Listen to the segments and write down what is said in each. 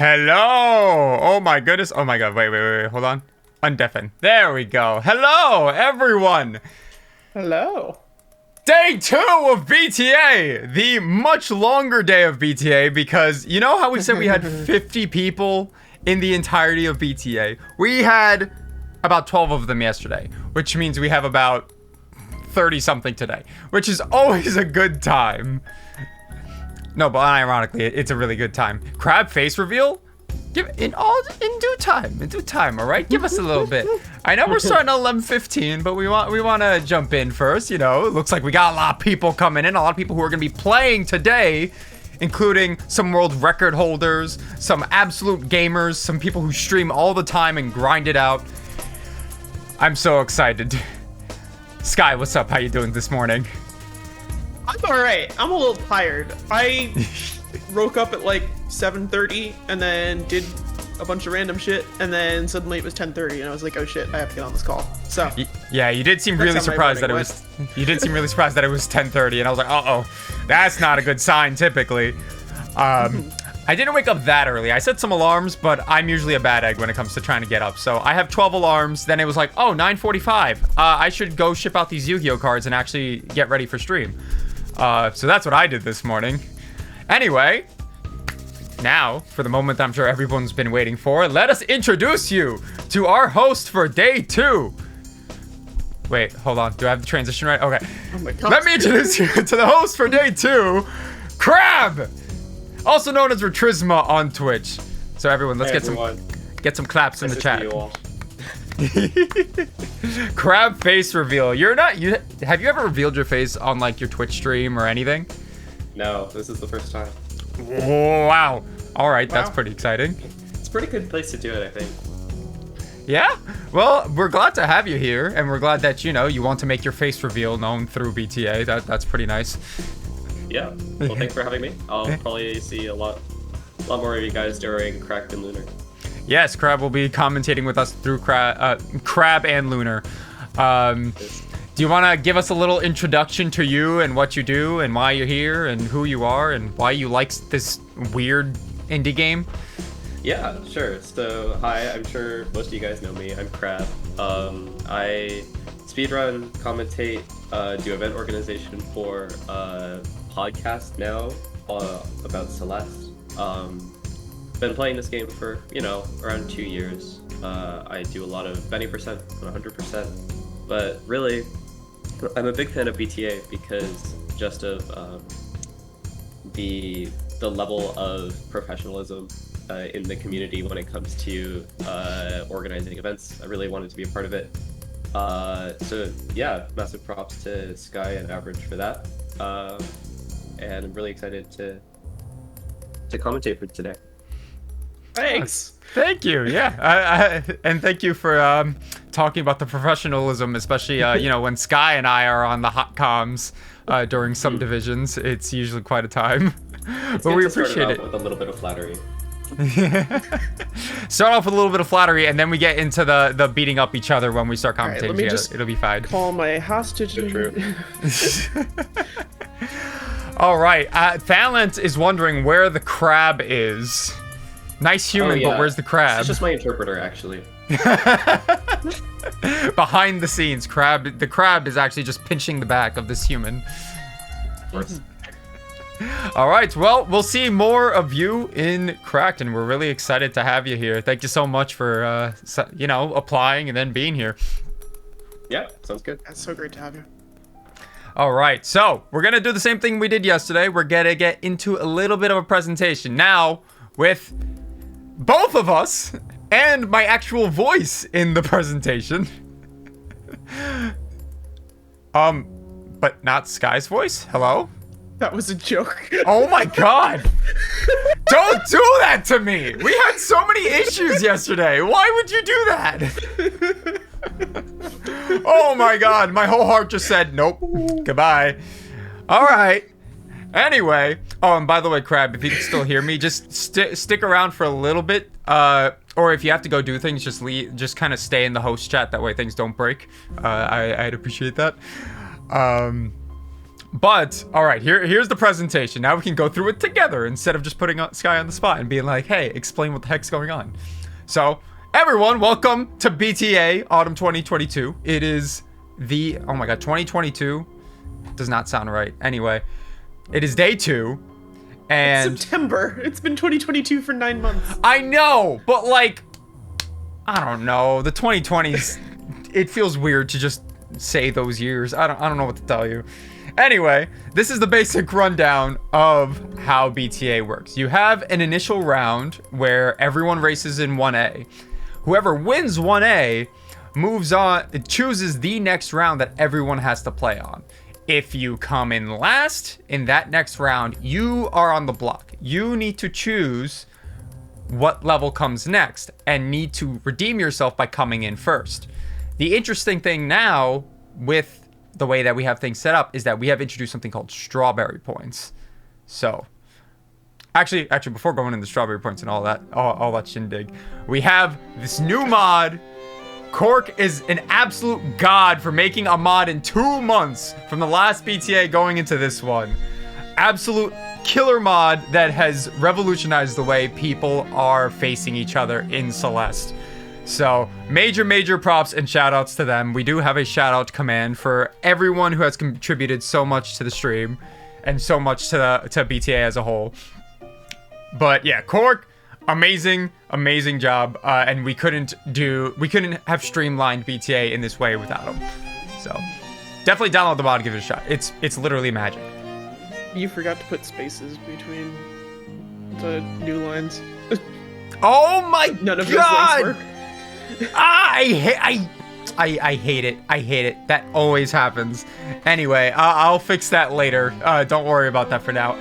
Hello! Oh my goodness. Oh my god. Wait. Hold on. Undeafen. There we go. Hello, everyone. Hello. Day 2 of BTA. The much longer day of BTA because you know how we said we had 50 people in the entirety of BTA? We had about 12 of them yesterday, which means we have about 30 something today, which is always a good time. No, but unironically, it's a really good time. Crab face reveal? Give in due time, all right? Give us a little bit. I know we're starting at 11:15, but we want to jump in first, you know. It looks like we got a lot of people coming in, a lot of people who are going to be playing today, including some world record holders, some absolute gamers, some people who stream all the time and grind it out. I'm so excited. Skye, what's up? How you doing this morning? I'm alright. I'm a little tired. I woke up at like 7:30 and then did a bunch of random shit, and then suddenly it was 10:30 and I was like, oh shit, I have to get on this call. So yeah, you did seem really surprised that it was 10:30, and I was like, uh-oh, that's not a good sign typically. I didn't wake up that early. I set some alarms, but I'm usually a bad egg when it comes to trying to get up. So I have 12 alarms. Then it was like, oh, 9:45. I should go ship out these Yu-Gi-Oh cards and actually get ready for stream. So that's what I did this morning. Anyway, now for the moment that I'm sure everyone's been waiting for, let us introduce you to our host for day 2. Wait, hold on. Do I have the transition right? Okay. oh my God. Let me introduce you to the host for day 2, Crab, also known as Retrisma on Twitch. So everyone, let's get some claps in the chat. Crab face reveal. Have you ever revealed your face on like your Twitch stream or anything? No, this is the first time. Oh, wow. All right, wow. That's pretty exciting. It's a pretty good place to do it, I think. Yeah? Well, we're glad to have you here, and we're glad that, you want to make your face reveal known through BTA. That's pretty nice. Yeah. Well, thanks for having me. I'll probably see a lot more of you guys during Cracked and Lunar. Yes, Crab will be commentating with us through Crab and Lunar. Do you want to give us a little introduction to you and what you do and why you're here and who you are and why you like this weird indie game? Yeah, sure. So, hi, I'm sure most of you guys know me. I'm Crab. I speedrun, commentate, do event organization for a podcast now about Celeste. Been playing this game for, around 2 years. I do a lot of 90%, 100%, but really, I'm a big fan of BTA because just of the level of professionalism in the community when it comes to organizing events. I really wanted to be a part of it. So yeah, massive props to Skye and Average for that. And I'm really excited to commentate for today. Thanks. Thank you. Yeah, and thank you for talking about the professionalism, especially when Skye and I are on the hot comms during some divisions. It's usually quite a time, but we appreciate it. With a little bit of flattery. Start off with a little bit of flattery, and then we get into the beating up each other when we start commentating together. Just it'll be fine. Call my hostage. True. All right. Thalent is wondering where the crab is. Nice human, but where's the crab? It's just my interpreter, actually. Behind the scenes, the crab is actually just pinching the back of this human. Of course. All right, well, we'll see more of you in Cracked, and we're really excited to have you here. Thank you so much for, applying and then being here. Yeah, sounds good. That's so great to have you. All right, so we're going to do the same thing we did yesterday. We're going to get into a little bit of a presentation now with both of us and my actual voice in the presentation. But not Skye's voice. Hello? That was a joke. Oh my god. Don't do that to me. We had so many issues yesterday. Why would you do that? Oh my god. My whole heart just said, nope. Goodbye. All right. Anyway, and by the way, Crab, if you can still hear me, just stick around for a little bit, or if you have to go do things, just kind of stay in the host chat. That way things don't break. I'd appreciate that. But all right, here's the presentation. Now we can go through it together instead of just putting Skye on the spot and being like, "Hey, explain what the heck's going on." So, everyone, welcome to BTA Autumn 2022. It is the 2022 does not sound right. Anyway, it is day 2, and It's September. It's been 2022 for 9 months. I know, but like, I don't know. The 2020s, it feels weird to just say those years. I don't know what to tell you. Anyway, this is the basic rundown of how BTA works. You have an initial round where everyone races in 1A. Whoever wins 1A moves on, it chooses the next round that everyone has to play on. If you come in last in that next round, you are on the block. You need to choose what level comes next and need to redeem yourself by coming in first. The interesting thing now with the way that we have things set up is that we have introduced something called strawberry points. So actually before going into strawberry points and all that shindig, we have this new mod. Cork is an absolute god for making a mod in 2 months from the last BTA going into this one. Absolute killer mod that has revolutionized the way people are facing each other in Celeste. So major props and shout outs to them. We do have a shout out command for everyone who has contributed so much to the stream and so much to BTA as a whole. But yeah, Cork, amazing job. And we couldn't have streamlined BTA in this way without him. So definitely download the mod and give it a shot. It's literally magic. You forgot to put spaces between the new lines. Oh my None of god! those links work. I hate it. I hate it. That always happens. Anyway, I'll fix that later. Don't worry about that for now.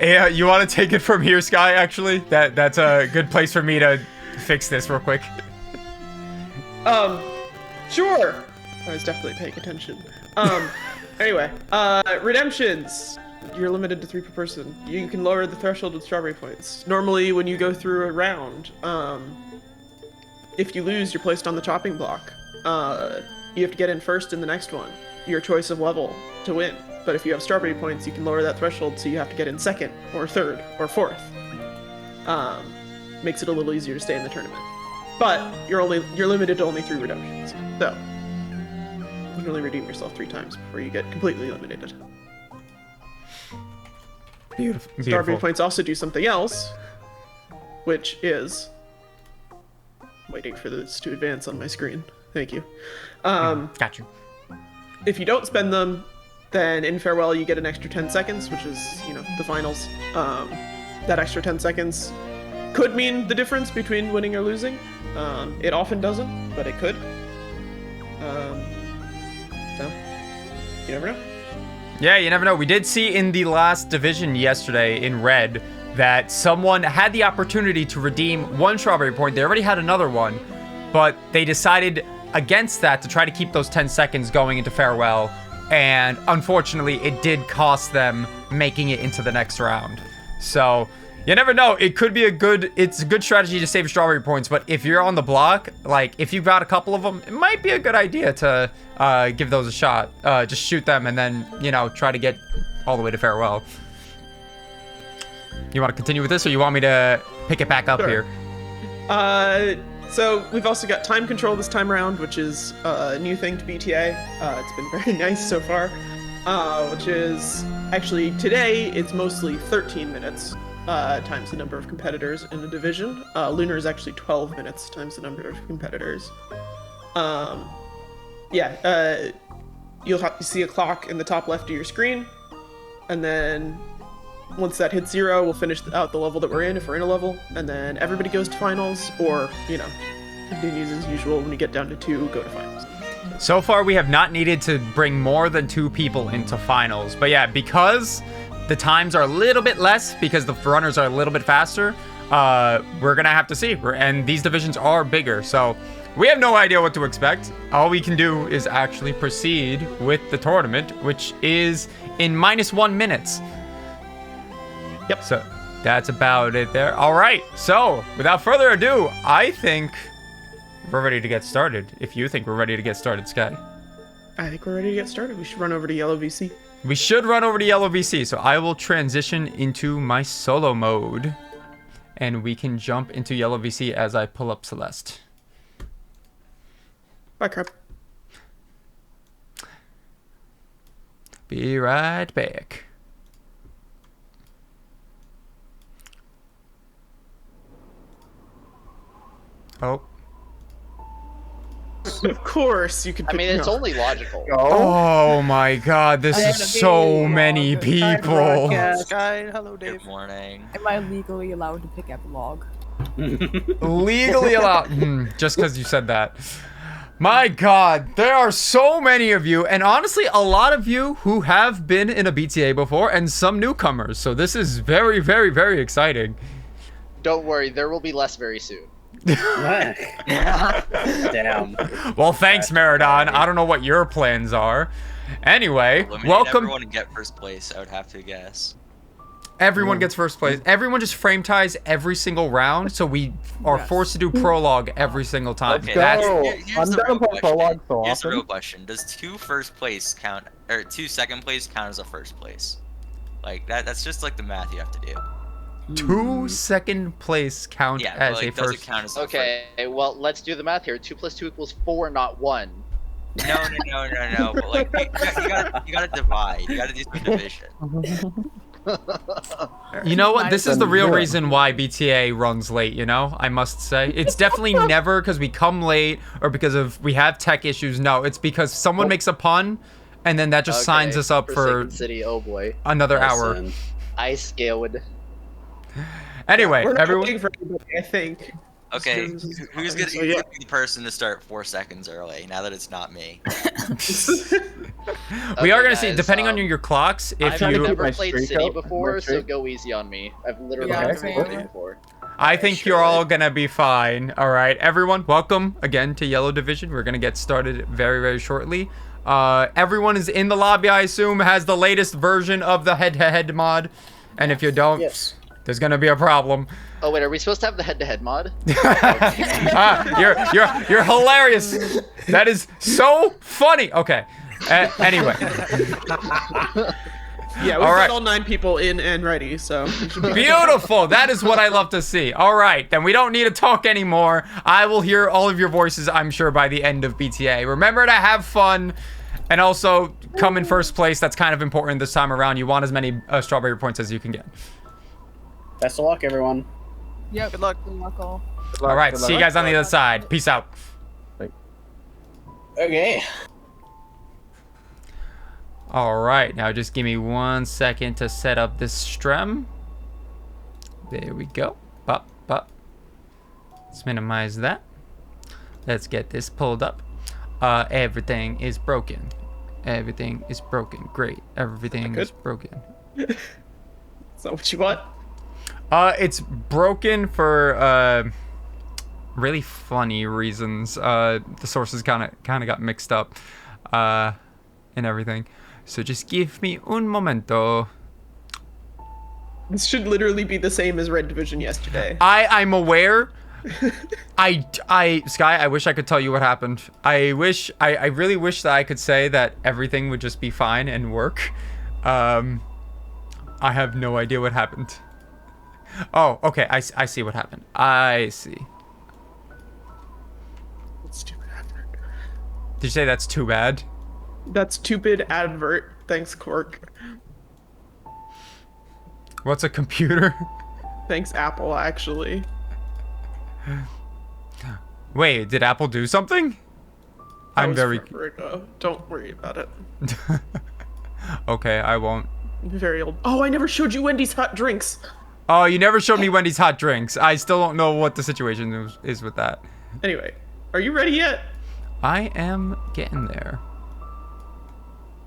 Yeah, you want to take it from here, Skye? Actually, that's a good place for me to fix this real quick. Sure. I was definitely paying attention. Anyway, redemptions. You're limited to 3 per person. You can lower the threshold with strawberry points. Normally, when you go through a round, if you lose, you're placed on the chopping block. You have to get in first in the next one. Your choice of level to win. But if you have strawberry points, you can lower that threshold, so you have to get in second, or third, or fourth. Makes it a little easier to stay in the tournament. But you're limited to only 3 redemptions. So you can only redeem yourself 3 times before you get completely eliminated. Beautiful. Strawberry points also do something else, which is waiting for this to advance on my screen. Thank you. Got you. If you don't spend them, then in farewell you get an extra 10 seconds, which is, the finals. That extra 10 seconds could mean the difference between winning or losing. It often doesn't, but it could. So, you never know. Yeah, you never know. We did see in the last division yesterday in red that someone had the opportunity to redeem 1 strawberry point. They already had another one, but they decided against that to try to keep those 10 seconds going into farewell. And unfortunately, it did cost them making it into the next round. So you never know. It could be it's a good strategy to save strawberry points, but if you're on the block, like if you've got a couple of them, it might be a good idea to give those a shot. Just shoot them and then, try to get all the way to farewell. You want to continue with this, or you want me to pick it back up here? So we've also got time control this time around, which is a new thing to BTA. It's been very nice so far. Which is actually today it's mostly 13 minutes times the number of competitors in the division. Lunar is actually 12 minutes times the number of competitors. You'll have to see a clock in the top left of your screen, and then once that hits 0, we'll finish out the level that we're in if we're in a level, and then everybody goes to finals, or continues as usual. When you get down to 2, go to finals. So far, we have not needed to bring more than 2 people into finals. But yeah, because the times are a little bit less, because the runners are a little bit faster, we're going to have to see. And these divisions are bigger, so we have no idea what to expect. All we can do is actually proceed with the tournament, which is in -1 minutes. Yep. So that's about it there. All right. So without further ado, I think we're ready to get started. If you think we're ready to get started, Skye. I think we're ready to get started. We should run over to Yellow VC. We should run over to Yellow VC, so I will transition into my solo mode. And we can jump into Yellow VC as I pull up Celeste. Bye, crap. Be right back. Oh. Of course, you could. I mean, it's only logical. Oh my god, this I is had a so meeting. many people. Skye, hello, Dave. Good morning. Am I legally allowed to pick up a log? Legally allowed. Just because you said that. My god, there are so many of you, and honestly, a lot of you who have been in a BTA before, and some newcomers. So this is very, very, very exciting. Don't worry, there will be less very soon. Damn. Well, thanks, Maridon. I don't know what your plans are. Anyway, Eliminate welcome. everyone and get first place, I would have to guess. Everyone gets first place. Everyone just frame ties every single round, so we are forced to do prologue every single time. Okay, I'm down for prologue so Here's the often. real question. Does 2 first place count, or 2 second place count as a first place? Like, that's just like the math you have to do. 2 second place count Yeah, as but, like, a does first. it count as a Okay, well, let's do the math here. 2 + 2 = 4, not 1. No. But like, you gotta divide. You gotta do some division. You know what? This is the Then real zero. reason why BTA runs late, you know? I must say. It's definitely never because we come late or because of we have tech issues. No, it's because someone makes a pun and then that just signs Okay, us up for Forsaken City, oh boy. another hour. Listen. I scaled. Anyway, We're not everyone. waiting for anybody, I think. Okay, This is- who's gonna so, yeah. be the person to start 4 seconds early? Now that it's not me. We are Okay, gonna see, guys, depending on your clocks, if I've you. never my played streak City up, before, my so streak. go easy on me. I've literally Yeah, never same. played City before. I think Sure. you're all gonna be fine. All right, everyone, welcome again to Yellow Division. We're gonna get started very, very shortly. Everyone is in the lobby, I assume, has the latest version of the head-to-head mod, and if you don't, Yes. there's gonna be a problem. Oh wait, are we supposed to have the head-to-head mod? You're hilarious. That is so funny. Okay. Anyway, Yeah, we've All right. got all 9 people in and ready, so. we should be- beautiful. That is what I love to see. All right, then we don't need to talk anymore. I will hear all of your voices, I'm sure, by the end of BTA. Remember to have fun, and also come in first place. That's kind of important this time around. You want as many strawberry points as you can get. Best of luck, everyone. Yep. Good luck. Good luck, all. All right, see you guys on the other side. Peace out. Okay. All right, now just give me 1 second to set up this stream. There we go. Bop, bop. Let's minimize that. Let's get this pulled up. Everything is broken. Everything is broken. Great. Everything is broken. Is that what you want? It's broken for really funny reasons. The sources kind of got mixed up, and everything. So just give me un momento. This should literally be the same as Red Division yesterday. I'm aware. Skye, I wish I could tell you what happened. I really wish that I could say that everything would just be fine and work. I have no idea what happened. Oh, okay, I see what happened. I see. Stupid advert. Did you say that's too bad? That stupid advert. Thanks, Cork. What's a computer? Thanks, Apple, actually. Wait, did Apple do something? That I'm was very forever ago. Don't worry about it. okay. I won't. Very old. Oh, I never showed you Wendy's hot drinks. Oh, you never showed me Wendy's hot drinks. I still don't know what the situation is with that. Anyway, are you ready yet? I am getting there.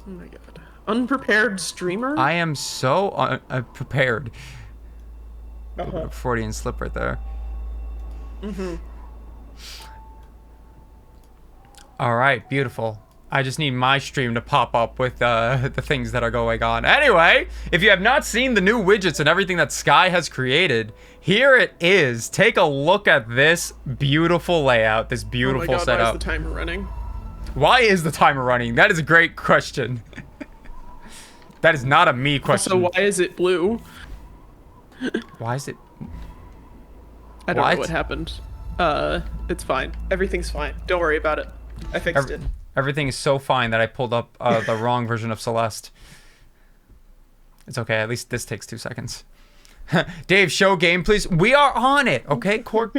Oh my god. Unprepared streamer? I am so prepared. Uh-huh. Freudian slip right there. All right, beautiful. I just need my stream to pop up with the things that are going on. Anyway, if you have not seen the new widgets and everything that Skye has created, here it is. Take a look at this beautiful layout, this Oh my beautiful god, why setup. is the timer running? Why is the timer running? That is a great question. That is not a me question. So why is it blue? Why is it? I don't know what happened. It's fine. Everything's fine. Don't worry about it. I fixed it. Everything is so fine that I pulled up the wrong version of Celeste. It's okay. At least this takes 2 seconds. Dave, show game, please. We are on it, okay? Cork.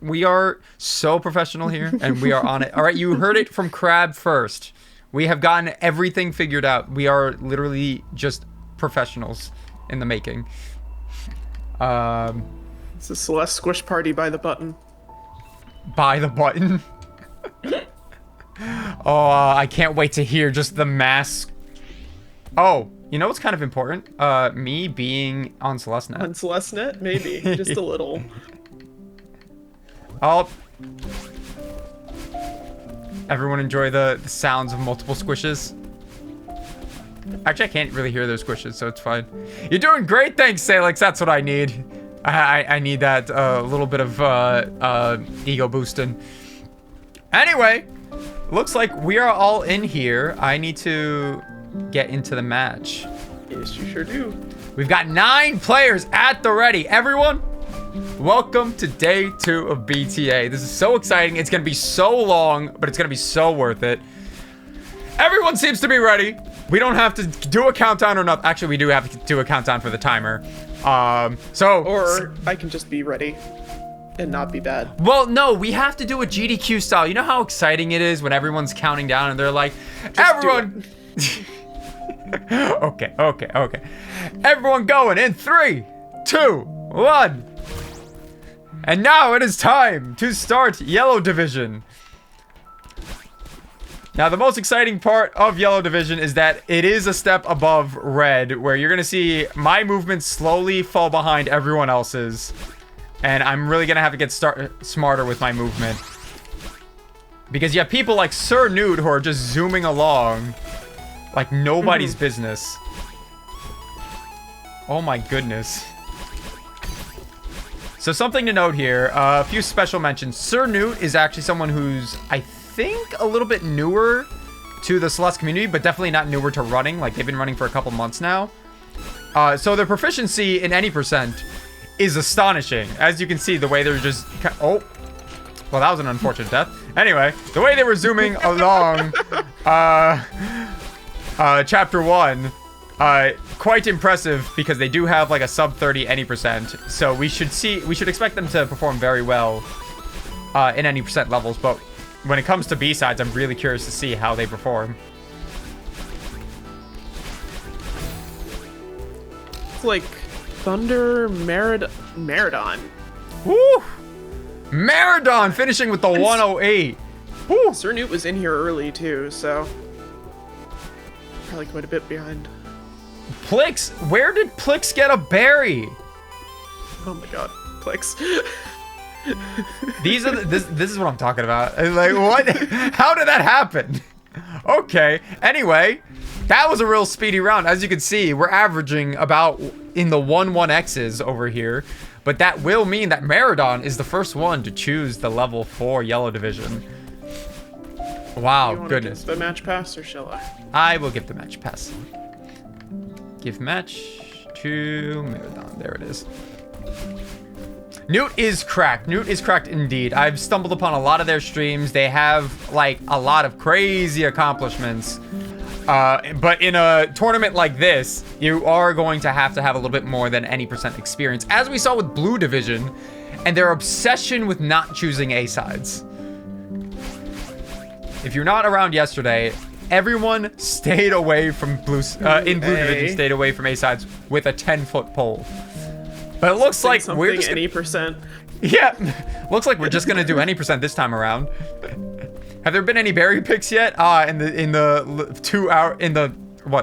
We are so professional here, and we are on it. All right, you heard it from Crab first. We have gotten everything figured out. We are literally just professionals in the making. It's a Celeste Squish Party by the button. By the button? Oh, I can't wait to hear just the mass. Oh, you know what's kind of important? Me being on CelesteNet. On CelesteNet? Maybe. Just a little. Oh. Everyone enjoy the sounds of multiple squishes. Actually, I can't really hear those squishes, so it's fine. You're doing great, thanks, Salix. That's what I need. I need that little bit of ego boosting. Anyway, looks like we are all in here. I need to get into the match. Yes, you sure do. We've got 9 players at the ready. Everyone, welcome to day 2 of BTA. This is so exciting. It's going to be so long, but it's going to be so worth it. Everyone seems to be ready. We don't have to do a countdown or not. Actually, we do have to do a countdown for the timer. Or I can just be ready and not be bad. Well, no, we have to do a GDQ style. You know how exciting it is when everyone's counting down and they're like, everyone. Okay. Everyone going in 3, 2, 1. And now it is time to start Yellow Division. Now, the most exciting part of Yellow Division is that it is a step above Red, where you're going to see my movements slowly fall behind everyone else's. And I'm really going to have to get smarter with my movement. Because you have people like SirNewt who are just zooming along like nobody's business. Oh my goodness. So something to note here, a few special mentions. SirNewt is actually someone who's, I think, a little bit newer to the Celeste community, but definitely not newer to running. Like, they've been running for a couple months now. So their proficiency in any percent is astonishing. As you can see, the way they're just... Oh. Well, that was an unfortunate death. Anyway, the way they were zooming along Chapter 1, quite impressive because they do have like a sub 30 any percent. So we should expect them to perform very well in any percent levels. But when it comes to B-sides, I'm really curious to see how they perform. It's like Thunder Maridon. Woo! Maridon finishing with the 108. Woo! SirNewt was in here early too, so probably quite a bit behind. Plix, where did Plix get a berry? Oh my god, Plix. These are this is what I'm talking about. Like, what? How did that happen? Okay. Anyway, that was a real speedy round. As you can see, we're averaging about in the 1-1x's over here. But that will mean that Maridon is the first one to choose the level 4 Yellow Division. Wow, you goodness. Give the match pass, or shall I? I will give the match pass. Give match to Maridon. There it is. Newt is cracked. Newt is cracked indeed. I've stumbled upon a lot of their streams. They have like a lot of crazy accomplishments. But in a tournament like this, you are going to have a little bit more than any percent experience, as we saw with Blue Division and their obsession with not choosing A sides. If you're not around yesterday, everyone stayed away from in Blue Division, stayed away from A sides with a 10-foot pole. But it looks like we're just any percent. Yeah, looks like we're just gonna do any percent this time around. Have there been any berry picks yet? In the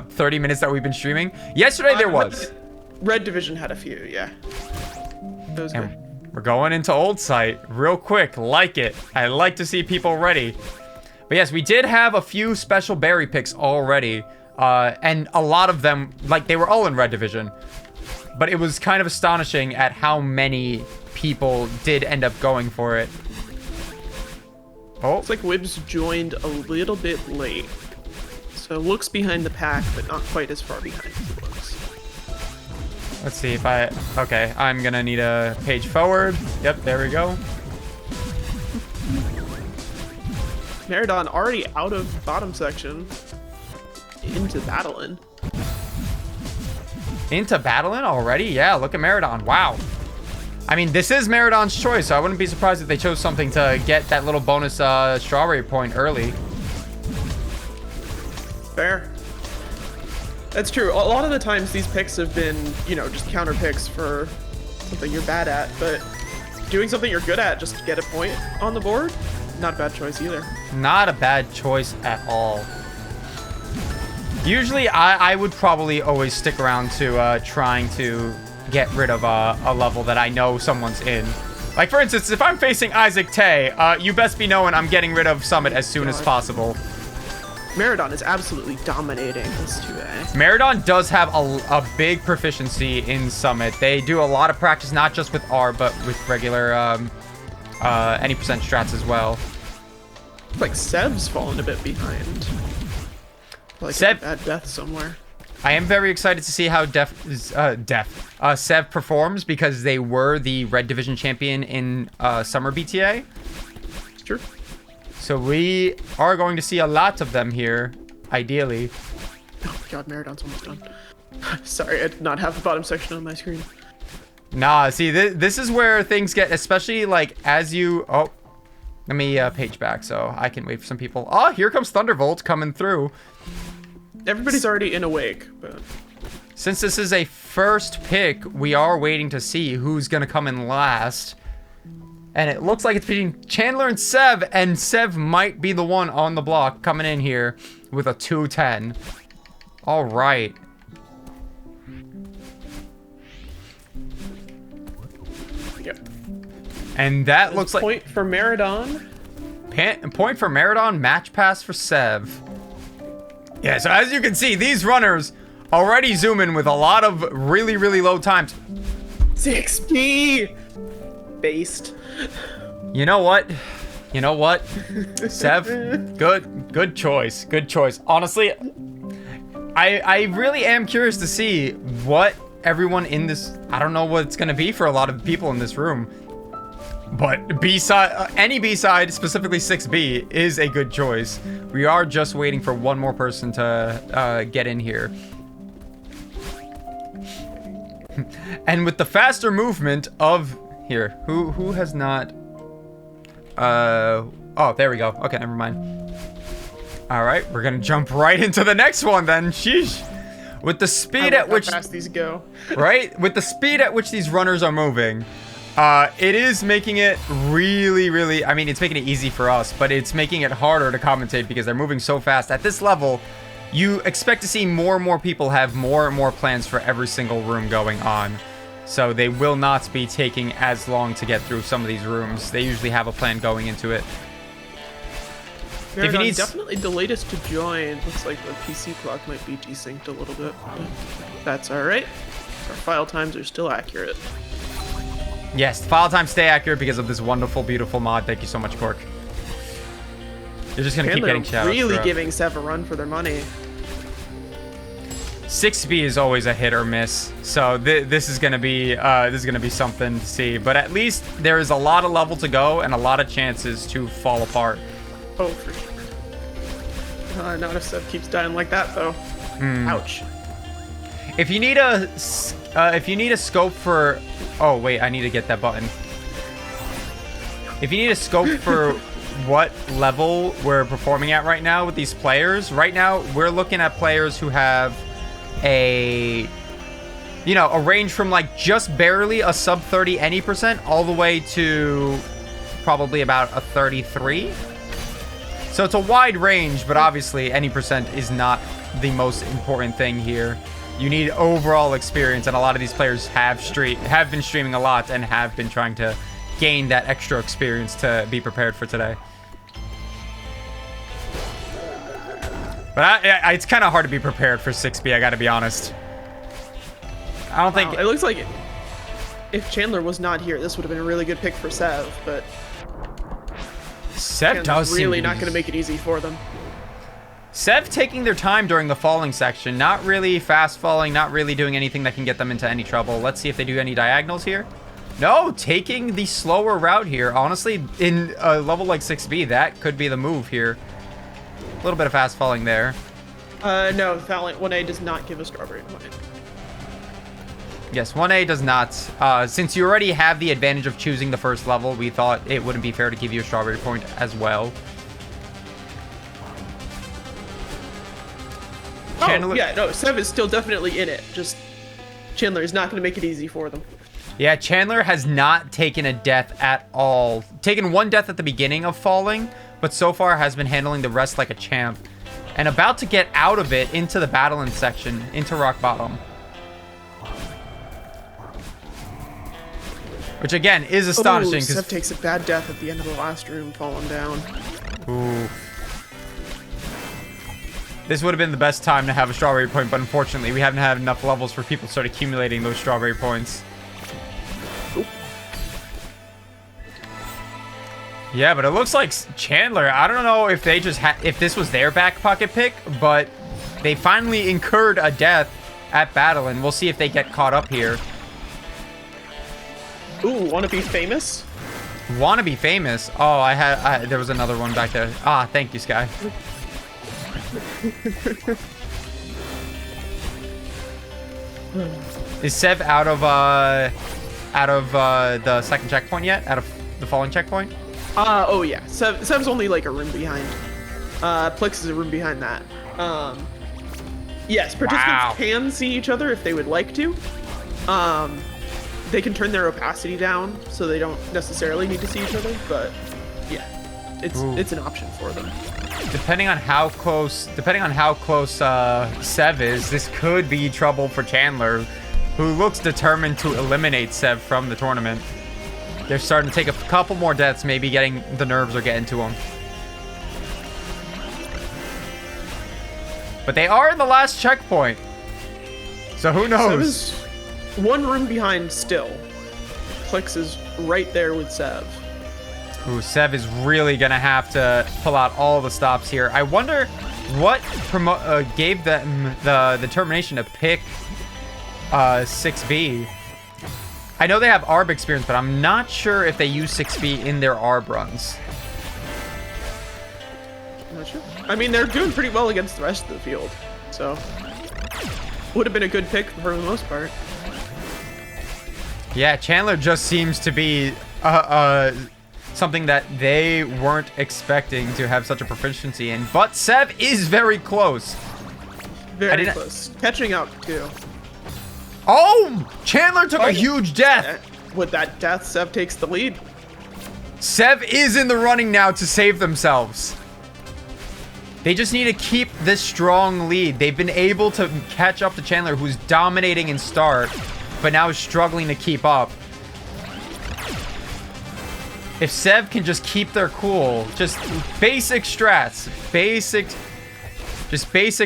30 minutes that we've been streaming? Yesterday there was. Red Division had a few, yeah. Those good. We're going into Old Site real quick. Like it. I like to see people ready. But yes, we did have a few special berry picks already. And a lot of them, like, they were all in Red Division. But it was kind of astonishing at how many people did end up going for it. Oh, Looks like Wibs joined a little bit late. So looks behind the pack, but not quite as far behind as it looks. let's see if I... Okay, I'm gonna need a page forward. Yep, there we go. Maridon already out of bottom section. Into battling. Into battling already? Yeah, look at Maridon. Wow. I mean, this is Maridon's choice, so I wouldn't be surprised if they chose something to get that little bonus strawberry point early. Fair. That's true. A lot of the times these picks have been, you know, just counter picks for something you're bad at, but doing something you're good at just to get a point on the board, not a bad choice either. Not a bad choice at all. Usually, I would probably always stick around to trying to get rid of a level that I know someone's in. Like, for instance, if I'm facing Isaac Tay, you best be knowing I'm getting rid of Summit as soon as possible. Maridon is absolutely dominating this 2A. Maridon does have a big proficiency in Summit. They do a lot of practice, not just with R, but with regular any percent strats as well. It's like Sev's fallen a bit behind. Like a bad death somewhere. I am very excited to see how Sev performs because they were the Red Division champion in Summer BTA. Sure. So we are going to see a lot of them here, ideally. Oh my god, Maridon's almost done. Sorry, I did not have the bottom section on my screen. Nah, see, this is where things get, especially like as you... Oh, let me page back so I can wait for some people. Oh, here comes Thunderbolt coming through. Everybody's already in a wake, but... Since this is a first pick, we are waiting to see who's going to come in last. And it looks like it's between Chandler and Sev might be the one on the block coming in here with a 210. All right. Yep. And that looks like... Point for Maridon. Point for Maridon, match pass for Sev. Yeah, so as you can see, these runners already zoom in with a lot of really, really low times. 6P! Based. You know what? You know what? Sev, good choice. Good choice. Honestly, I really am curious to see what everyone in this... I don't know what it's going to be for a lot of people in this room. But B-side, any B-side, specifically 6B, is a good choice. We are just waiting for one more person to get in here. And with the faster movement of... Here, who has not... Oh, there we go. Okay, never mind. Alright, we're gonna jump right into the next one then. Sheesh. With the speed at which... how fast these go. Right? With the speed at which these runners are moving, it is making it really, really... I mean, it's making it easy for us, but it's making it harder to commentate because they're moving so fast. At this level, you expect to see more and more people have more and more plans for every single room going on. So they will not be taking as long to get through some of these rooms. They usually have a plan going into it. Maridon definitely the latest to join. Looks like the PC clock might be desynced a little bit, but that's alright. Our file times are still accurate. Yes, file times stay accurate because of this wonderful, beautiful mod. Thank you so much, Cork. You're just gonna keep getting shout-outs. Really giving Sev a run for their money. 6B is always a hit or miss, so this is gonna be something to see. But at least there is a lot of level to go and a lot of chances to fall apart. Oh, for sure. Not if Sev keeps dying like that, though. Ouch. If you need a scope for... Oh, wait, I need to get that button. If you need a scope for what level we're performing at right now with these players, right now we're looking at players who have a range from like just barely a sub 30 any percent all the way to probably about a 33. So it's a wide range, but obviously any percent is not the most important thing here. You need overall experience, and a lot of these players have been streaming a lot and have been trying to gain that extra experience to be prepared for today. But it's kind of hard to be prepared for 6B, I gotta be honest. I don't think... It looks like if Chandler was not here, this would have been a really good pick for Sev, but... Sev Chandler's does seem really to not be- going to make it easy for them. Sev taking their time during the falling section. Not really fast falling, not really doing anything that can get them into any trouble. Let's see if they do any diagonals here. No, taking the slower route here. Honestly, in a level like 6B, that could be the move here. A little bit of fast falling there. No, Valiant 1A does not give a strawberry point. Yes, 1A does not. Since you already have the advantage of choosing the first level, we thought it wouldn't be fair to give you a strawberry point as well. Oh, yeah, no, Sev is still definitely in it. Just Chandler is not going to make it easy for them. Yeah, Chandler has not taken a death at all. Taken one death at the beginning of falling, but so far has been handling the rest like a champ. And about to get out of it into the battling section, into rock bottom. Which again is astonishing. Oh, Sev takes a bad death at the end of the last room, falling down. Ooh. This would have been the best time to have a strawberry point, but unfortunately we haven't had enough levels for people to start accumulating those strawberry points. Oop. Yeah, but it looks like Chandler, I don't know if they just if this was their back pocket pick, but they finally incurred a death at battle, and we'll see if they get caught up here. Ooh, wanna be famous? Wanna be famous? Oh, there was another one back there. Ah, thank you, Skye. Is Sev out of the second checkpoint yet? Out of the falling checkpoint? Oh yeah, Sev's only like a room behind. Plix is a room behind that. Yes, participants can see each other if they would like to. They can turn their opacity down so they don't necessarily need to see each other, but yeah, it's an option for them. Depending on how close Sev is, this could be trouble for Chandler, who looks determined to eliminate Sev from the tournament. They're starting to take a couple more deaths, maybe getting the nerves are getting to them. But they are in the last checkpoint, so who knows? Sev is one room behind still. Plix is right there with Sev. Ooh, Sev is really gonna have to pull out all the stops here. I wonder what gave them the determination to pick 6B. I know they have ARB experience, but I'm not sure if they use 6B in their ARB runs. I'm not sure. I mean, they're doing pretty well against the rest of the field, so would have been a good pick for the most part. Yeah, Chandler just seems to be something that they weren't expecting to have such a proficiency in. But Sev is very close. Very close. Catching up, too. Oh! Chandler took a huge death. With that death, Sev takes the lead. Sev is in the running now to save themselves. They just need to keep this strong lead. They've been able to catch up to Chandler, who's dominating in start, but now is struggling to keep up. If Sev can just keep their cool, just basic strats, basic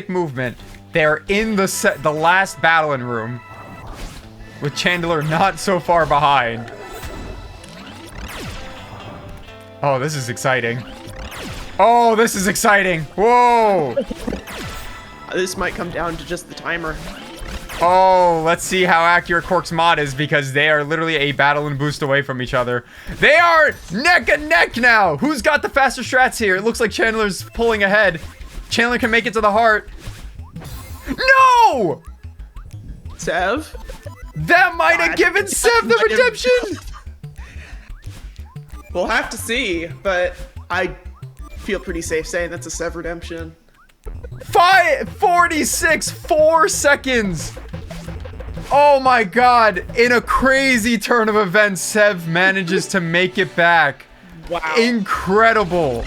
movement, they're in the last battling room with Chandler not so far behind. Oh, this is exciting. Oh, this is exciting. Whoa. This might come down to just the timer. Oh, let's see how accurate Cork's mod is, because they are literally a battle and boost away from each other. They are neck and neck now. Who's got the faster strats here? It looks like Chandler's pulling ahead. Chandler can make it to the heart. No! Sev? That might have given Sev the redemption. We'll have to see, but I feel pretty safe saying that's a Sev redemption. 5:46, 4 seconds. Oh my god. In a crazy turn of events, Sev manages to make it back. Wow. Incredible.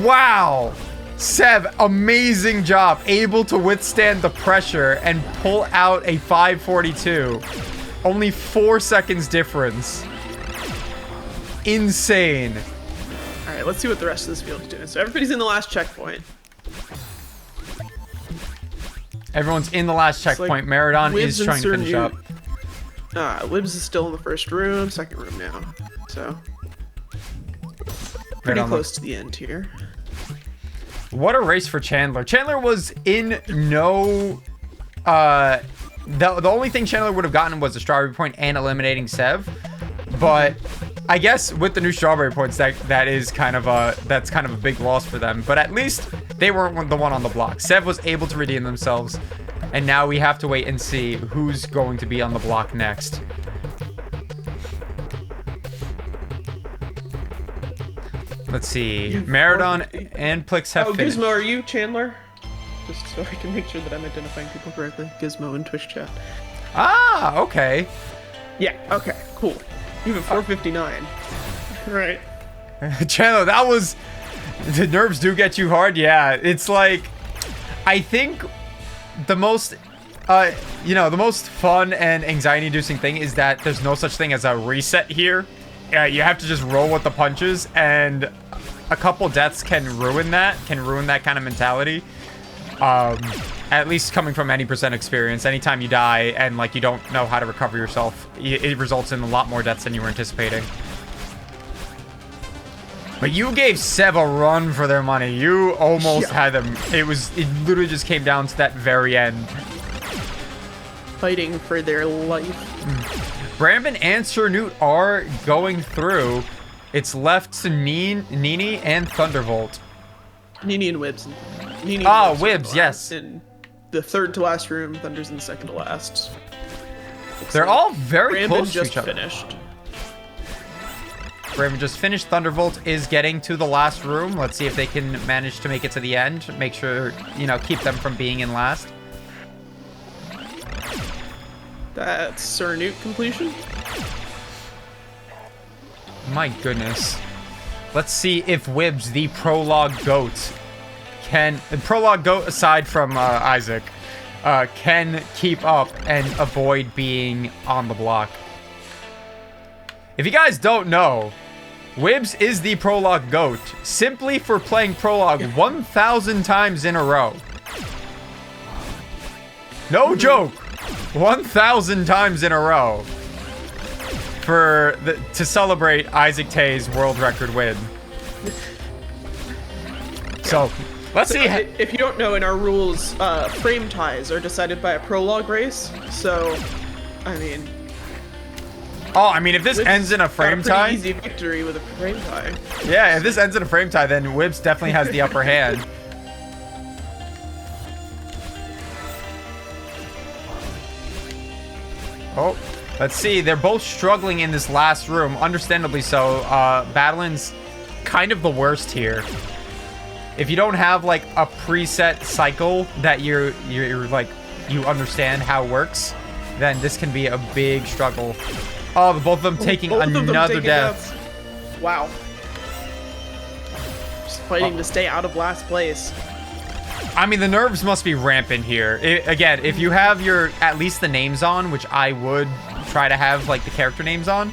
Wow. Sev, amazing job. Able to withstand the pressure and pull out a 5:42. Only 4 seconds difference. Insane. All right, let's see what the rest of this field's doing. So everybody's in the last checkpoint. Everyone's in the last checkpoint. Maridon Wibs is and trying to finish up. SirNewt. Wibs is still in the first room, second room now. So Pretty on the- close to the end here. What a race for Chandler. Chandler was in no... The only thing Chandler would have gotten was a strawberry point and eliminating Sev. But I guess with the new strawberry points, that's kind of a big loss for them. But at least they weren't the one on the block. Sev was able to redeem themselves. And now we have to wait and see who's going to be on the block next. Let's see. Maridon and Plix have finished. Gizmo, are you Chandler? Just so I can make sure that I'm identifying people correctly. Gizmo in Twitch chat. Ah, okay. Yeah, okay, cool. You have 459. Right. Chandler, that was... The nerves do get you hard. Yeah, it's like... I think the most... the most fun and anxiety-inducing thing is that there's no such thing as a reset here. You have to just roll with the punches, and a couple deaths can ruin that kind of mentality. At least coming from any % experience, anytime you die and like you don't know how to recover yourself, it results in a lot more deaths than you were anticipating. But you gave Sev a run for their money. You almost had them. It literally just came down to that very end. Fighting for their life. Brambon and SirNewt are going through. It's left to Nene and Thunderbolt. Nene and Wibs. Nene Ah, and Wibs, yes. In the third to last room, Thunder's in the second to last. They're all very Brambon close to just each other. finished. Brambon just finished. Thunderbolt is getting to the last room. Let's see if they can manage to make it to the end. Make sure, keep them from being in last. That's SirNewt completion. My goodness. Let's see if Wibs, the prologue goat, the prologue goat aside from Isaac, can keep up and avoid being on the block. If you guys don't know, Wibs is the prologue goat simply for playing prologue 1,000 times in a row. No joke. 1,000 times in a row to celebrate Isaac Tay's world record win. So, let's see. If you don't know, in our rules, frame ties are decided by a prologue race. So, I mean... Oh, I mean, if this ends in a frame tie... easy victory with a frame tie. Yeah, if this ends in a frame tie, then Wibs definitely has the upper hand. Oh, let's see. They're both struggling in this last room, understandably so. Battling's kind of the worst here. If you don't have like a preset cycle that you're like you understand how it works, then this can be a big struggle. Oh, both of them taking another death. Wow. Just fighting to stay out of last place. I mean, the nerves must be rampant here. Again, if you have at least the names on, which I would try to have like the character names on,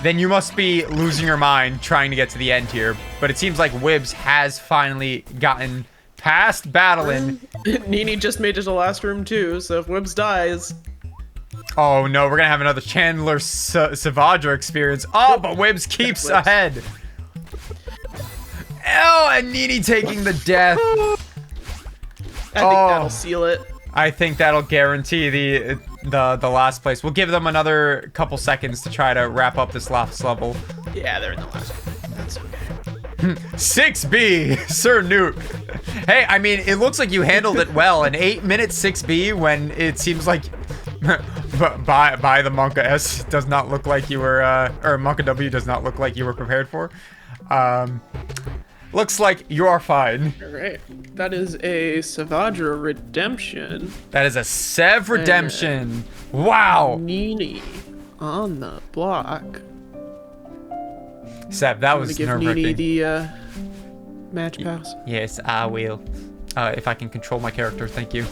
then you must be losing your mind trying to get to the end here. But it seems like Wibs has finally gotten past battling. Nene just made it to last room too, so if Wibs dies... Oh no, we're gonna have another Chandler Sevadra experience. Oh, but Wibs keeps ahead. Oh, and Nene taking the death. I think that'll seal it. I think that'll guarantee the last place. We'll give them another couple seconds to try to wrap up this last level. Yeah, they're in the last one. That's okay. 6B, SirNewt. Hey, I mean, it looks like you handled it well. An 8-minute 6B when it seems like by the Monka S does not look like you were, or Monka W does not look like you were prepared for. Looks like you are fine. All right. That is a Sevadra redemption. That is a Sev redemption. Wow. Nene on the block. Sev, that was give nerve-wracking. Nene the match pass. Yes, I will. If I can control my character, thank you.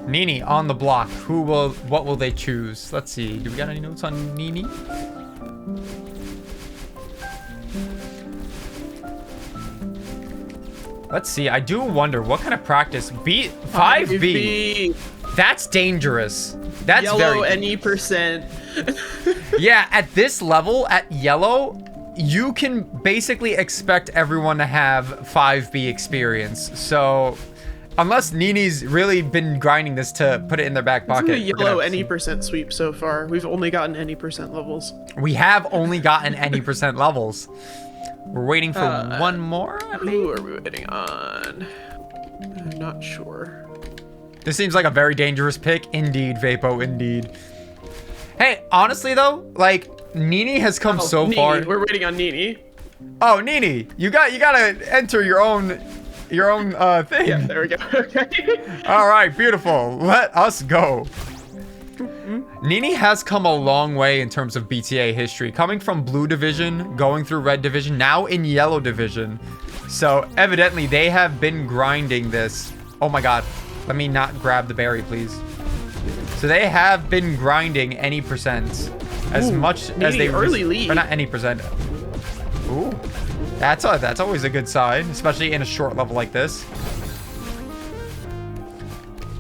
Nene on the block. What will they choose? Let's see. Do we got any notes on Nene? Let's see. I do wonder what kind of practice. 5B. That's dangerous. That's Yellow very any percent. Yeah, at this level, at yellow, you can basically expect everyone to have 5B experience. So, unless Nene's really been grinding this to put it in their back It's pocket. a yellow any percent sweep so far. We've only gotten any percent levels. We have only gotten any percent levels. We're waiting for one more. Who are we waiting on? I'm not sure. This seems like a very dangerous pick. Indeed, Vapo, indeed. Hey, honestly though, like, Nene has come so Nene. far. We're waiting on Nene. Oh, Nene, you gotta enter your own thing. Yeah, there we go. Okay. All right, beautiful. Let us go. Nene has come a long way in terms of BTA history, coming from blue division, going through red division, now in yellow division. So evidently they have been grinding this. Oh my God, let me not grab the berry, please. So they have been grinding any percent as much as they early lead. or not any percent. Ooh, that's always a good sign, especially in a short level like this.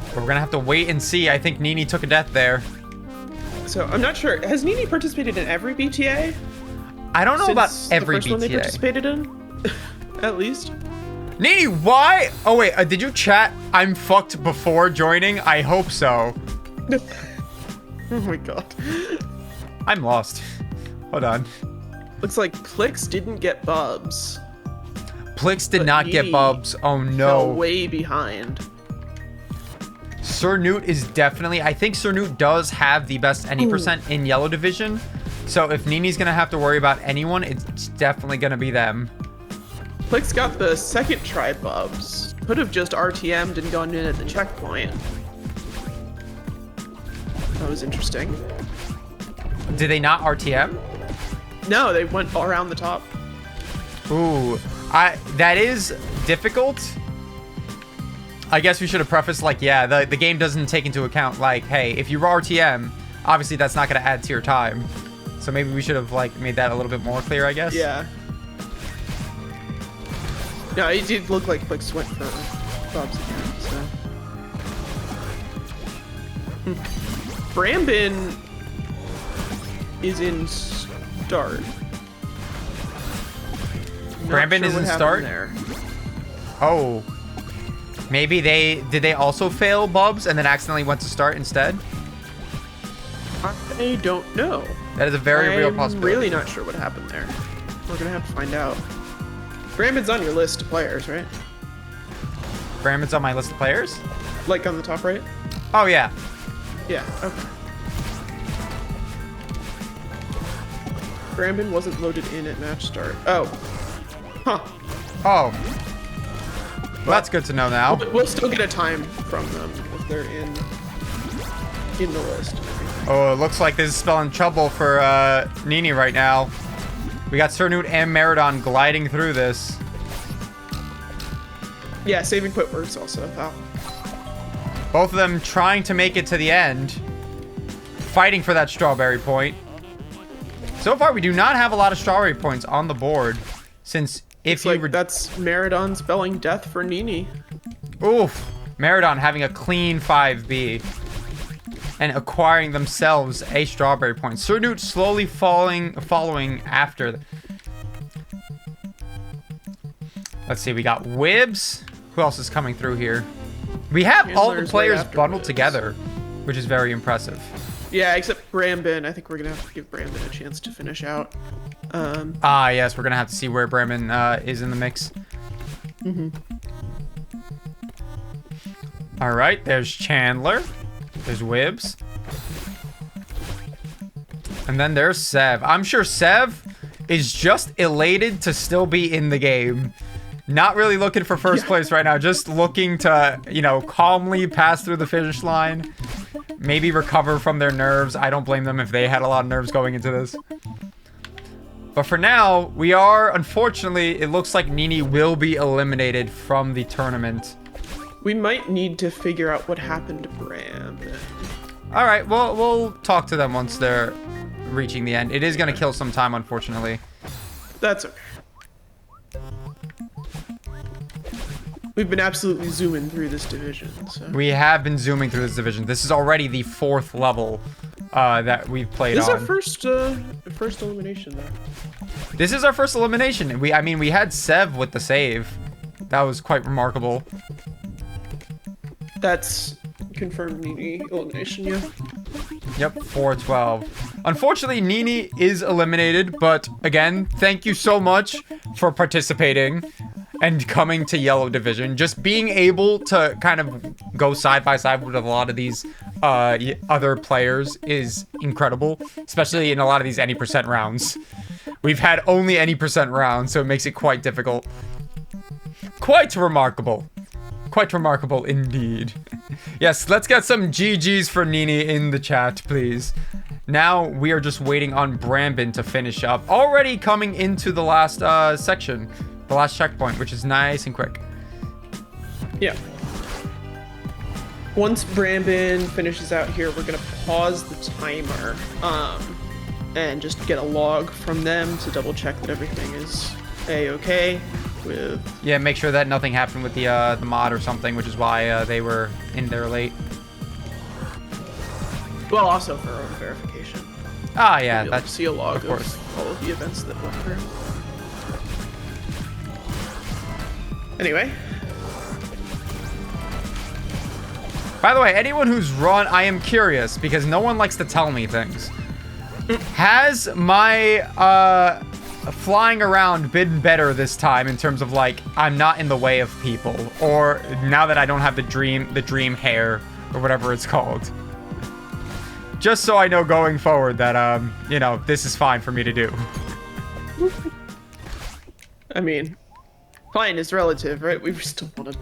But we're gonna have to wait and see. I think Nene took a death there. So I'm not sure. Has Nene participated in every BTA? I don't know about Since every the first one they BTA. participated in? At least. Nene, why? Oh wait, did you chat I'm fucked before joining? I hope so. Oh my god. I'm lost. Hold on. Looks like Plix didn't get bubs. Plix did But not get Nene bubs. Oh Fell no. way behind. SirNewt is definitely, I think SirNewt does have the best any percent in yellow division. So if Nene's gonna have to worry about anyone, it's definitely gonna be them. Plix got the second try bubs. Could have just RTM'd and gone in at the checkpoint. That was interesting. Did they not RTM? No, they went all around the top. Ooh, that is difficult. I guess we should have prefaced like, yeah, the game doesn't take into account like, hey, if you RTM, obviously that's not gonna add to your time. So maybe we should have like made that a little bit more clear, I guess. Yeah. No, it did look like Plix went for bubs again, so. Brambon is in start. Brambon is in start? There. Oh. Maybe did they also fail bubs and then accidentally went to start instead? I don't know. That is a very real I'm possibility. really not sure what happened there. We're gonna have to find out. Brambon's on your list of players, right? Brambon's on my list of players? Like on the top right? Oh yeah. Yeah, okay. Brambon wasn't loaded in at match start. Oh. Huh. Oh. Well, that's good to know now. We'll still get a time from them if they're in the list. Oh, it looks like this is spelling trouble for Nene right now. We got SirNewt and Maridon gliding through this. Yeah, saving quit works also. Wow. Both of them trying to make it to the end. Fighting for that strawberry point. So far, we do not have a lot of strawberry points on the board. Since if you that's Maridon spelling death for Nene. Oof. Maridon having a clean 5B. And acquiring themselves a strawberry point. SirNewt slowly following after. Let's see, we got Wibs. Who else is coming through here? We have all the Chandler's players right after bundled Wibs. together, which is very impressive. Yeah, except Brambon. I think we're gonna have to give Brambon a chance to finish out. Yes, we're gonna have to see where Brambon is in the mix. All right, there's Chandler. There's Wibs. And then there's Sev. I'm sure Sev is just elated to still be in the game. Not really looking for first place right now. Just looking to, you know, calmly pass through the finish line. Maybe recover from their nerves. I don't blame them if they had a lot of nerves going into this. But for now, we are, unfortunately, it looks like Nene will be eliminated from the tournament. We might need to figure out what happened to Brambon. All right, well, we'll talk to them once they're reaching the end. It is going to kill some time, unfortunately. That's okay. We've been absolutely zooming through this division. So. We have been zooming through this division. This is already the 4th level that we've played This is on. our first elimination, though. This is our first elimination. I mean, we had Sev with the save. That was quite remarkable. That's confirmed Nene elimination, yeah. Yep, 4-12. Unfortunately, Nene is eliminated, but again, thank you so much for participating and coming to Yellow Division. Just being able to kind of go side by side with a lot of these other players is incredible, especially in a lot of these any percent rounds. We've had only any percent rounds, so it makes it quite difficult. Quite remarkable. Quite remarkable indeed. Yes, let's get some GGs for Nene in the chat, please. Now we are just waiting on Brambon to finish up. Already coming into the last section, the last checkpoint, which is nice and quick. Yeah. Once Brambon finishes out here, we're gonna pause the timer, and just get a log from them to double check that everything is a-okay. Yeah, make sure that nothing happened with the mod or something, which is why they were in there late. Well, also for our own verification. Ah, yeah, That's that's see a log of course. of all of the events that went through. Anyway, By the way, anyone who's run, I am curious because no one likes to tell me things. Has my flying around been better this time in terms of like I'm not in the way of people, or now that I don't have the dream hair or whatever it's called? Just so I know going forward that you know, this is fine for me to do. I mean, fine is relative, right? We still want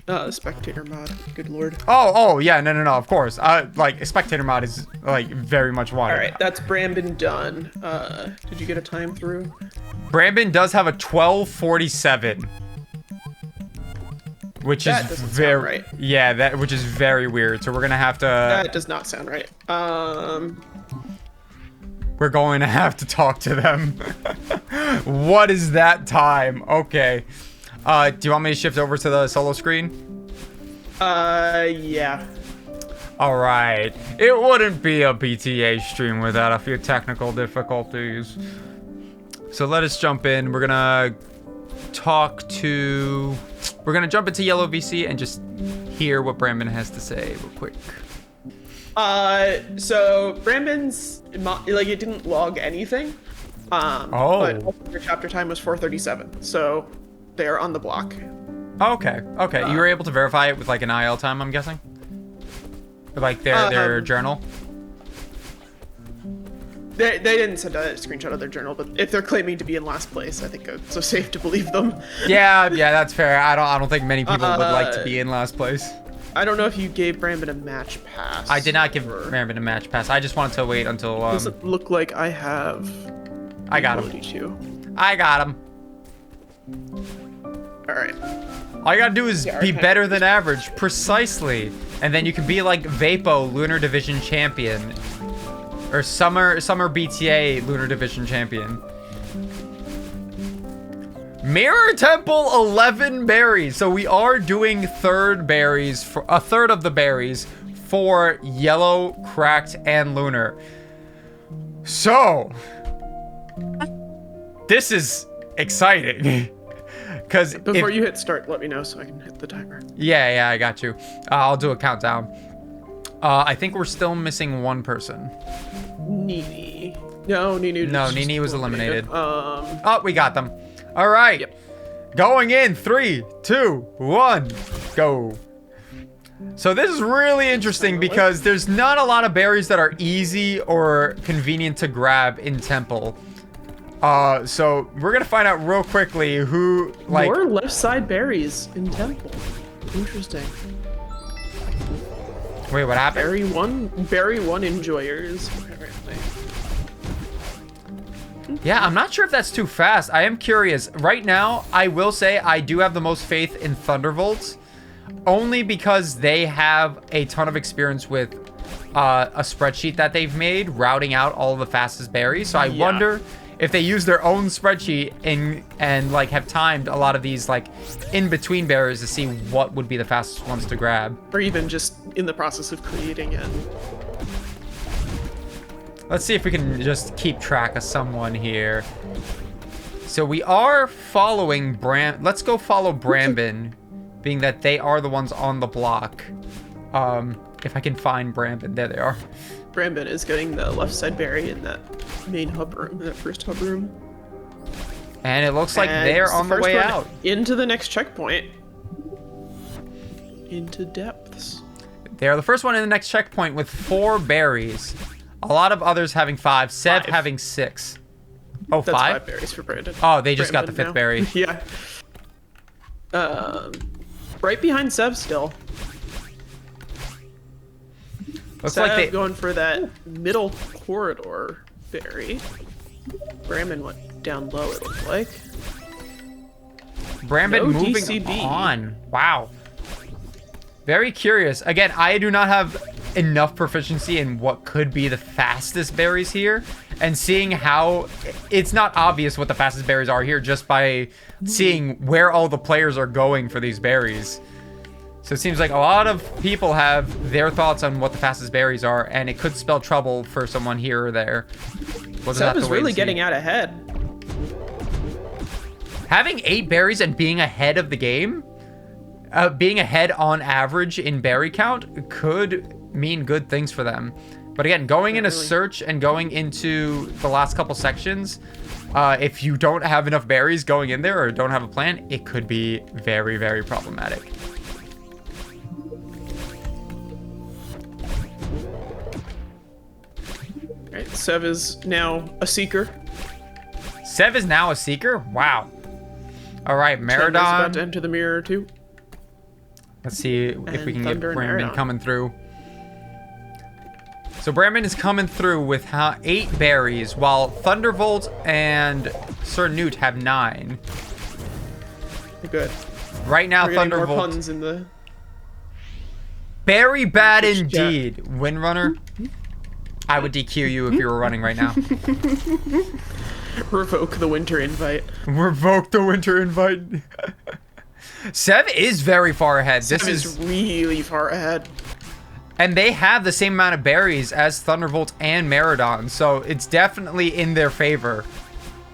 a spectator mod. Good lord. Oh yeah, no, of course. Like spectator mod is like very much wanted. All right, that's Brambon done. Did you get a time through? Brambon does have a 12:47, which That is doesn't very sound right. yeah, which is very weird. So we're gonna have to That does not sound right. we're going to have to talk to them. What is that time? Okay. Do you want me to shift over to the solo screen? Yeah. All right. It wouldn't be a BTA stream without a few technical difficulties. So let us jump in. We're gonna jump into Yellow VC and just hear what Brambon has to say real quick. So Brambon's like it didn't log anything. But their chapter time was 4:37, so they are on the block. Okay. You were able to verify it with like an IL time, I'm guessing? With, like their journal? They didn't send a screenshot of their journal, but if they're claiming to be in last place, I think it's so safe to believe them. Yeah, that's fair. I don't think many people would like to be in last place. I don't know if you gave Brambon a match pass. I did not give Brambon a match pass. I just wanted to wait until Doesn't look like I have. I got him. To. I got him. All right. All you gotta do is be better than average, precisely, and then you can be like Vapo, Lunar Division champion, or Summer BTA Lunar Division champion. Mirror Temple 11 berries. So we are doing a third of the berries for Yellow, Cracked, and Lunar. So this is exciting. Because before you hit start, let me know so I can hit the timer. Yeah, I got you. I'll do a countdown. I think we're still missing one person. Nene. No, Nene. No, Nene was eliminated. Oh, we got them. All right. Yep. Going in 3, 2, 1, go. So this is really interesting because there's not a lot of berries that are easy or convenient to grab in Temple. So we're gonna find out real quickly who like more left side berries in Temple. Interesting. Wait, what happened? Berry one enjoyers. Apparently. Yeah, I'm not sure if that's too fast. I am curious. Right now, I will say I do have the most faith in Thunderbolts, only because they have a ton of experience with a spreadsheet that they've made routing out all the fastest berries. So I wonder if they use their own spreadsheet and like have timed a lot of these like in between berries to see what would be the fastest ones to grab. Or even just in the process of creating it. Let's see if we can just keep track of someone here. So we are following let's go follow Brambon, being that they are the ones on the block. If I can find Brambon, there they are. Brambon is getting the left side berry in that main hub room, that first hub room. And it looks like And they're it's on the first way one out. Into the next checkpoint. Into depths. They're the first one in the next checkpoint with 4 berries. A lot of others having 5. Sev 5. having 6. Oh, That's 5? 5 berries for Brandon. Oh, they just got the Brambon 5th now. berry. Yeah. Right behind Sev still. Looks Sev like they... going for that middle corridor berry. Brambon went down low, it looked like. Brambon No moving DCB. on. Wow. Very curious. Again, I do not have enough proficiency in what could be the fastest berries here. And seeing how it's not obvious what the fastest berries are here just by seeing where all the players are going for these berries. So it seems like a lot of people have their thoughts on what the fastest berries are, and it could spell trouble for someone here or there. We'll just have Sev to is wait and really see. getting out ahead. Having 8 berries and being ahead of the game, being ahead on average in berry count could mean good things for them. But again, going in a search and going into the last couple sections, if you don't have enough berries going in there or don't have a plan, it could be very, very problematic. Alright, Sev is now a seeker. Sev is now a seeker? Wow. All right, Chandler's about to Maridon. enter the mirror too. Let's see if we And can get Thunder and Brambon Maridon. coming through. So Brambon is coming through with 8 berries, while Thunderbolt and SirNewt have 9. Good. Right now, We're getting more Thunderbolt. puns in the... Very bad Chat. indeed. Windrunner, I would DQ you if you were running right now. Revoke the winter invite. Revoke the winter invite. Sev is very far ahead. This Sev is really far ahead. And they have the same amount of berries as Thunderbolt and Maridon, so it's definitely in their favor.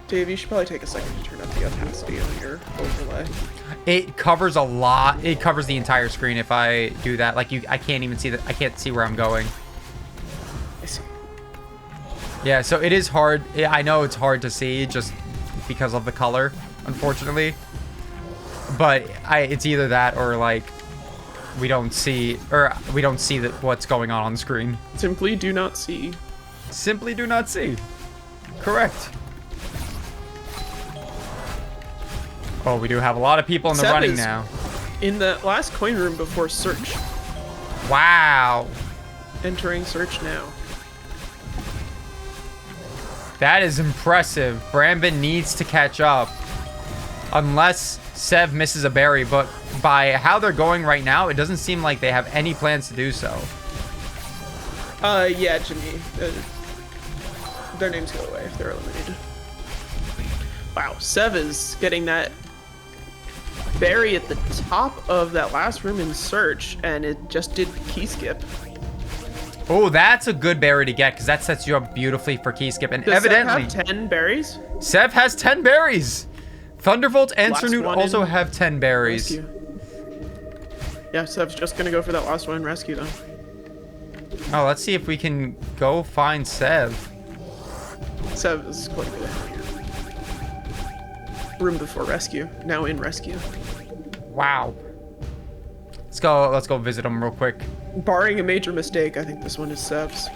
Dave, you should probably take a second to turn up the opacity on your overlay. It covers a lot. It covers the entire screen if I do that. Like I can't even see that. I can't see where I'm going. I see. Yeah, so it is hard. Yeah, I know it's hard to see just because of the color, unfortunately. But it's either that or like we don't see that what's going on the screen. Simply do not see. Simply do not see. Correct. Oh, we do have a lot of people in the Sev running is now. In the last coin room before search. Wow. Entering search now. That is impressive. Brambon needs to catch up. Unless Sev misses a berry, but by how they're going right now, it doesn't seem like they have any plans to do so. Yeah, Jimmy. Their names go away if they're eliminated. Wow, Sev is getting that berry at the top of that last room in search, and it just did key skip. Oh, that's a good berry to get, because that sets you up beautifully for key skip. And Does evidently, Sev have 10 berries? Sev has 10 berries. Thunderbolt and Last SirNewt one also in have 10 berries. Rescue. Yeah, Sev's just gonna go for that last one in rescue though. Oh, let's see if we can go find Sev. Sev is quite good. Room before rescue. Now in rescue. Wow. Let's go visit him real quick. Barring a major mistake, I think this one is Sev's.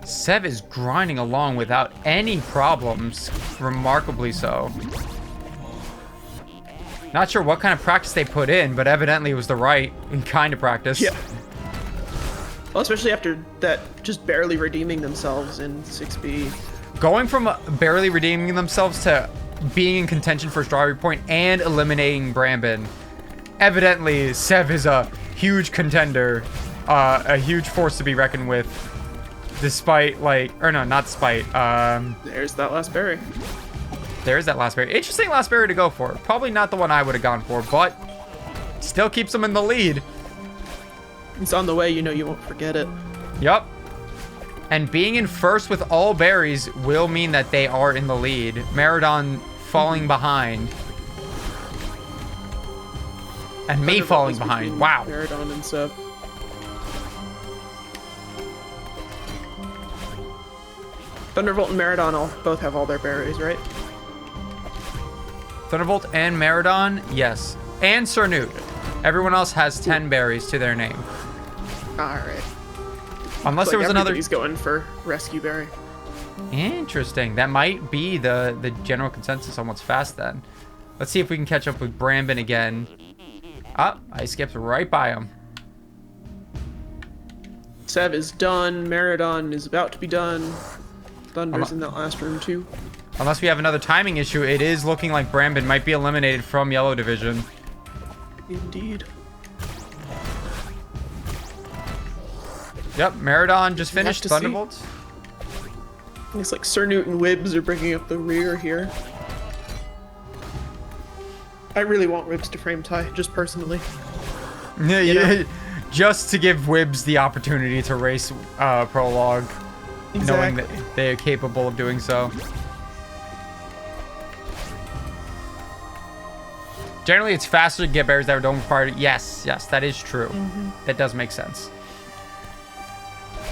Sev is grinding along without any problems, remarkably so. Not sure what kind of practice they put in, but evidently it was the right kind of practice. Yeah. Well, especially after that, just barely redeeming themselves in 6B. Going from barely redeeming themselves to being in contention for Strawberry Point and eliminating Brambon. Evidently, Sev is a huge contender, a huge force to be reckoned with. Despite, like, or no, not despite. There's that last berry. There's that last berry. Interesting last berry to go for. Probably not the one I would have gone for, but still keeps them in the lead. It's on the way, you know you won't forget it. Yup. And being in first with all berries will mean that they are in the lead. Maridon falling behind. And me Thunderbolt falling is behind. between Wow. Maridon and Sev. Thunderbolt and Maridon both have all their berries, right? Thunderbolt and Maridon, yes. And SirNewt. Everyone else has 10 berries to their name. Alright. Unless there was another... He's going for Rescue Berry. Interesting. That might be the general consensus on what's fast then. Let's see if we can catch up with Brambon again. Ah, I skipped right by him. Sev is done. Maridon is about to be done. Thunder's in that last room too. Unless we have another timing issue, it is looking like Brambon might be eliminated from Yellow Division. Indeed. Yep, Maridon just We'll have finished to Thunderbolts. Looks like SirNewt and Wibs are bringing up the rear here. I really want Wibs to frame tie, just personally. Yeah, You know? just to give Wibs the opportunity to race Prologue, knowing that they are capable of doing so. Generally, it's faster to get berries that don't require... Yes, that is true. That does make sense.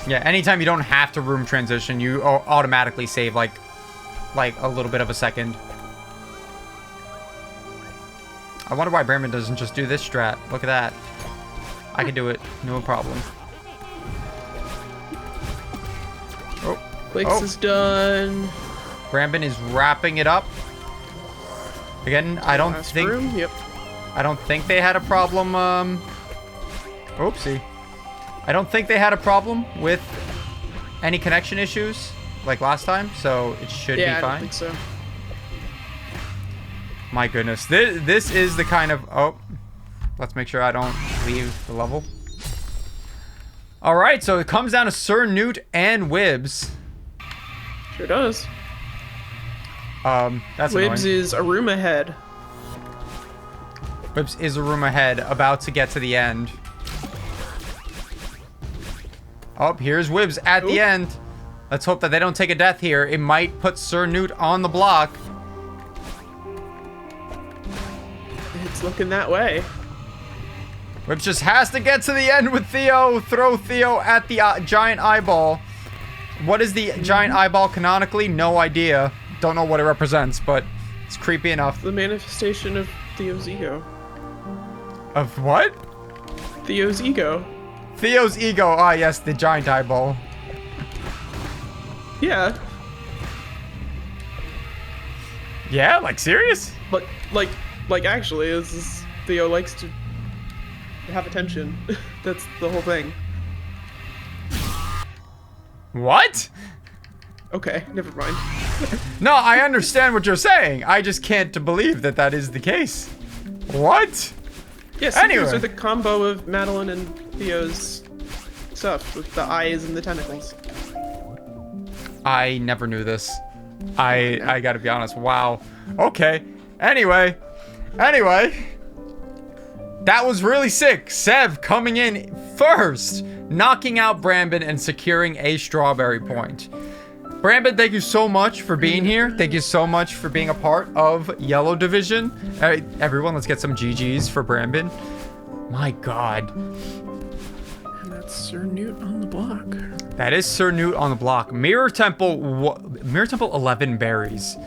Yeah, anytime you don't have to room transition, you automatically save like a little bit of a second. I wonder why Brambon doesn't just do this strat. Look at that. I can do it, no problem. Oh, Plix is done. Brambon is wrapping it up. Again, I don't Last think room, yep. I don't think they had a problem. Oopsie. I don't think they had a problem with any connection issues like last time, so it should be fine. Yeah, I don't think so. My goodness, this is the kind of... Oh, let's make sure I don't leave the level. All right, so it comes down to SirNewt and Wibs. Sure does. That's Wibs annoying. is a room ahead. Wibs is a room ahead, about to get to the end. Oh, here's Wibs at the end. Let's hope that they don't take a death here. It might put SirNewt on the block. It's looking that way. Wibs just has to get to the end with Theo. Throw Theo at the giant eyeball. What is the giant eyeball canonically? No idea. Don't know what it represents, but it's creepy enough. The manifestation of Theo's ego. Of what? Theo's ego. Theo's ego. Ah, yes, the giant eyeball. Yeah. Yeah, like serious? Like actually, Theo likes to have attention. That's the whole thing. What? Okay, never mind. No, I understand what you're saying. I just can't believe that that is the case. What? Yes, Anyway. these are the combo of Madeline and Theo's stuff with the eyes and the tentacles. I never knew this. I gotta be honest. Wow. Okay. Anyway. That was really sick. Sev coming in first, knocking out Brambon and securing a strawberry point. Brambon, thank you so much for being here. Thank you so much for being a part of Yellow Division. All right, everyone, let's get some GGs for Brambon. My God. And that's SirNewt on the block. That is SirNewt on the block. Mirror Temple 11 berries.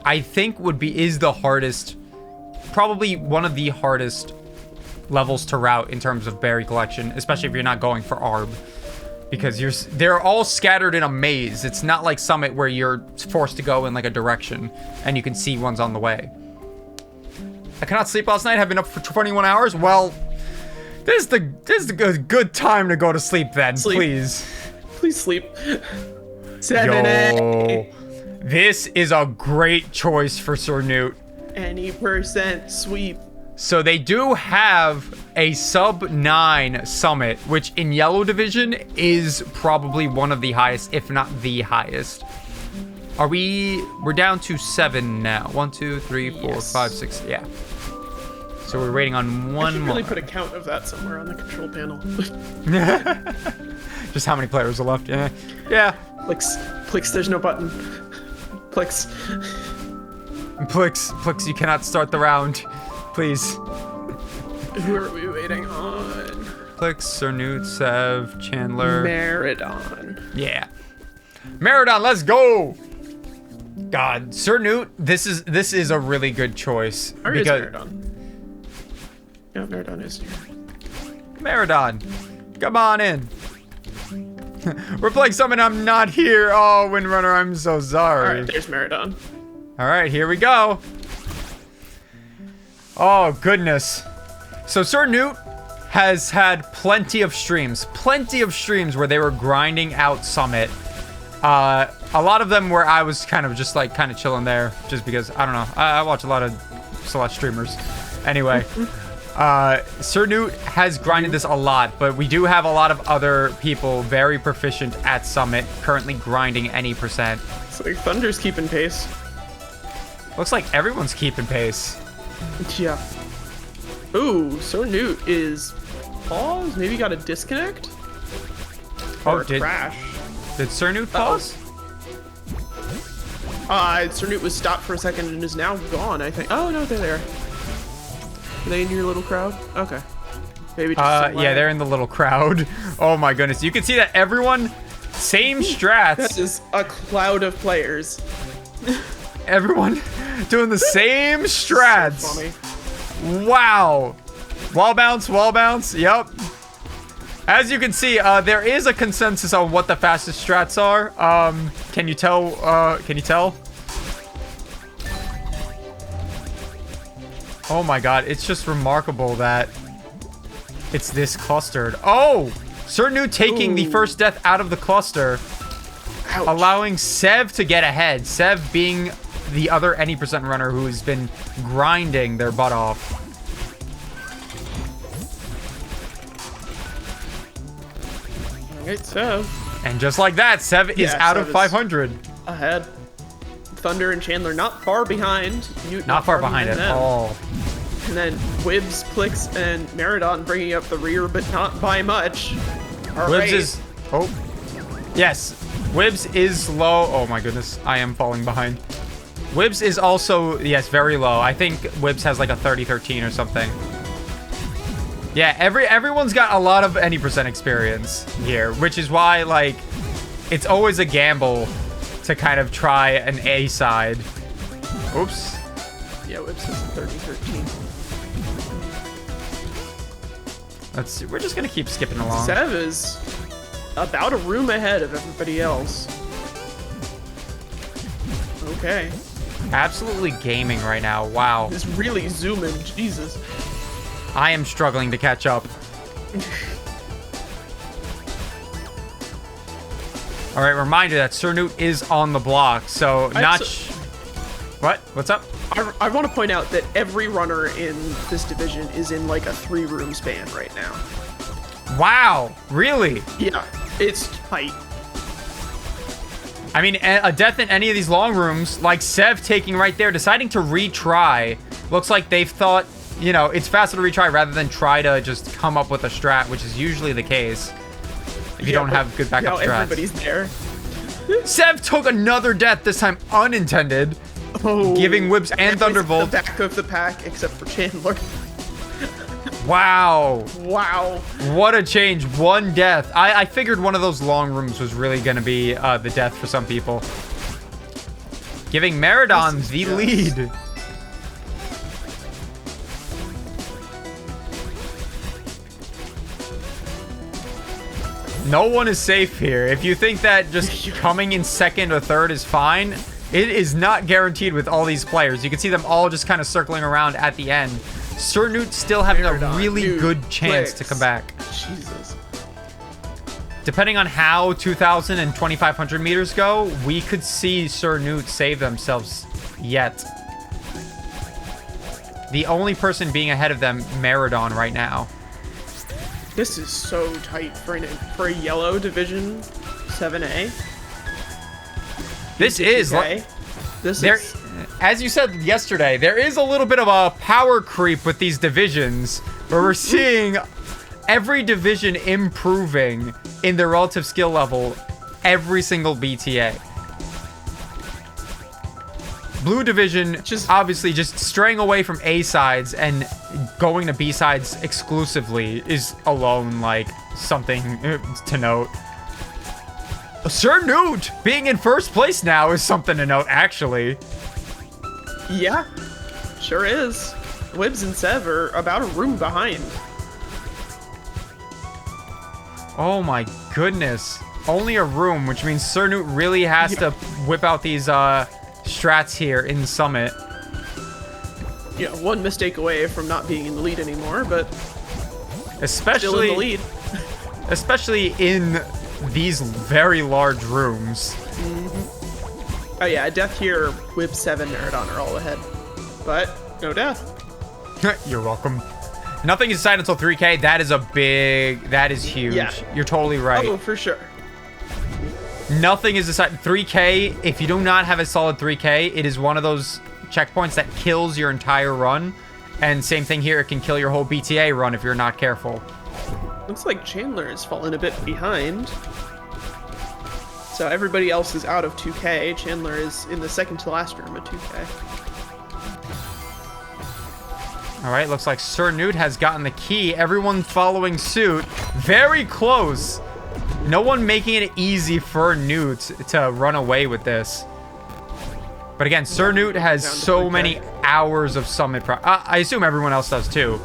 I think is the hardest, probably one of the hardest levels to route in terms of berry collection, especially if you're not going for ARB. Because they're all scattered in a maze. It's not like Summit where you're forced to go in like a direction and you can see ones on the way. I cannot sleep last night. I've been up for 21 hours. Well, this is the good time to go to sleep then, please. Please sleep. 7A. Yo, this is a great choice for SirNewt. Any percent sweep. So they do have a sub 9 summit, which in yellow division is probably one of the highest, if not the highest. We're down to 7 now. 1, 2, 3, 4, Yes. 5, 6. Yeah. So we're waiting on I one should more. really put a count of that somewhere on the control panel. Just how many players are left? Yeah. Yeah. Plix, there's no button. Plix. Plix, you cannot start the round. Please. Who are we waiting on? Plix, SirNewt, Sev, Chandler. Maridon. Yeah. Maridon, let's go! God, SirNewt, this is a really good choice. Where is Maridon? Yeah, Maridon is here. Maridon, come on in. We're playing something I'm not here. Oh, Windrunner, I'm so sorry. Alright, there's Maridon. Alright, here we go. Oh, goodness. So SirNewt has had plenty of streams where they were grinding out Summit. A lot of them where I was kind of just like chilling there just because, I don't know, I watch a lot of Celeste streamers. Anyway, SirNewt has grinded this a lot, but we do have a lot of other people very proficient at Summit currently grinding any percent. It's like Thunder's keeping pace. Looks like everyone's keeping pace. Yeah. Ooh, SirNewt is paused. Maybe got a disconnect. Or a crash. Did SirNewt pause? SirNewt was stopped for a second and is now gone, I think. Oh no, they're there. Are they in your little crowd? Okay. Maybe just yeah, they're in the little crowd. Oh my goodness. You can see that everyone, same strats. That is a cloud of players. Everyone doing the same strats. So funny. Wow. Wall bounce. Yep. As you can see, there is a consensus on what the fastest strats are. Can you tell? Oh my god, it's just remarkable that it's this clustered. Oh! SirNewt taking the first death out of the cluster. Ouch. Allowing Sev to get ahead. Sev being the other any percent runner who has been grinding their butt off. Alright, so And just like that, Sev is out of 500. ahead. Thunder and Chandler not far behind. Newt Not far behind at them. all. And then Wibs, Plix, and Maridon bringing up the rear, but not by much. All Wibs right. is... Oh. Yes. Wibs is low. Oh my goodness. I am falling behind. Wibs is also, yes, very low. I think Wibs has like a 30-13 or something. Yeah, everyone's got a lot of any percent experience here, which is why, like, it's always a gamble to kind of try an A side. Oops. Yeah, Wibs has 30-13. Let's see. We're just gonna keep skipping along. Sev is about a room ahead of everybody else. Okay. Absolutely gaming right now. Wow. It's really zooming. Jesus. I am struggling to catch up. All right, reminder that SirNewt is on the block, so not. What? What's up? I want to point out that every runner in this division is in like a 3-room span right now. Wow, really? Yeah, it's tight. I mean, a death in any of these long rooms, like Sev taking right there, deciding to retry, looks like they've thought, you know, it's faster to retry rather than try to just come up with a strat, which is usually the case if you don't have good backup strats. Everybody's there. Sev took another death, this time unintended, giving Wibs and Thunderbolt. The back of the pack, except for Chandler. Wow. Wow. What a change. One death. I figured one of those long rooms was really going to be the death for some people. Giving Maridon the lead. No one is safe here. If you think that just coming in second or third is fine, it is not guaranteed with all these players. You can see them all just kind of circling around at the end. SirNewt still having a really good chance to come back. Jesus. Depending on how 2,000 and 2,500 meters go, we could see SirNewt save themselves yet. The only person being ahead of them, Maridon, right now. This is so tight for a yellow division 7A. This is Okay. This there. is As you said yesterday, there is a little bit of a power creep with these divisions, where we're seeing every division improving in their relative skill level every single BTA. Blue division obviously just straying away from A sides and going to B sides exclusively is alone like something to note. SirNewt being in first place now is something to note, actually. Yeah, sure is. Wibs and Sev are about a room behind. Oh my goodness. Only a room, which means SirNewt really has to whip out these strats here in Summit. Yeah, one mistake away from not being in the lead anymore, but still in the lead. Especially in these very large rooms. Oh yeah, death here, Wibs 7, Maridon are all ahead. But no death. You're welcome. Nothing is decided until 3K. That is huge. Yeah. You're totally right. Oh, for sure. Nothing is decided. 3K, if you do not have a solid 3K, it is one of those checkpoints that kills your entire run. And same thing here, it can kill your whole BTA run if you're not careful. Looks like Chandler is falling a bit behind. So everybody else is out of 2K. Chandler is in the second to last room at 2K. All right, looks like SirNewt has gotten the key. Everyone following suit. Very close. No one making it easy for Newt to run away with this. But again, SirNewt has so many hours of Summit. I assume everyone else does too.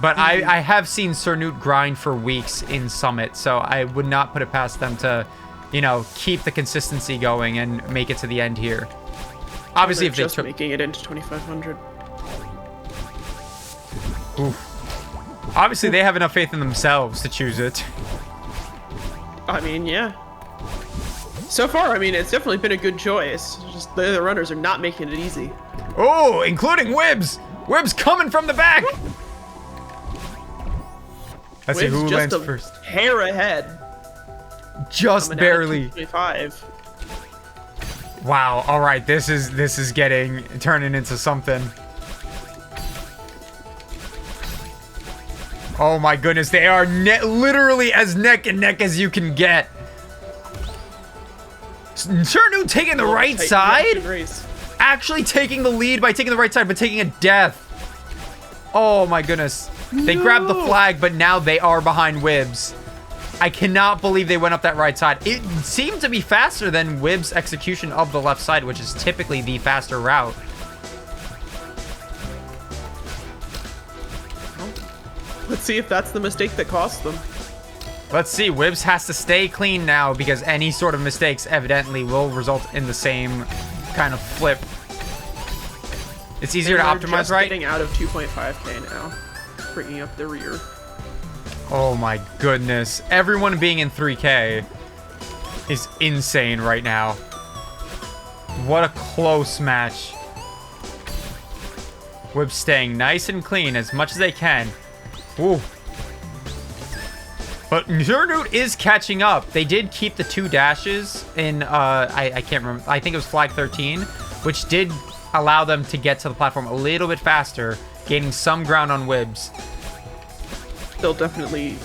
But I have seen SirNewt grind for weeks in Summit, so I would not put it past them to, you know, keep the consistency going and make it to the end here. Obviously, if they just took... making it into 2,500. Oof. Obviously, they have enough faith in themselves to choose it. I mean, yeah. So far, I mean, it's definitely been a good choice. It's just the other runners are not making it easy. Oh, including Wibs. Wibs coming from the back. Let's see who lands first. Hair ahead. Just barely. 25. Wow. All right. This is turning into something. Oh my goodness. They are literally as neck and neck as you can get. SirNewt taking the right side? Actually taking the lead by taking the right side, but taking a death. Oh my goodness. They grabbed the flag, but now they are behind Wibs. I cannot believe they went up that right side. It seemed to be faster than Wibs' execution of the left side, which is typically the faster route. Let's see if that's the mistake that cost them. Let's see. Wibs has to stay clean now because any sort of mistakes evidently will result in the same kind of flip. It's easier to optimize, right? Getting out of 2.5K now, bringing up the rear. Oh my goodness. Everyone being in 3K is insane right now. What a close match. Wibs staying nice and clean as much as they can. Ooh. But SirNewt is catching up. They did keep the 2 dashes in, I can't remember. I think it was flag 13, which did allow them to get to the platform a little bit faster, gaining some ground on Wibs. They'll definitely,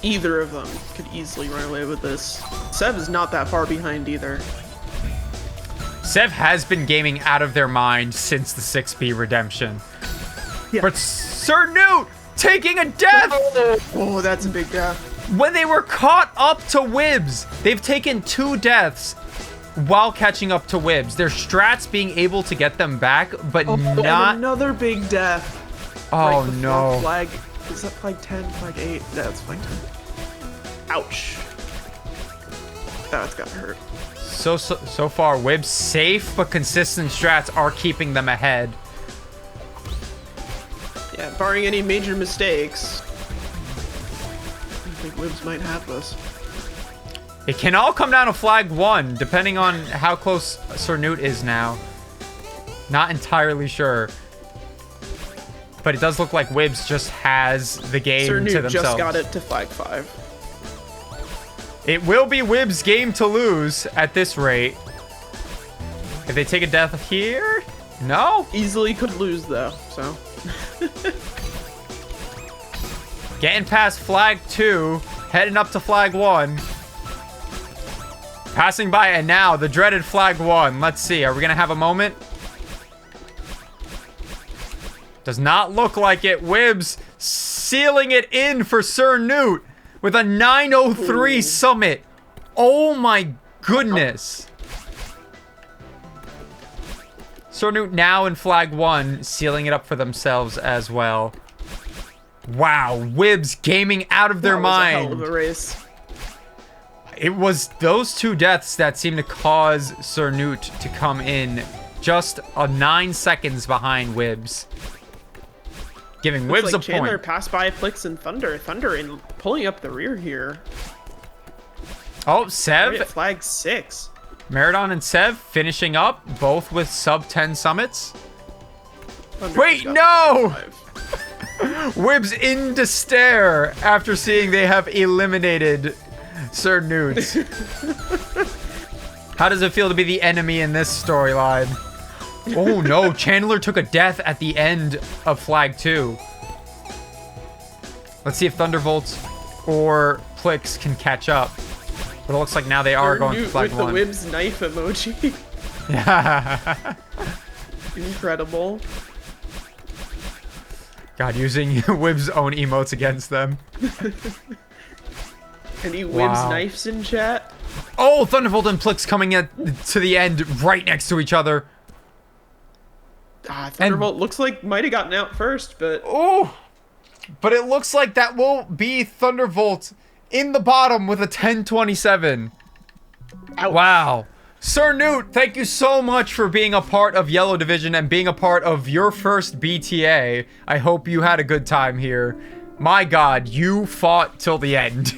either of them could easily run away with this. Sev is not that far behind either. Sev has been gaming out of their mind since the 6B redemption. Yeah. But SirNewt taking a death! Oh, that's a big death. When they were caught up to Wibs, they've taken 2 deaths while catching up to Wibs. Their strats being able to get them back, but not... And another big death. Oh, right no. Flag, is that flag 10, flag 8? No, it's flag 10. Ouch. That's gotta hurt. So far, Wibs safe, but consistent strats are keeping them ahead. Yeah, barring any major mistakes, I think Wibs might have this. It can all come down to flag 1, depending on how close SirNewt is now. Not entirely sure. But it does look like Wibs just has the game to SirNewt themselves. just got it to flag 5. It will be Wibs' game to lose at this rate. If they take a death here? No? Easily could lose though, so. Getting past flag 2, heading up to flag 1. Passing by, and now the dreaded flag 1. Let's see, are we gonna have a moment? Does not look like it. Wibs sealing it in for SirNewt with a 903 summit. Oh my goodness. SirNewt now in flag 1, sealing it up for themselves as well. Wow, Wibs gaming out of their That was a mind. hell of a race. It was those 2 deaths that seemed to cause SirNewt to come in just 9 seconds behind Wibs. Giving Looks Wibs like a Chandler point. passed by Plix and Thunder. Thunder in pulling up the rear here. Oh, Right Sev, at flag 6. Maridon and Sev finishing up, both with sub 10 summits. Thunder Wait, got no! flag 5. Wibs in despair after seeing they have eliminated SirNewt. How does it feel to be the enemy in this storyline? Oh no, Chandler took a death at the end of flag 2. Let's see if Thunderbolts or Plix can catch up. But it looks like now they are going for SirNewt flag with 1. the Wibs knife emoji. Incredible. God, using Wibs' own emotes against them. Any Wibs Wow. knives in chat? Oh, Thunderbolt and Plix coming to the end right next to each other. Thunderbolt looks like might have gotten out first, but Oh, but it looks like that will be Thunderbolt in the bottom with a 1027. ouch. Wow. SirNewt, thank you so much for being a part of Yellow Division and being a part of your first BTA. I hope you had a good time here. My God, you fought till the end.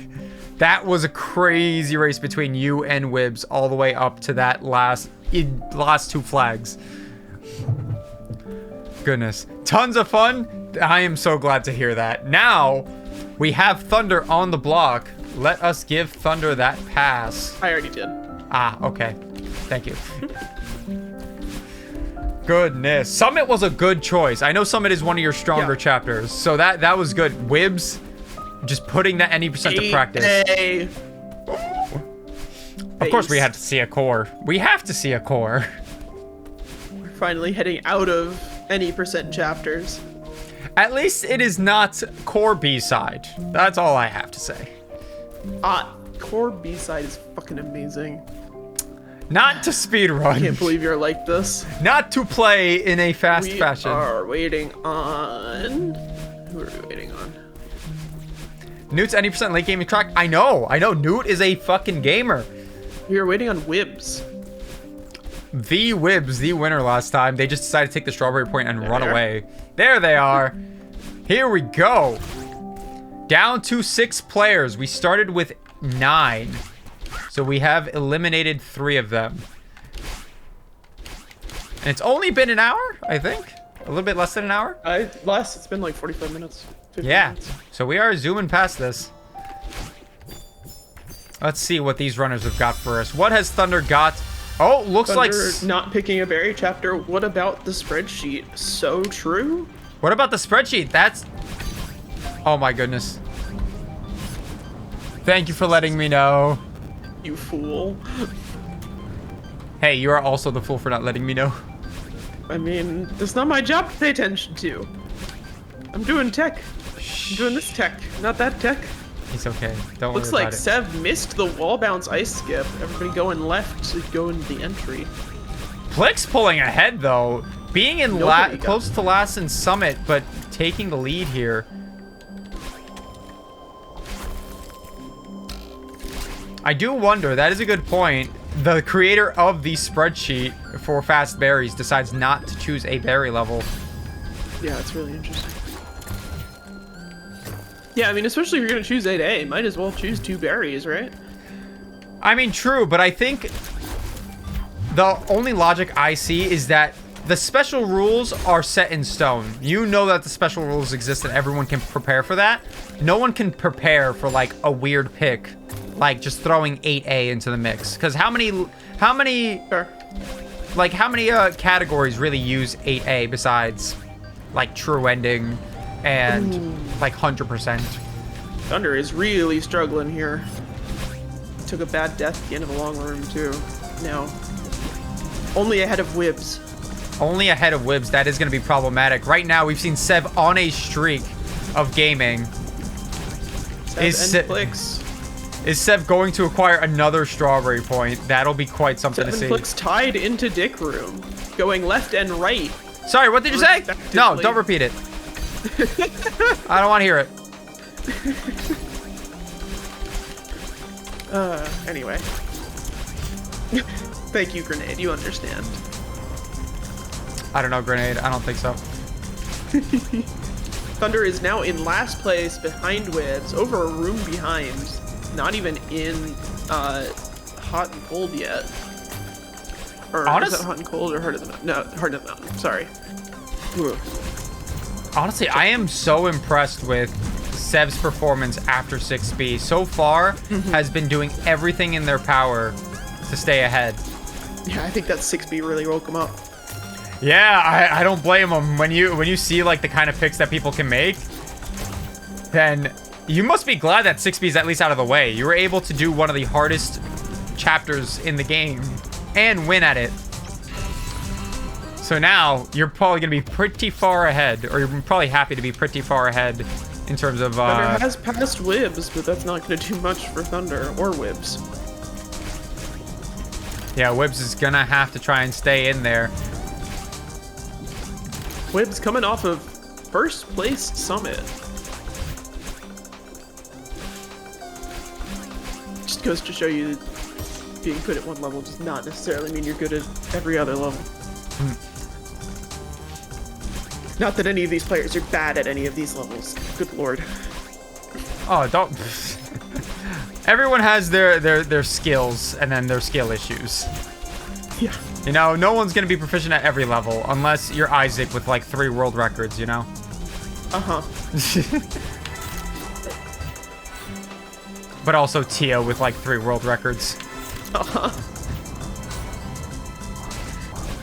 That was a crazy race between you and Wibs all the way up to that last 2 flags. Goodness. Tons of fun. I am so glad to hear that. Now, we have Thunder on the block. Let us give Thunder that pass. I already did. Ah, okay. Thank you. Goodness. Summit was a good choice. I know Summit is one of your stronger Yeah. chapters, so that was good. Wibs, just putting that any percent to practice. Hey. Of course we had to see a core. We have to see a core. We're finally heading out of any percent chapters. At least it is not core B-side. That's all I have to say. Core B-side is fucking amazing. Not to speedrun. Can't believe you're like this. Not to play in a fast We fashion. are waiting on... Who are we waiting on? Newt's any percent late gaming track? I know. Newt is a fucking gamer. We are waiting on Wibs. The Wibs, the winner last time. They just decided to take the strawberry point and run they are. away. There they are. Here we go. Down to 6 players. We started with 9. So we have eliminated 3 of them. And it's only been an hour, I think. A little bit less than an hour. It's been like 45 minutes. 50 Yeah. minutes. So we are zooming past this. Let's see what these runners have got for us. What has Thunder got? Oh, looks like... Thunder not picking a berry chapter. What about the spreadsheet? So true? What about the spreadsheet? That's... Oh my goodness. Thank you for letting me know. You fool. Hey, you are also the fool for not letting me know. I mean, that's not my job to pay attention to. I'm doing tech. I'm doing this tech, not that tech. It's okay. Don't Looks worry like about it. Sev missed the wall bounce ice skip. Everybody going left to go into the entry. Plix pulling ahead though. Being in Nobody got- close to last in Summit, but taking the lead here. I do wonder, that is a good point. The creator of the spreadsheet for Fast Berries decides not to choose a berry level. Yeah, it's really interesting. Yeah, I mean, especially if you're gonna choose 8A, might as well choose 2 berries, right? I mean, true, but I think the only logic I see is that the special rules are set in stone. You know that the special rules exist and everyone can prepare for that. No one can prepare for like a weird pick, like just throwing 8A into the mix. Because how many Sure. categories really use 8A besides like true ending and like 100%? Thunder is really struggling here. Took a bad death at the end of a long room too. Now, only ahead of Wibs. Only ahead of Wibs. That is going to be problematic. Right now, we've seen Sev on a streak of gaming. Is Sev going to acquire another strawberry point? That'll be quite something to see. Plix tied into Dick Room, going left and right. Sorry, what did you say? No, don't repeat it. I don't want to hear it. Anyway. Thank you, Grenade. You understand. I don't know, Grenade. I don't think so. Thunder is now in last place behind Wibs, over a room behind. Not even in hot and cold yet. Or is it hot and cold or Heart of the Mountain? No, Heart of the Mountain. Sorry. Ugh. Honestly, I am so impressed with Sev's performance after 6B. So far, has been doing everything in their power to stay ahead. Yeah, I think that 6B really woke him up. Yeah, I don't blame him. When you see like the kind of picks that people can make, then you must be glad that 6B is at least out of the way. You were able to do one of the hardest chapters in the game and win at it. So now you're probably gonna be pretty far ahead, or you're probably happy to be pretty far ahead in terms of. Thunder has passed Wibs, but that's not gonna do much for Thunder or Wibs. Yeah, Wibs is gonna have to try and stay in there. Wibs coming off of first place summit. Just goes to show you that being good at one level does not necessarily mean you're good at every other level. Not that any of these players are bad at any of these levels. Good lord. Oh, don't. Everyone has their skills and then their skill issues. Yeah. You know, no one's gonna be proficient at every level unless you're Isaac with like 3 world records, you know? Uh-huh. But also Tia with like 3 world records. Uh-huh.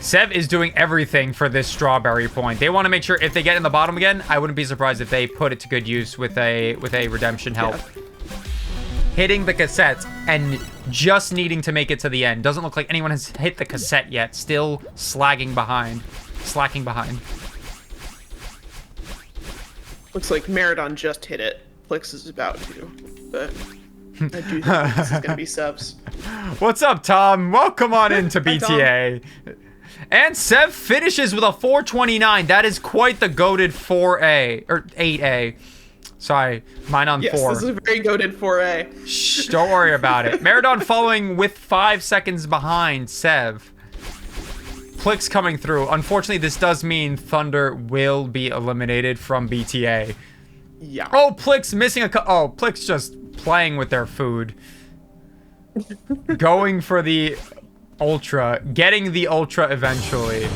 Sev is doing everything for this strawberry point. They want to make sure if they get in the bottom again, I wouldn't be surprised if they put it to good use with a redemption help. Yeah. Hitting the cassette and just needing to make it to the end. Doesn't look like anyone has hit the cassette yet. Still slacking behind. Looks like Maridon just hit it. Plix is about to, but I do think this is gonna be subs. What's up, Tom? Welcome on into BTA. And Sev finishes with a 429. That is quite the goated 4A or 8A. Sorry, mine on 4. Yes, this is a very goated 4A. Shh, don't worry about it. Maridon following with 5 seconds behind Sev. Plix coming through. Unfortunately, this does mean Thunder will be eliminated from BTA. Yeah. Oh, Plix missing oh, Plix just playing with their food. Going for the Ultra. Getting the Ultra eventually.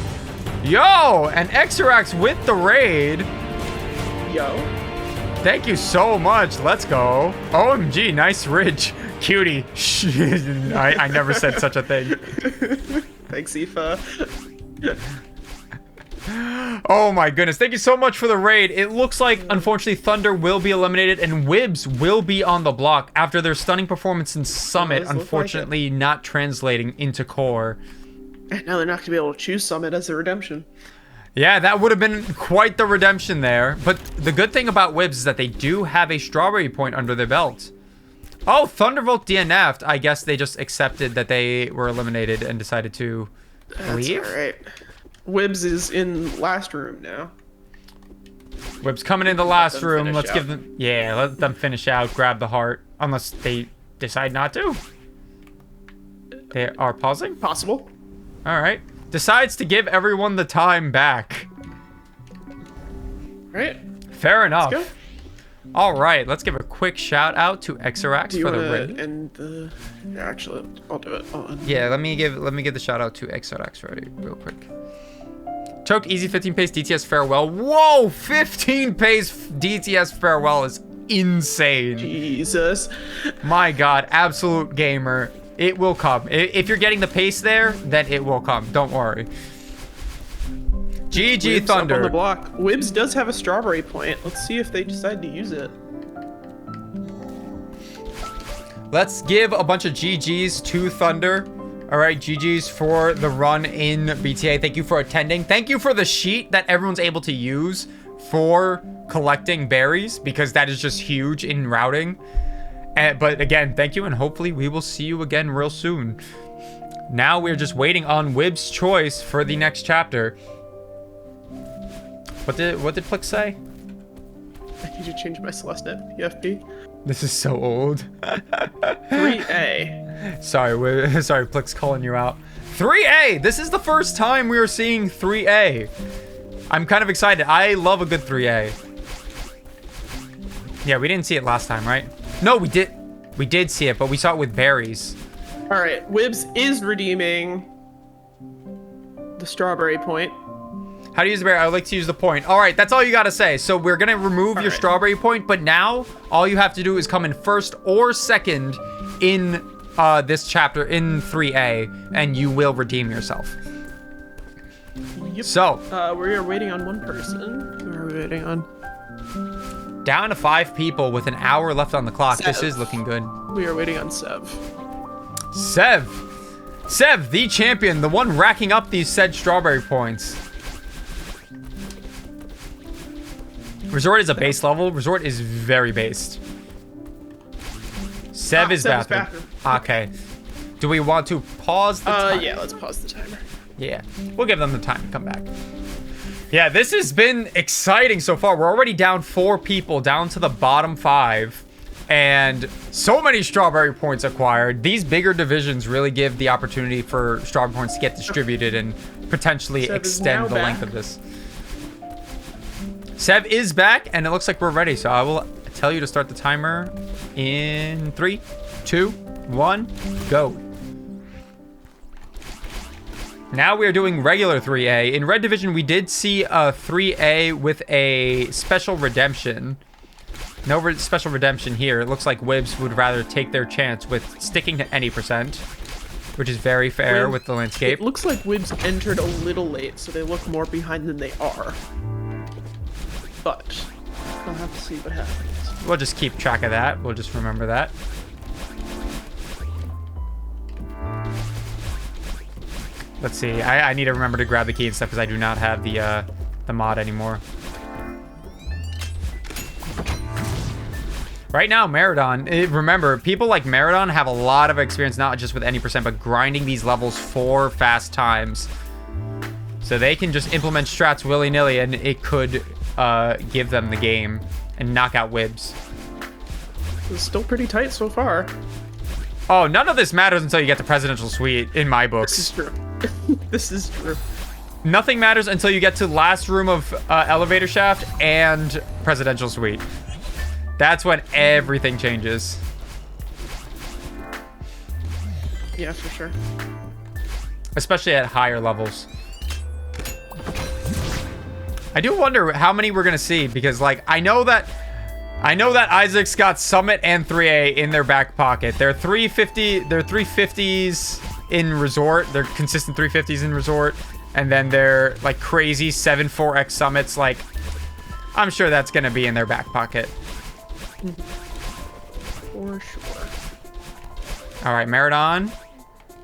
Yo, and Xerax with the raid. Yo. Thank you so much. Let's go. OMG, nice ridge. Cutie. I never said such a thing. Thanks, Aoife. Oh my goodness. Thank you so much for the raid. It looks like, unfortunately, Thunder will be eliminated and Wibs will be on the block after their stunning performance in Summit, unfortunately not translating into Core. And now they're not going to be able to choose Summit as a redemption. Yeah, that would have been quite the redemption there. But the good thing about Wibs is that they do have a strawberry point under their belt. Oh, Thunderbolt DNF'd. I guess they just accepted that they were eliminated and decided to leave. That's alright. Wibs is in last room now. Wibs coming in the last room. Let's give them... Yeah, let them finish out. Grab the heart. Unless they decide not to. They are pausing? Possible. Alright. Decides to give everyone the time back. Right. Fair enough. Let's go. All right, let's give a quick shout out to Xerax for the raid. And the actually, I'll do it. Yeah, let me give the shout out to Xerax ready real quick. Choked easy 15 pace DTS farewell. Whoa, 15 pace DTS farewell is insane. Jesus. My God, absolute gamer. It will come. If you're getting the pace there, then it will come. Don't worry. GG Wibs up on the Thunder. block. Wibs does have a strawberry point. Let's see if they decide to use it. Let's give a bunch of GGs to Thunder. All right, GGs for the run in BTA. Thank you for attending. Thank you for the sheet that everyone's able to use for collecting berries, because that is just huge in routing. But again, thank you, and hopefully we will see you again real soon. Now we're just waiting on Wibs' choice for the next chapter. What did Plix say? I need to change my CELESTE PFP. This is so old. 3A. Sorry, Plix calling you out. 3A! This is the first time we are seeing 3A. I'm kind of excited. I love a good 3A. Yeah, we didn't see it last time, right? No, we did. We did see it, but we saw it with berries. All right, Wibs is redeeming the strawberry point. How do you use the berry? I would like to use the point. All right, that's all you got to say. So we're going to remove your strawberry point, but now all you have to do is come in first or second in this chapter in 3A, and you will redeem yourself. Yep. So we are waiting on one person. Who are we waiting on? down to 5 people with an hour left on the clock. Sev. This is looking good. We are waiting on Sev. Sev, the champion, the one racking up these said strawberry points. Resort is a base level. Resort is very based. Sev is Sev's bathroom. Okay. Do we want to pause the time? Yeah, let's pause the timer. Yeah, we'll give them the time to come back. Yeah, this has been exciting so far. We're already down 4 people, down to the bottom 5. And so many strawberry points acquired. These bigger divisions really give the opportunity for strawberry points to get distributed and potentially Sev extend the length back. of this. Sev is back, and it looks like we're ready. So I will tell you to start the timer in 3, 2, 1, go. Now we are doing regular 3A. In Red Division, we did see a 3A with a special redemption. No special redemption here. It looks like Wibs would rather take their chance with sticking to any %, which is very fair with the landscape. It looks like Wibs entered a little late, so they look more behind than they are. But I'll have to see what happens. We'll just keep track of that. We'll just remember that. Let's see. I need to remember to grab the key and stuff because I do not have the mod anymore. Right now, Maridon, remember, people like Maridon have a lot of experience, not just with any %, but grinding these levels for fast times. So they can just implement strats willy-nilly, and it could give them the game and knock out Wibs. It's still pretty tight so far. Oh, none of this matters until you get to Presidential Suite, in my This books. is true. This is true. Nothing matters until you get to last room of elevator shaft and Presidential Suite. That's when everything changes. Yeah, for sure. Especially at higher levels. I do wonder how many we're gonna see because, like, I know that Isaac's got Summit and 3A in their back pocket. They're 350s in Resort. They're consistent 350s in Resort, and then they're like crazy 7-4X Summits. Like, I'm sure that's gonna be in their back pocket. For sure. All right, Maridon,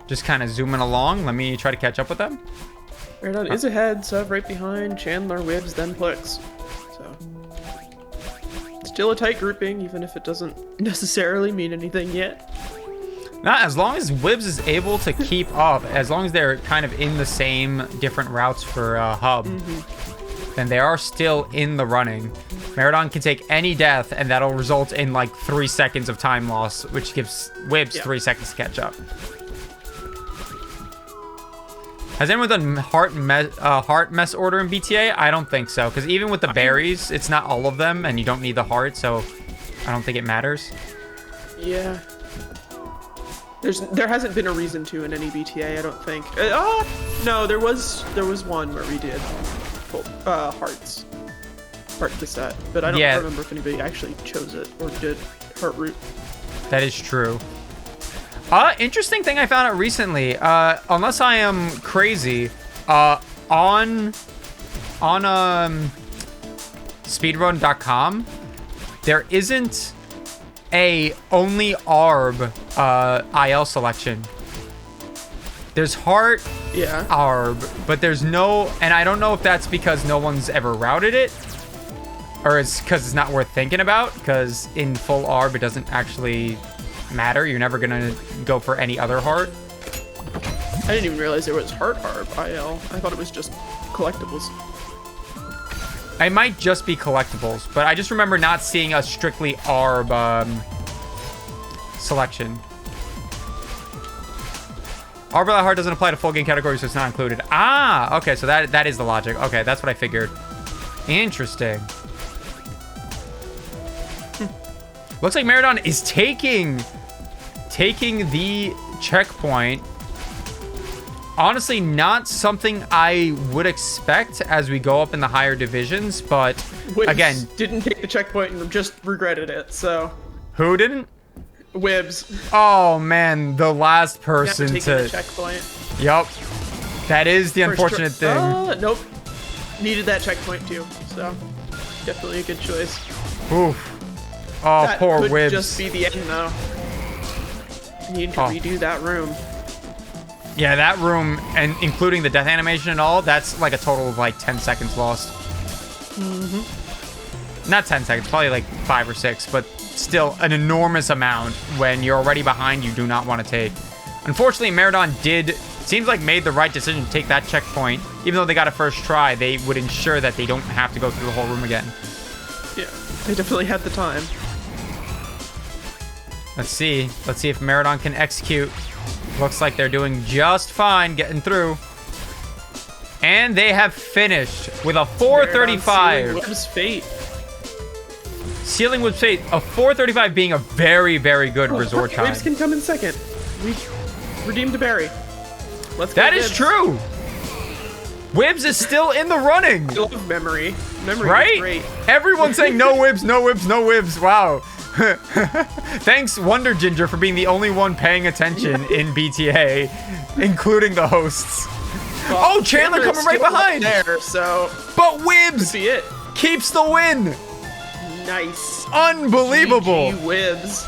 just kind of zooming along. Let me try to catch up with them. Maridon is ahead, Sev right behind, Chandler, Wibs, then Plix. So still a tight grouping, even if it doesn't necessarily mean anything yet. Not as long as Wibs is able to keep up, as long as they're kind of in the same different routes for Hub, then they are still in the running. Maridon can take any death, and that'll result in like 3 seconds of time loss, which gives Wibs 3 seconds to catch up. Has anyone done heart mess order in BTA? I don't think so, because even with the berries, it's not all of them, and you don't need the heart, so I don't think it matters. Yeah. There hasn't been a reason to in any BTA, I don't think. No, there was one where we did hearts. Heart cassette, but I don't remember if anybody actually chose it or did heart route. That is true. Interesting thing I found out recently, unless I am crazy, on speedrun.com, there isn't a only ARB IL selection. There's heart, ARB, but there's no, and I don't know if that's because no one's ever routed it, or it's because it's not worth thinking about, because in full ARB it doesn't actually matter. You're never gonna go for any other heart. I didn't even realize there was heart ARB IL. I thought it was just collectibles. It might just be collectibles, but I just remember not seeing a strictly ARB selection. ARB without heart doesn't apply to full game categories, so it's not included. Ah, okay, so that is the logic. Okay, that's what I figured. Interesting. Looks like Maridon is taking the checkpoint. Honestly, not something I would expect as we go up in the higher divisions, but Wibs again, didn't take the checkpoint and just regretted it. So who didn't? Wibs. Oh man, the last person Taking to the checkpoint. Yup. That is the unfortunate thing. Nope. Needed that checkpoint too. So definitely a good choice. Oof. Oh, That poor could Wibs. just be the end though. Need to redo that room. Yeah, that room, and including the death animation and all, that's like a total of like 10 seconds lost. Not 10 seconds, probably like 5 or 6, but still an enormous amount when you're already behind you do not want to take. Unfortunately, Maridon seems like made the right decision to take that checkpoint. Even though they got a first try, they would ensure that they don't have to go through the whole room again. Yeah, they definitely had the time. Let's see if Maridon can execute. Looks like they're doing just fine getting through. And they have finished with a 435. Wibs' fate. Sealing Wibs' fate. A 435 being a very, very good resort time. Wibs can come in second. We redeemed a berry. Let's go. That is Wibs. true. Wibs is still in the running. I love memory. Memory Right? is great. Everyone's saying no Wibs, no Wibs, no Wibs. Wow. Thanks, Wonder Ginger, for being the only one paying attention in BTA, including the hosts. Well, Oh, Chandler Chandler's coming right still behind. there, so But Wibs see it. keeps the win. Nice. Unbelievable. GG Wibs.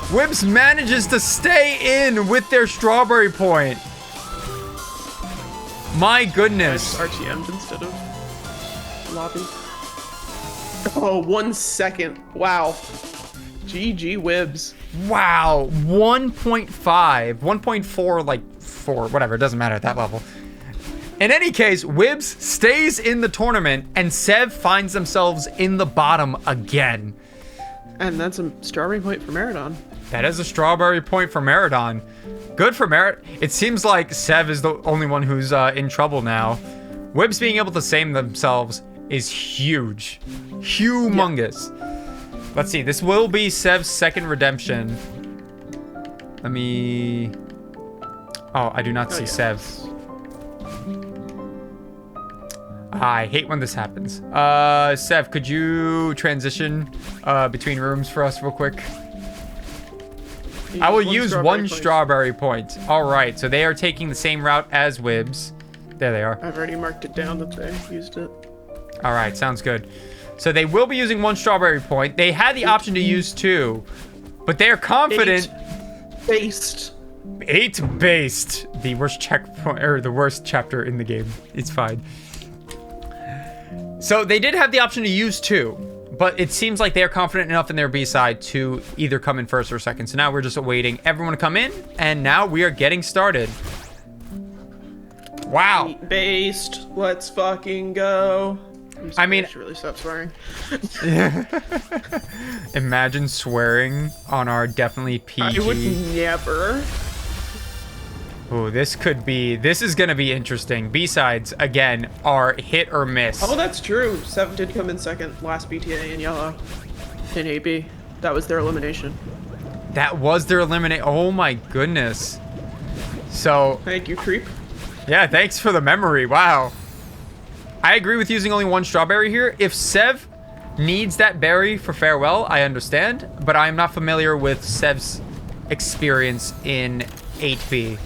Wibs manages to stay in with their strawberry point. My goodness. RTM'd instead of lobby. Oh, 1 second. Wow. GG Wibs. Wow. 1.5. 1.4, like 4, whatever. It doesn't matter at that level. In any case, Wibs stays in the tournament, and Sev finds themselves in the bottom again. And that's a strawberry point for Maridon. That is a strawberry point for Maridon. Good for Merit. It seems like Sev is the only one who's in trouble now. Wibs being able to save themselves is huge. Humongous. Yeah. Let's see. This will be Sev's second redemption. Let me... Oh, I do not see Sev. I hate when this happens. Sev, could you transition between rooms for us real quick? I will use one strawberry point. All right, so they are taking the same route as Wibs. There they are. I've already marked it down that they used it. All right, sounds good. So they will be using one strawberry point. They had the option to use 2, but they are confident. 8 based. 8 based. The worst checkpoint, or the worst chapter in the game. It's fine. So they did have the option to use 2, but it seems like they're confident enough in their B-side to either come in first or second. So now we're just awaiting everyone to come in, and now we are getting started. Wow. 8 based. Let's fucking go. I mean, I should really stop swearing. Imagine swearing on our definitely PG. I would never. Oh, this is gonna be interesting. B-sides, again, are hit or miss. Oh, that's true. 7 did come in second last BTA in yellow. In AB. That was their elimination. That was their eliminate. Oh my goodness. So, Thank you, creep. yeah, thanks for the memory. Wow. I agree with using only one strawberry here. If Sev needs that berry for farewell, I understand, but I'm not familiar with Sev's experience in 8B.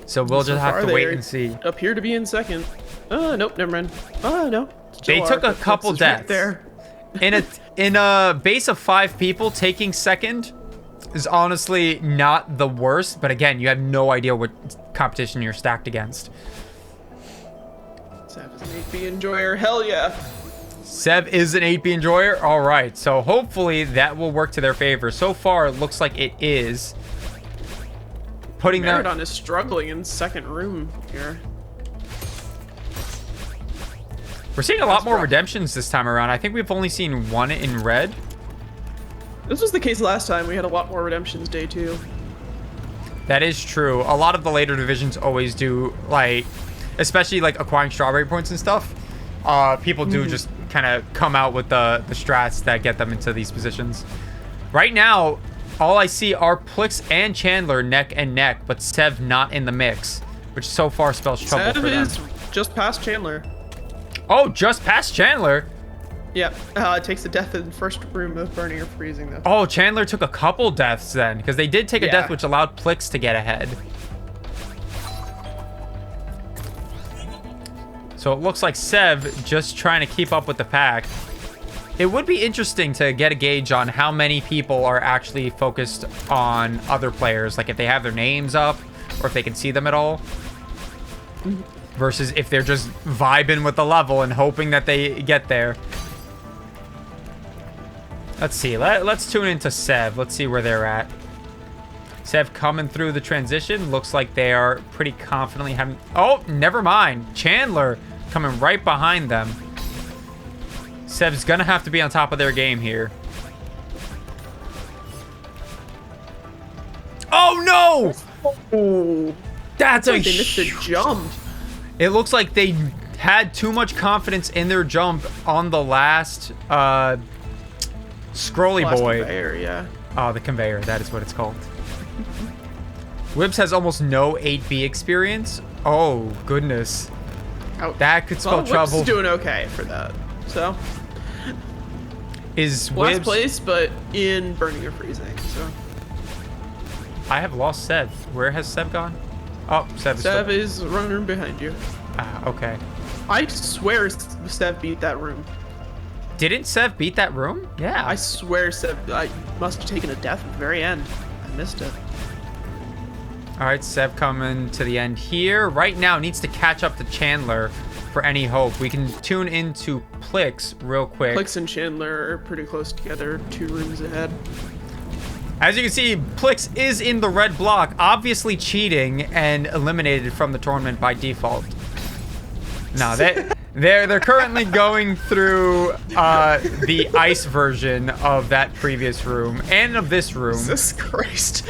So we'll just have to wait and see. Appear to be in second. Nope, never mind. No. They Still took are, a but couple Flex is right deaths. there. In a base of 5 people, taking second is honestly not the worst, but again, you have no idea what competition you're stacked against. Sev is an 8B enjoyer. Hell yeah. Sev is an 8B enjoyer. All right, so hopefully that will work to their favor. So far, it looks like it is. Putting them. Maridon is struggling in second room here. We're seeing a lot more redemptions this time around. I think we've only seen one in red. This was the case last time. We had a lot more redemptions day 2. That is true. A lot of the later divisions always do, like, especially like acquiring strawberry points and stuff. People do just kind of come out with the strats that get them into these positions. Right now, all I see are Plix and Chandler neck and neck, but Sev not in the mix, which so far spells trouble Sev for them. is just past Chandler. Oh, just past Chandler. Yep. It takes the death in first room of burning or freezing though. Oh, Chandler took a couple deaths then, because they did take a death, which allowed Plix to get ahead. So it looks like Sev just trying to keep up with the pack. It would be interesting to get a gauge on how many people are actually focused on other players, like if they have their names up or if they can see them at all, versus if they're just vibing with the level and hoping that they get there. Let's see. Let's tune into Sev. Let's see where they're at. Sev coming through the transition. Looks like they are pretty confidently having... Oh, never mind. Chandler coming right behind them. Sev's gonna have to be on top of their game here. Oh, no! Oh. That's a... They missed a jump. It looks like they had too much confidence in their jump on the last scrolly Last boy. conveyor, yeah. Oh, the conveyor. That is what it's called. Wibs has almost no 8B experience. Oh, goodness. Ouch. That could spell Wibs trouble. is doing okay for that. So, Is last Wibs... place, but in burning or freezing. So, I have lost Sev. Where has Sev gone? Oh, Sev is Sev still... is running behind you. Ah, okay. I swear Sev beat that room. Didn't Sev beat that room? Yeah. I swear Sev, I must have taken a death at the very end. I missed it. All right, Sev coming to the end here. Right now, needs to catch up to Chandler for any hope. We can tune into Plix real quick. Plix and Chandler are pretty close together, 2 rooms ahead. As you can see, Plix is in the red block, obviously cheating and eliminated from the tournament by default. No, they're currently going they're the ice version of that previous room and of this room. Jesus Christ.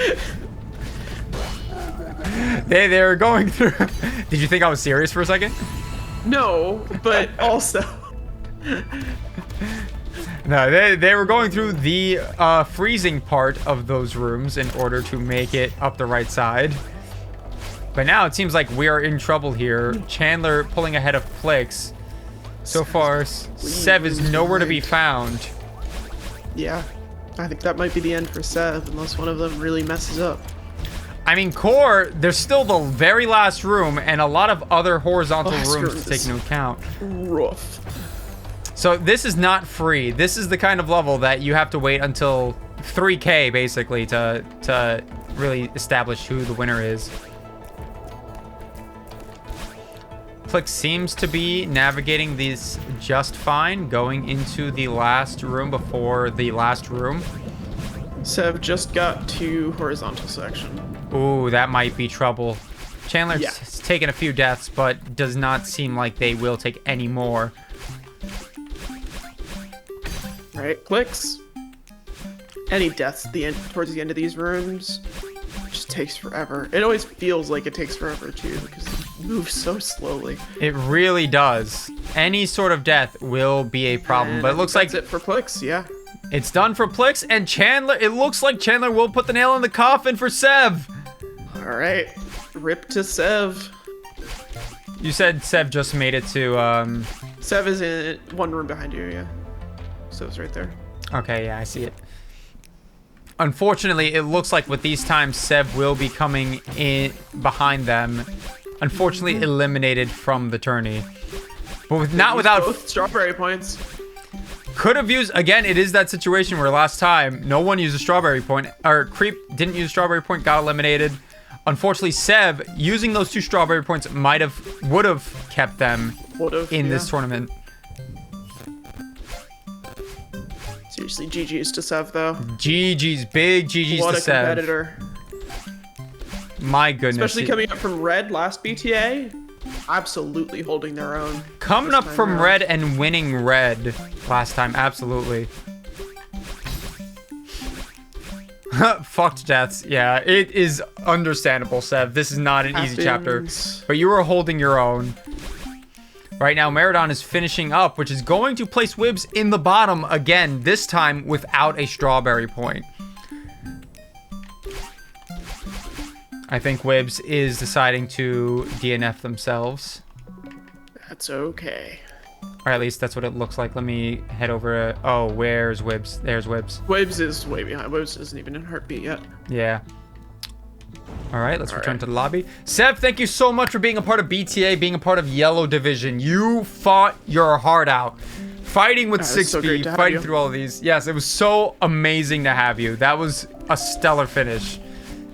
They're going through. Did you think I was serious for a second? No, but also. No, they were going through the freezing part of those rooms in order to make it up the right side. But now it seems like we are in trouble here. Chandler pulling ahead of Plix. So far, Sev is nowhere to be found. Yeah, I think that might be the end for Sev, unless one of them really messes up. I mean, core, there's still the very last room and a lot of other horizontal rooms to take into account. Rough. So this is not free. This is the kind of level that you have to wait until 3K, basically, to really establish who the winner is. Plix seems to be navigating these just fine, going into the last room before the last room. Sev just got to horizontal section. Ooh, that might be trouble. Chandler's Yeah. taken a few deaths, but does not seem like they will take any more. Right, Plix. Any deaths at the end, towards the end of these rooms just takes forever. It always feels like it takes forever too, because it moves so slowly. It really does. Any sort of death will be a problem, And but it looks like that's it for Plix, yeah. It's done for Plix and Chandler. It looks like Chandler will put the nail in the coffin for Sev. All right, rip to Sev. You said Sev just made it to, Sev is in one room behind you, yeah. Sev's right there. Okay, yeah, I see it. Unfortunately, it looks like with these times, Sev will be coming in behind them. Unfortunately, eliminated from the tourney. But not without... Both strawberry points. Could have used... Again, it is that situation where last time, no one used a strawberry point. Or Creep didn't use a strawberry point, got eliminated. Unfortunately, Sev, using those 2 strawberry points would have kept them in this tournament. Seriously, GG's to Sev, though. GG's, big GG's What to a Sev. competitor. My goodness. Especially coming up from red last BTA. Absolutely holding their own. Coming up from red and winning red last time, absolutely. Fucked deaths. Yeah, it is understandable, Sev. This is not an easy chapter. But you are holding your own. Right now, Maridon is finishing up, which is going to place Wibs in the bottom again, this time without a strawberry point. I think Wibs is deciding to DNF themselves. That's okay. Or at least that's what it looks like. Let me head over. Oh, where's Wibs? There's Wibs. Wibs is way behind. Wibs isn't even in heartbeat yet. Yeah. All right, let's return to the lobby. Sev, thank you so much for being a part of BTA, being a part of Yellow Division. You fought your heart out. Fighting with 6B, fighting through all of these. Yes, it was so amazing to have you. That was a stellar finish.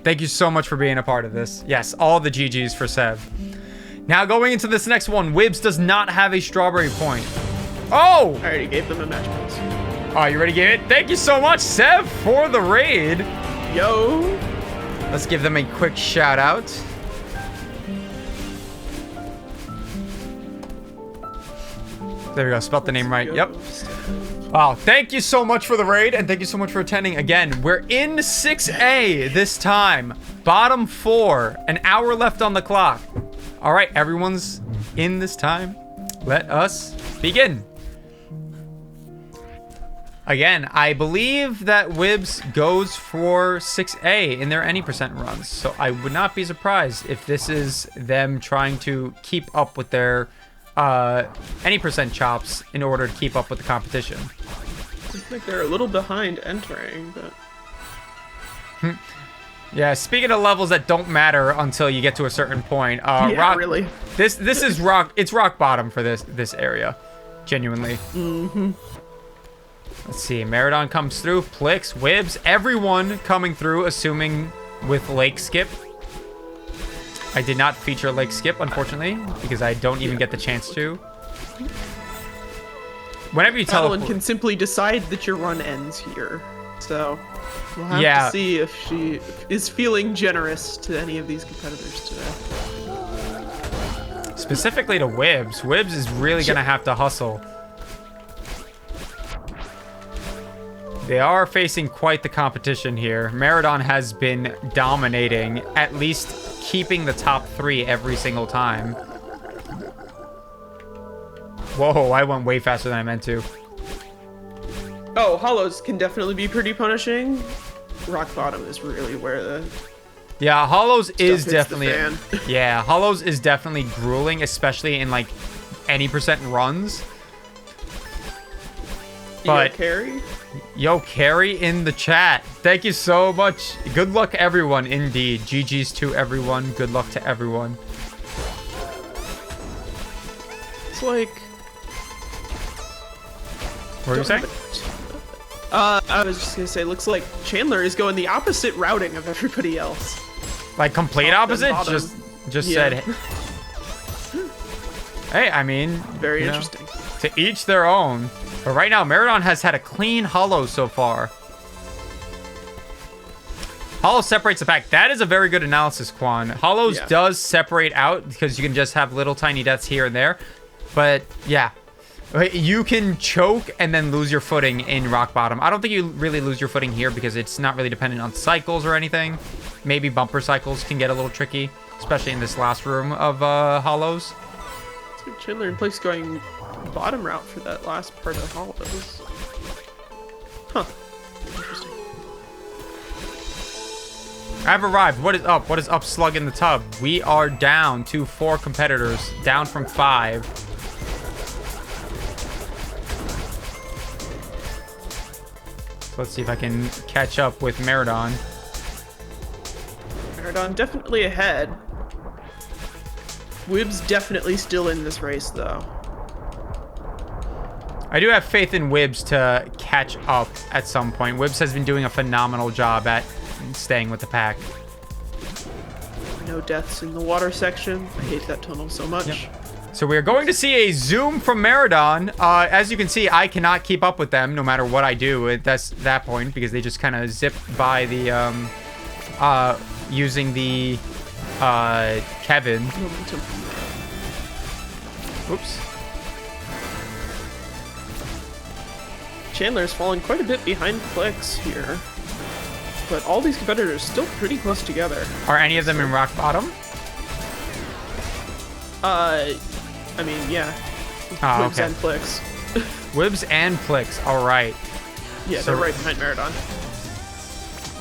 Thank you so much for being a part of this. Yes, all the GGs for Sev. Now going into this next one, Wibs does not have a strawberry point. Oh! I already gave them a match points. Oh, you already gave it? Thank you so much, Sev, for the raid. Yo! Let's give them a quick shout out. There we go, spelled the name right. Yep. Wow, thank you so much for the raid, and thank you so much for attending. Again, we're in 6A this time. Bottom 4, an hour left on the clock. All right, everyone's in this time. Let us begin. Again, I believe that Wibs goes for 6A in their any percent runs, so I would not be surprised if this is them trying to keep up with their any percent chops in order to keep up with the competition. I think they're a little behind entering, but... Yeah, speaking of levels that don't matter until you get to a certain point, yeah, really. This is rock. It's rock bottom for this area, genuinely. Mm-hmm. Let's see. Maridon comes through. Plix, Wibs, everyone coming through, assuming with Lake Skip. I did not feature Lake Skip, unfortunately, because I don't even get the chance to. Whenever you Madeline can simply decide that your run ends here, so we'll have to see if she is feeling generous to any of these competitors today. Specifically to Wibs. Wibs is really gonna have to hustle. They are facing quite the competition here. Maridon has been dominating, at least keeping the top 3 every single time. Whoa, I went way faster than I meant to. Oh, hollows can definitely be pretty punishing. Rock bottom is really where the... Yeah, hollows is definitely... Yeah, hollows is definitely grueling, especially in like any percent runs. But carry? Yo, carry in the chat. Thank you so much. Good luck, everyone, indeed. GG's to everyone. Good luck to everyone. It's like... What were you saying? I was just gonna say, looks like Chandler is going the opposite routing of everybody else. Like complete opposite? Just said... Hey, I mean... Very interesting. To each their own. But right now, Maridon has had a clean hollow so far. Hollow separates the pack. That is a very good analysis, Quan. Hollows does separate out because you can just have little tiny deaths here and there. But yeah, you can choke and then lose your footing in rock bottom. I don't think you really lose your footing here because it's not really dependent on cycles or anything. Maybe bumper cycles can get a little tricky, especially in this last room of hollows. So Chandler and Plix going bottom route for that last part of hollows. Huh. Interesting. I've arrived. What is up? What is up, Slug in the Tub? We are down to 4 competitors, down from 5. So let's see if I can catch up with Maridon. Maridon definitely ahead. Wibs definitely still in this race, though. I do have faith in Wibs to catch up at some point. Wibs has been doing a phenomenal job at staying with the pack. No deaths in the water section. I hate that tunnel so much. Yep. So we're going to see a zoom from Maridon. As you can see, I cannot keep up with them no matter what I do at that point because they just kind of zip by the using the Kevin. Momentum. Oops. Chandler's falling quite a bit behind Plix here. But all these competitors are still pretty close together. Are any of them in rock bottom? I mean, yeah. Oh, Wibs okay. and Plix. Wibs and Plix. All right. Yeah, So- they're right behind Maridon.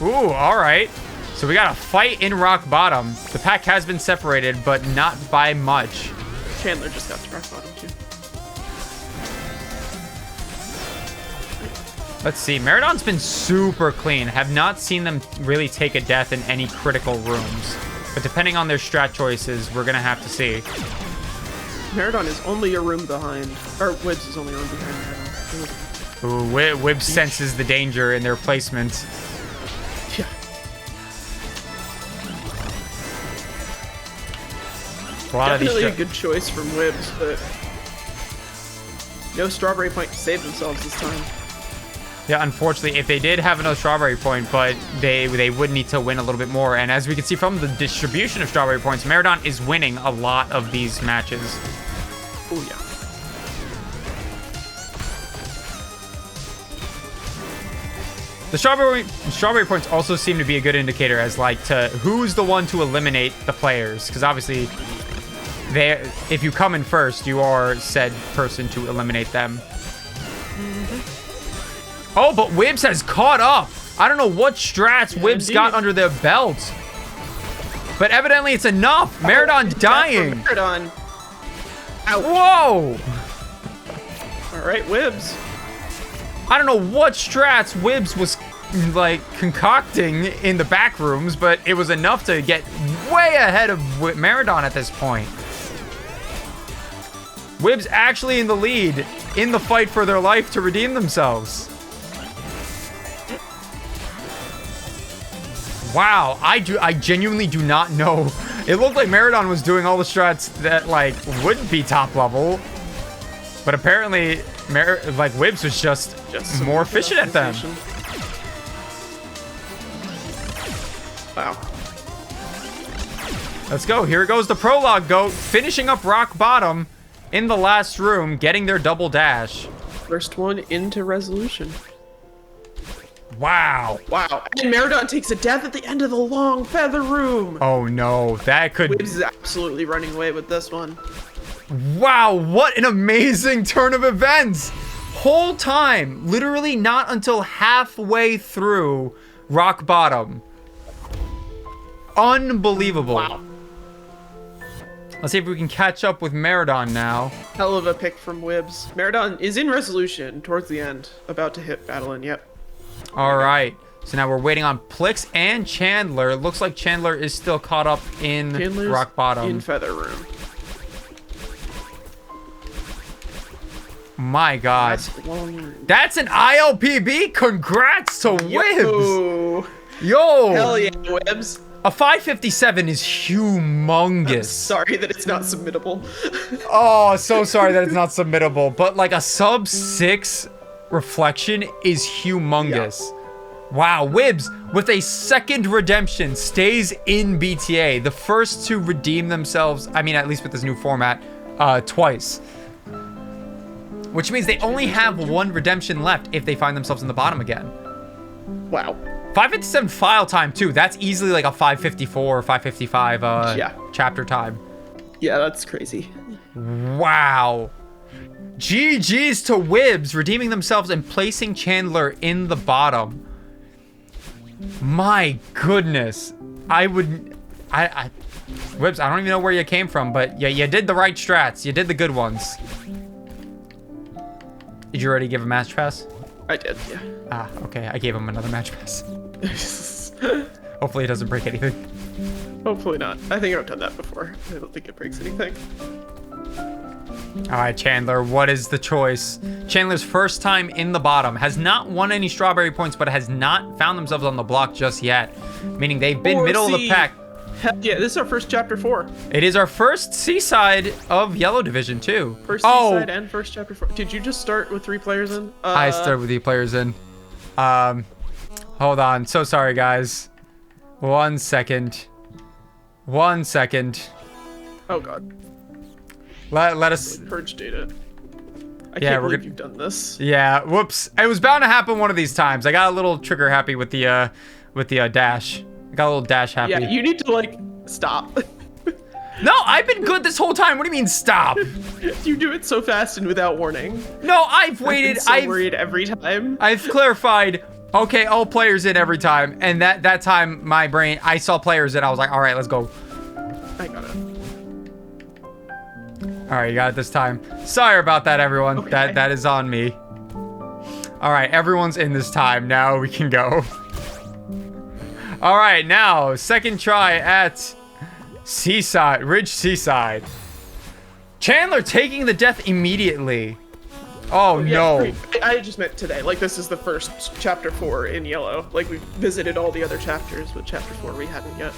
Ooh, all right. So we got a fight in rock bottom. The pack has been separated, but not by much. Chandler just got to rock bottom too. Let's see. Maridon's been super clean. Have not seen them really take a death in any critical rooms. But depending on their strat choices, we're going to have to see. Maridon is only a room behind. Or Wibs is only a room behind Maridon. Ooh, Wibs senses the danger in their placement. Yeah. A lot of these Definitely a good choice from Wibs, but no strawberry point to save themselves this time. Yeah, unfortunately, if they did have another strawberry point, but they would need to win a little bit more. And as we can see from the distribution of strawberry points, Maridon is winning a lot of these matches. Oh yeah. The strawberry points also seem to be a good indicator as like to who's the one to eliminate the players, because obviously if you come in first, you are said person to eliminate them. Oh, but Wibs has caught up. I don't know what strats Wibs indeed. got under their belt, but evidently it's enough. Maridon dying. Maridon. Ouch. Whoa! All right, Wibs. I don't know what strats Wibs was like concocting in the back rooms, but it was enough to get way ahead of Maridon at this point. Wibs actually in the lead in the fight for their life to redeem themselves. Wow, I genuinely do not know. It looked like Maridon was doing all the strats that like would be top level, but apparently like Wibs was just some more efficient at them. Wow. Let's go. Here goes the prologue goat, finishing up rock bottom in the last room, getting their double dash. First one into resolution. Wow. Wow. And Maridon takes a death at the end of the long feather room. Oh no, that could... Wibs is absolutely running away with this one. Wow, what an amazing turn of events. Whole time, literally not until halfway through rock bottom. Unbelievable. Wow. Let's see if we can catch up with Maridon now. Hell of a pick from Wibs. Maridon is in resolution towards the end. About to hit Battlein, yep. All right. So now we're waiting on Plix and Chandler. Looks like Chandler is still caught up in Chandler's rock bottom. in feather room. My God. That's long room. That's an ILPB. Congrats to Wibs. Yo. Yo. Hell yeah, Wibs. A 557 is humongous. Sorry that it's not submittable. Oh, so sorry that it's not submittable. But like a sub 6 reflection is humongous. Yeah. Wow, Wibs with a second redemption stays in BTA. The first to redeem themselves, I mean, at least with this new format, twice. Which means they only have one redemption left if they find themselves in the bottom again. Wow. 557 file time too. That's easily like a 554 or 555 yeah. chapter time. Yeah, that's crazy. Wow. GG's to Wibs, redeeming themselves and placing Chandler in the bottom. My goodness. Wibs, I don't even know where you came from, but yeah, you did the right strats. You did the good ones. Did you already give a match pass? I did, yeah. Ah, okay. I gave him another match pass. Hopefully it doesn't break anything. Hopefully not. I think I've done that before. I don't think it breaks anything. All right, Chandler, what is the choice? Chandler's first time in the bottom, has not won any strawberry points, but has not found themselves on the block just yet. Meaning they've been middle of the pack. Heck yeah, this is our first chapter 4. It is our first seaside of Yellow Division too. First seaside and first chapter 4. Did you just start with 3 players in? I started with 3 players in. Hold on. So sorry, guys. 1 second. 1 second. Oh god. Let us Purge data. I Yeah, can't we're believe gonna- you've done this. Yeah, whoops. It was bound to happen one of these times. I got a little trigger happy with the dash. I got a little dash happy. Yeah, you need to like stop. No, I've been good this whole time. What do you mean stop? You do it so fast and without warning. No, I've waited. I'm so worried every time. I've clarified. Okay, all players in every time, and that time my brain, I saw players in. I was like, all right, let's go. I got it. All right, you got it this time. Sorry about that, everyone. Okay. That is on me. All right, everyone's in this time. Now we can go. All right, now second try at Seaside, Ridge Seaside. Chandler taking the death immediately. Oh Yeah, no. great. I just meant today. Like this is the first chapter 4 in yellow. Like we've visited all the other chapters, but chapter 4 we hadn't yet.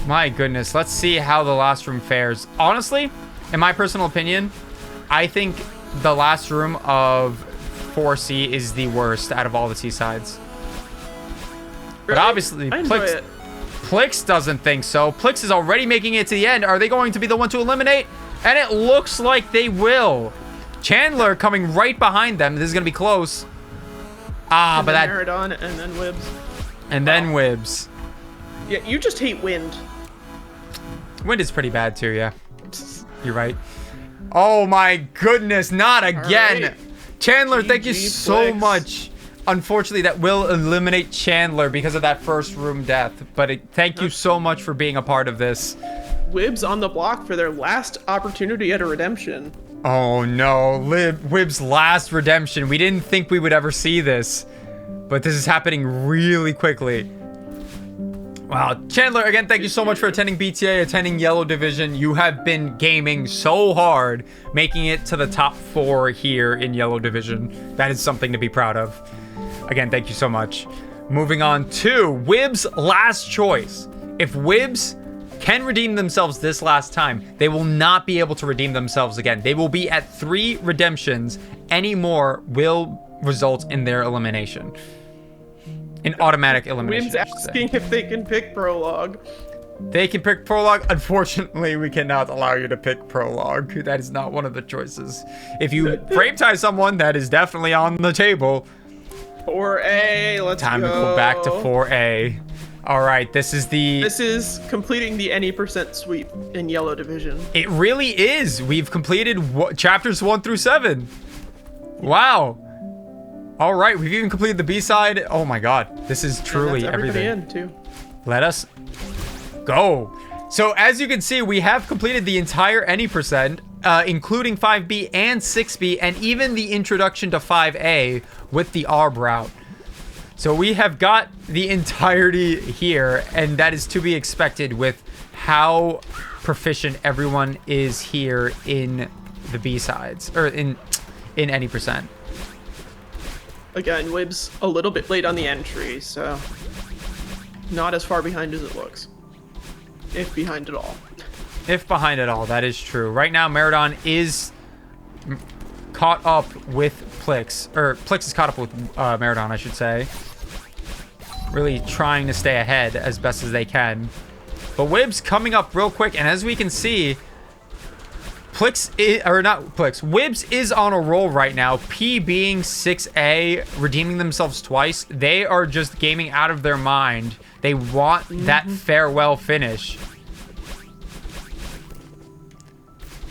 My goodness, let's see how the last room fares. Honestly, in my personal opinion, I think the last room of 4C is the worst out of all the Seasides. But Really? obviously, I enjoy Plix, it. Plix doesn't think so. Plix is already making it to the end. Are they going to be the one to eliminate? And it looks like they will. Chandler coming right behind them. This is going to be close. Ah, And but then that... Maridon and then Wibs. And then Wibs. Yeah, you just hate wind. Wind is pretty bad too, yeah. You're right. Oh my goodness, not again. right. Chandler, thank you GG so Plix. much. Unfortunately, that will eliminate Chandler because of that first room death. But thank you so much for being a part of this. Wibs on the block for their last opportunity at a redemption. Oh no, Wib's last redemption. We didn't think we would ever see this. But this is happening really quickly. Wow, Chandler, again, thank you so much for attending BTA, attending Yellow Division. You have been gaming so hard, making it to the top 4 here in Yellow Division. That is something to be proud of. Again, thank you so much. Moving on to Wib's last choice. If Wibs can redeem themselves this last time, they will not be able to redeem themselves again. They will be at 3 redemptions. Any more will result in their elimination. An automatic elimination. Wibs asking if they can pick prologue. They can pick prologue. Unfortunately, we cannot allow you to pick prologue. That is not one of the choices. If you frame tie someone, that is definitely on the table. 4A, let's Time go. to go back to 4A. All right, this is the... This is completing the any % sweep in Yellow Division. It really is. We've completed chapters 1 through 7. Wow. All right, we've even completed the B-side. Oh my God, this is truly And that's everybody everything. in too. Let us go. So as you can see, we have completed the entire any %, including 5B and 6B, and even the introduction to 5A with the ARB route. So we have got the entirety here, and that is to be expected with how proficient everyone is here in the B-sides, or in any %. Again, Wibs a little bit late on the entry, so not as far behind as it looks. If behind at all. If behind it all, that is true. Right now, Maridon is caught up with Plix, or Plix is caught up with Maridon, I should say. Really trying to stay ahead as best as they can. But Wibs coming up real quick, and as we can see, Wibs is on a roll right now. P being 6A, redeeming themselves twice. They are just gaming out of their mind. They want that farewell finish.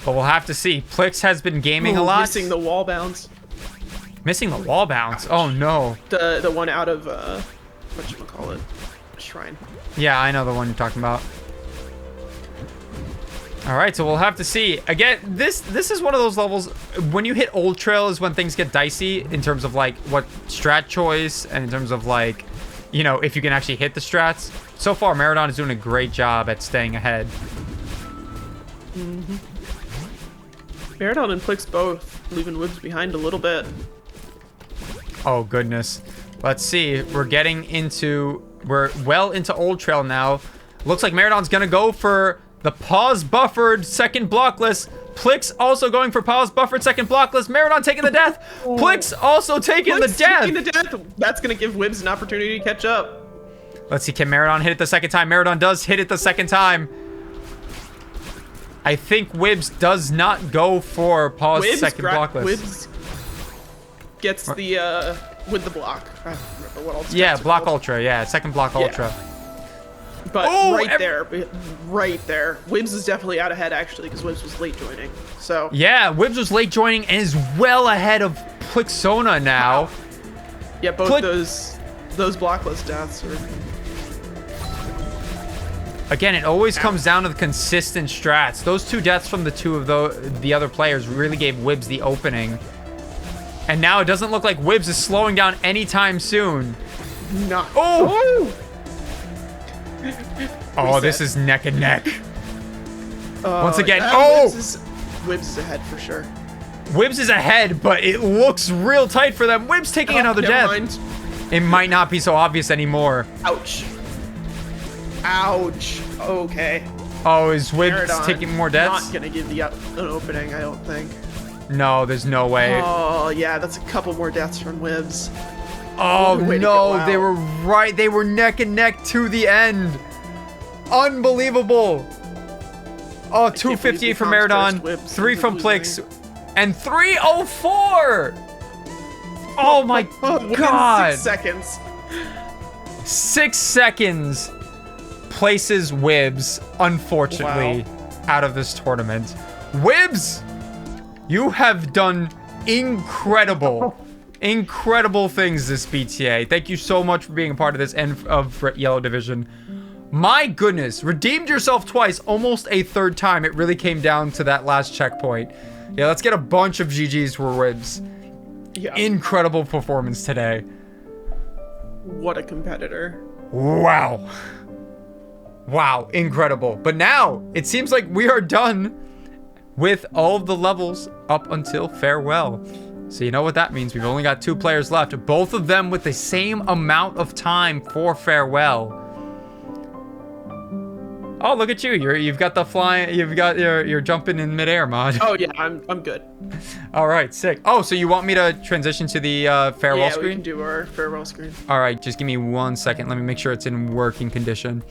But we'll have to see. Plix has been gaming a Ooh, lot. Missing the wall bounce. Missing the wall bounce. Oh no. The one out of whatchamacallit? Shrine. Yeah, I know the one you're talking about. All right, so we'll have to see. Again, this is one of those levels. When you hit Old Trail is when things get dicey in terms of like what strat choice and in terms of like, you know, if you can actually hit the strats. So far, Maridon is doing a great job at staying ahead. Maridon and Plix both leaving Wibs behind a little bit. Oh goodness. Let's see. We're well into Old Trail now. Looks like Maridon's gonna go for the pause buffered second blockless. Plix also going for pause buffered second blockless. Maridon taking the death. Plix also taking the death. Taking the death. That's gonna give Wibs an opportunity to catch up. Let's see, can Maridon hit it the second time? Maridon does hit it the second time. I think Wibs does not go for pause second blockless. Wibs gets the with the block. I don't remember what all the Yeah, stats are block called. ultra. Yeah, second block ultra. But Oh, right there, Wibs is definitely out ahead actually because Wibs was late joining. So Yeah, Wibs was late joining and is well ahead of Plixona now. yeah, both those blockless deaths are. Again, it always comes down to the consistent strats. Those two deaths from the two of the other players really gave Wibs the opening. And now it doesn't look like Wibs is slowing down anytime soon. No. Oh! Oh, this is neck and neck. Once again, oh! Wibs is ahead for sure. Wibs is ahead, but it looks real tight for them. Wibs taking another never death. mind. It might not be so obvious anymore. Ouch. Ouch. Okay. Oh, is Wibs Maridon taking more deaths? Not gonna give the an opening, I don't think. No, there's no way. Oh yeah, that's a couple more deaths from Wibs. Oh Way to no, go they out. were right. They were neck and neck to the end. Unbelievable. Oh, can't believe 258 they from found Maridon, first Wibs 3 from losing. Plix, and 304. Oh my Within god. 6 seconds. 6 seconds places Wibs, unfortunately, out of this tournament. Wibs, you have done incredible things this BTA. Thank you so much for being a part of this end of Yellow Division. My goodness, redeemed yourself twice, almost a third time. It really came down to that last checkpoint. Yeah, let's get a bunch of GGs for Wibs. Yeah. Incredible performance today. What a competitor. Wow. Wow, incredible. But now, it seems like we are done with all of the levels up until farewell. So you know what that means. We've only got 2 players left, both of them with the same amount of time for farewell. Oh, look at you. You've got the flying, you're jumping in midair, mod. Oh yeah, I'm good. All right, sick. Oh, so you want me to transition to the farewell Yeah, screen? we can do our farewell screen. All right, just give me 1 second. Let me make sure it's in working condition.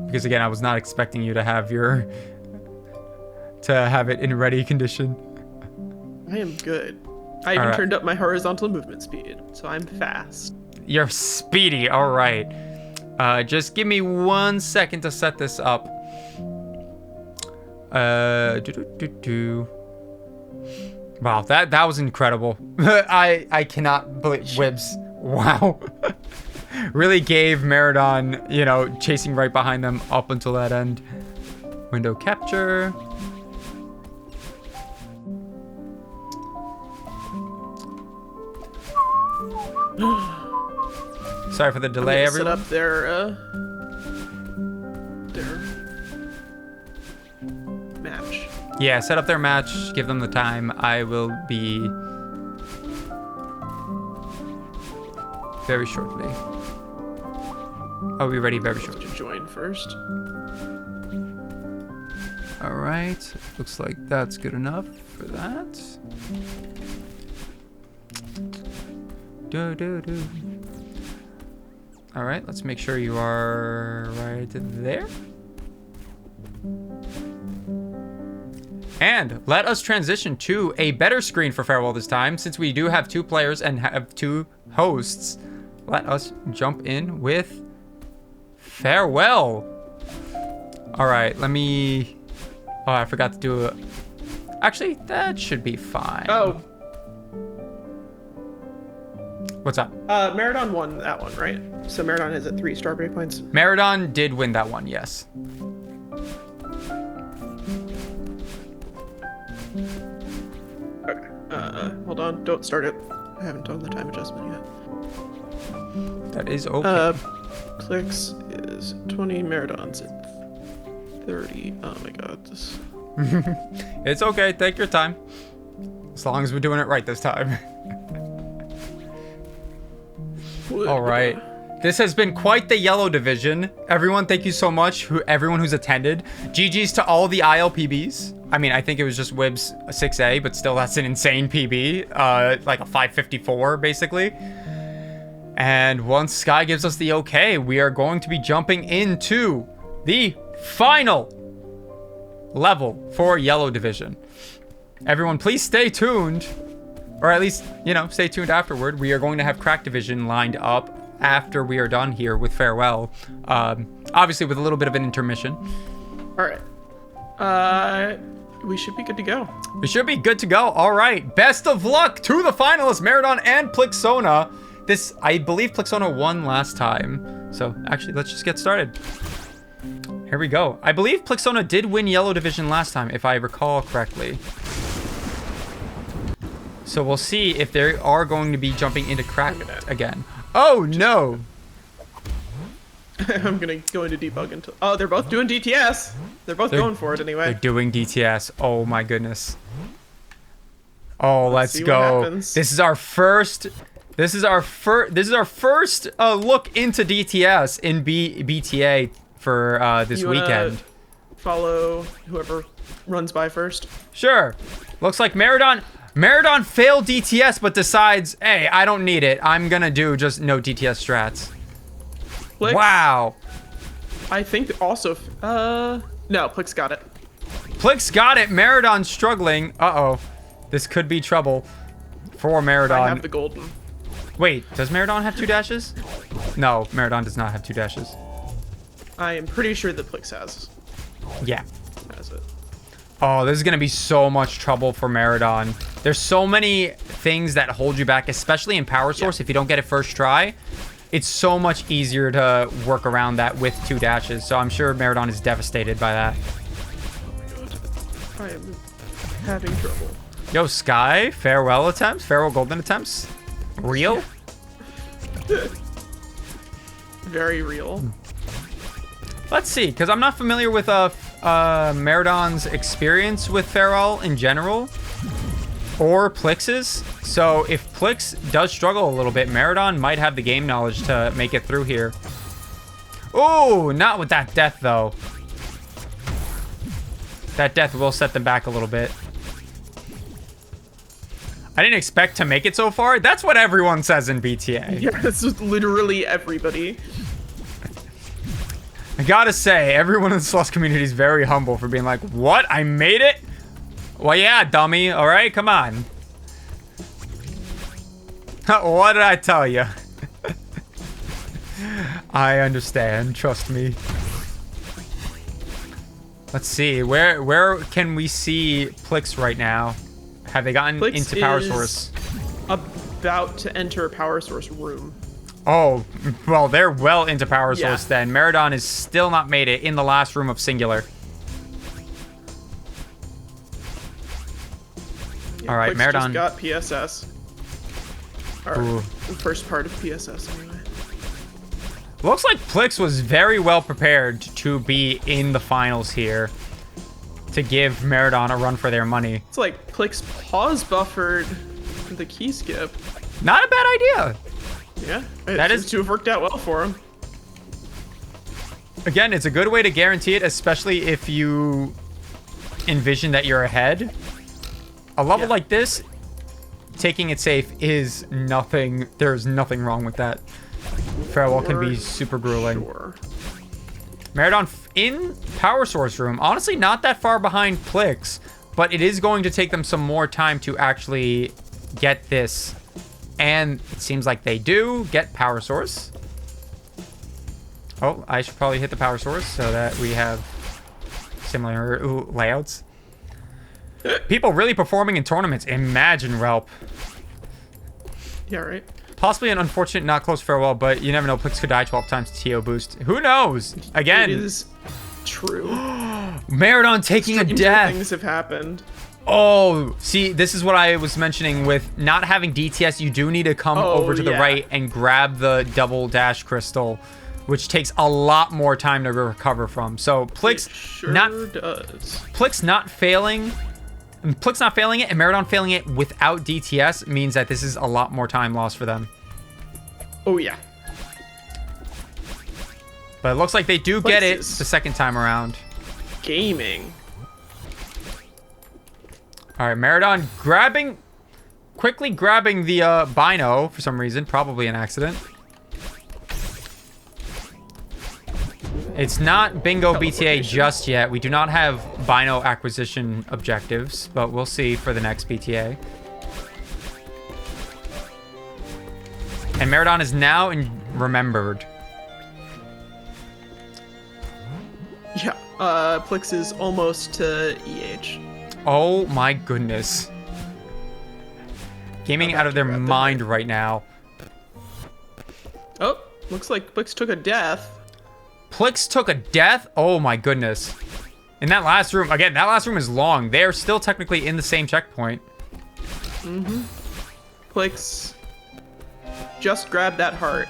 Because again, I was not expecting you to have it in ready condition. I am good. I even Alright. turned up my horizontal movement speed, so I'm fast. You're speedy. All right. Just give me 1 second to set this up. Wow, that was incredible. I cannot believe Wibs. Wow. Really gave Maridon, you know, chasing right behind them up until that end. Window capture. Sorry for the delay, I'm gonna everyone. set up their match. Yeah, set up their match. Give them the time. I will be very shortly. I'll be ready very shortly. To join first. All right. Looks like that's good enough for that. Do. All right. Let's make sure you are right there. And let us transition to a better screen for farewell this time. Since we do have 2 players and have 2 hosts, let us jump in with farewell. All right, let me... Oh, I forgot to do it. Actually, that should be fine. Oh, What's up? Maridon won that one, right? So Maridon is at 3 strawberry points. Maridon did win that one, yes. Okay. Hold on. Don't start it. I haven't done the time adjustment yet. That is okay. Plix is 20. Maridon's at 30. Oh my god. This... It's okay. Take your time. As long as we're doing it right this time. All right. This has been quite the yellow division. Everyone, thank you so much. Everyone who's attended. GG's to all the ILPBs. I mean, I think it was just Wibs 6A, but still that's an insane PB. Like a 554, basically. And once Skye gives us the okay, we are going to be jumping into the final level for yellow division. Everyone, please stay tuned. Or at least, you know, stay tuned afterward. We are going to have crack division lined up after we are done here with farewell. Obviously with a little bit of an intermission. All right. We should be good to go. We should be good to go. All right. Best of luck to the finalists, Maridon and Plixona. This, I believe Plixona won last time. So actually, let's just get started. Here we go. I believe Plixona did win yellow division last time, if I recall correctly. So we'll see if they are going to be jumping into crack again. Oh, no. I'm going to go into debug until... Oh, they're both doing DTS. They're both going for it anyway. They're doing DTS. Oh, my goodness. Oh, let's see go. what happens. This is our first... This is our first look into DTS in BTA for this weekend. Follow whoever runs by first. Sure. Looks like Maridon failed DTS, but decides, hey, I don't need it. I'm gonna do just no DTS strats. Plix, Wow. I think also... no, Plix got it. Plix got it. Maridon struggling. Uh-oh. This could be trouble for Maridon. I have the golden. Wait, does Maridon have 2 dashes? No, Maridon does not have 2 dashes. I am pretty sure that Plix has Yeah. it. Oh, this is going to be so much trouble for Maridon. There's so many things that hold you back, especially in Power Source. If you don't get it first try, it's so much easier to work around that with 2 dashes. So I'm sure Maridon is devastated by that. I am having trouble. Yo, Skye, farewell attempts, farewell golden attempts. Real? Very real. Let's see, because I'm not familiar with Maridon's experience with farewell in general, or Plix's. So if Plix does struggle a little bit, Maridon might have the game knowledge to make it through here. Oh, not with that death though. That death will set them back a little bit. I didn't expect to make it so far. That's what everyone says in BTA. Yeah, this is literally everybody. I gotta say, everyone in the Celeste community is very humble for being like, what? I made it? Well, yeah, dummy. All right, come on. What did I tell you? I understand. Trust me. Let's see. Where can we see Plix right now? Have they gotten Plix into Power is Source? About to enter Power Source room. Oh, well, they're well into Power Yeah. Source then. Maridon is still not made it in the last room of Singular. Yeah, All right, Plix Maridon. just got PSS. Or Ooh. the first part of PSS anyway. Looks like Plix was very well prepared to be in the finals here to give Maridon a run for their money. It's like Plix pause buffered the key skip. Not a bad idea. Yeah, That seems is- to have worked out well for him. Again, it's a good way to guarantee it, especially if you envision that you're ahead. A level Yeah. like this, taking it safe is nothing. There's nothing wrong with that. Farewell can be super grueling. Sure. Maridon in Power Source room. Honestly, not that far behind Plix, but it is going to take them some more time to actually get this. And it seems like they do get Power Source. Oh, I should probably hit the Power Source so that we have similar layouts. People really performing in tournaments. Imagine Relp. Yeah, right. Possibly an unfortunate, not close farewell, but you never know. Plix could die 12 times TO boost. Who knows? Again. It is true. Maridon taking a Stranger death. Things have happened. Oh, see, this is what I was mentioning with not having DTS. You do need to come over to the right and grab the double dash crystal, which takes a lot more time to recover from. So Plix Sure does. Plix not failing it and Maridon failing it without DTS means that this is a lot more time lost for them. Oh yeah. But it looks like they do get it is- the second time around. Gaming. All right, Maridon quickly grabbing the Bino for some reason, probably an accident. It's not bingo BTA just yet. We do not have Bino acquisition objectives, but we'll see for the next BTA. And Maridon is now remembered. Yeah. Plix is almost to EH. Oh my goodness. Gaming out of their mind right now. Oh, looks like Plix took a death. Plix took a death? Oh my goodness. In that last room, again, that last room is long. They're still technically in the same checkpoint. Mm-hmm. Plix just grabbed that heart.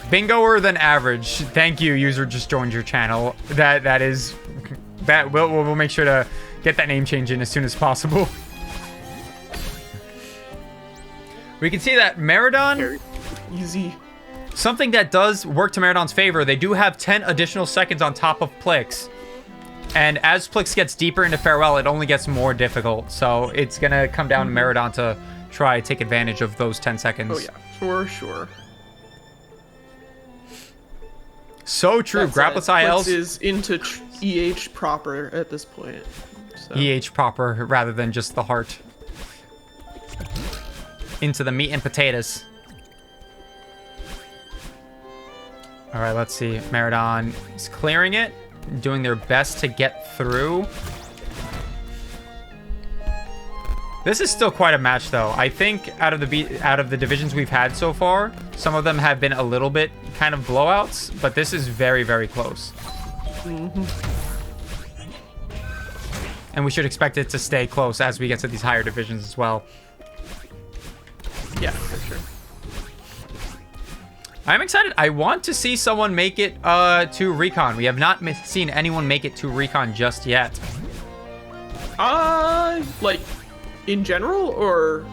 Bingoer than average. Thank you, user just joined your channel. That we'll make sure to get that name change in as soon as possible. We can see that Maridon, Very easy. something that does work to Maridon's favor, they do have 10 additional seconds on top of Plix. And as Plix gets deeper into farewell, it only gets more difficult. So it's gonna come down to Maridon to try to take advantage of those 10 seconds. Oh yeah, for sure. So true. Grapless Plix ILs. is into EH proper at this point. So. EH proper rather than just the heart. Into the meat and potatoes. All right, let's see. Maridon is clearing it, doing their best to get through. This is still quite a match, though. I think out of the divisions we've had so far, some of them have been a little bit kind of blowouts, but this is very, very close. Mm-hmm. And we should expect it to stay close as we get to these higher divisions as well. Yeah, for sure. I'm excited. I want to see someone make it to Recon. We have not seen anyone make it to Recon just yet. Like, in general, or?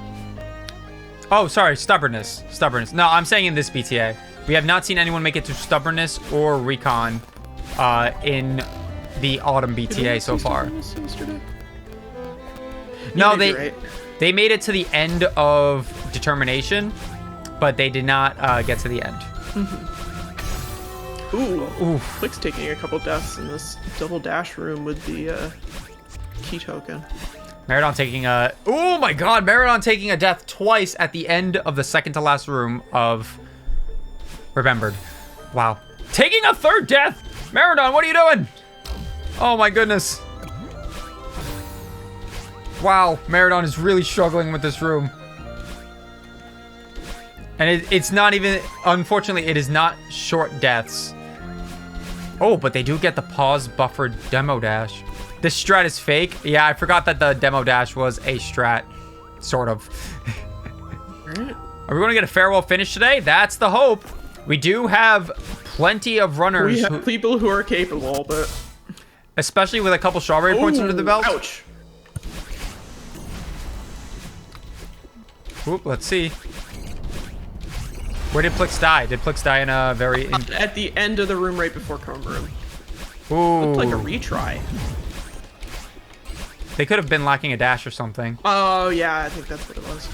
Oh, sorry, Stubbornness. Stubbornness. No, I'm saying in this BTA. We have not seen anyone make it to Stubbornness or Recon in the Autumn BTA so far. No, they made it to the end of Determination, but they did not get to the end. Mm-hmm. Ooh, Plix taking a couple deaths in this double dash room with the key token. Maridon taking a... Oh my god, Maridon taking a death twice at the end of the second to last room of Remembered. Wow. Taking a third death! Maridon, what are you doing? Oh my goodness. Wow, Maridon is really struggling with this room. And it's not even... Unfortunately, it is not short deaths. Oh, but they do get the pause buffered demo dash. This strat is fake. Yeah, I forgot that the demo dash was a strat. Sort of. Are we going to get a farewell finish today? That's the hope. We do have plenty of runners. We have people who are capable, but... Especially with a couple strawberry points under the belt. Ouch. Oop, let's see. Where did Plix die? Did Plix die in a very... At the end of the room right before Chrome Room. Ooh. Looked like a retry. They could have been lacking a dash or something. Oh, yeah, I think that's what it was.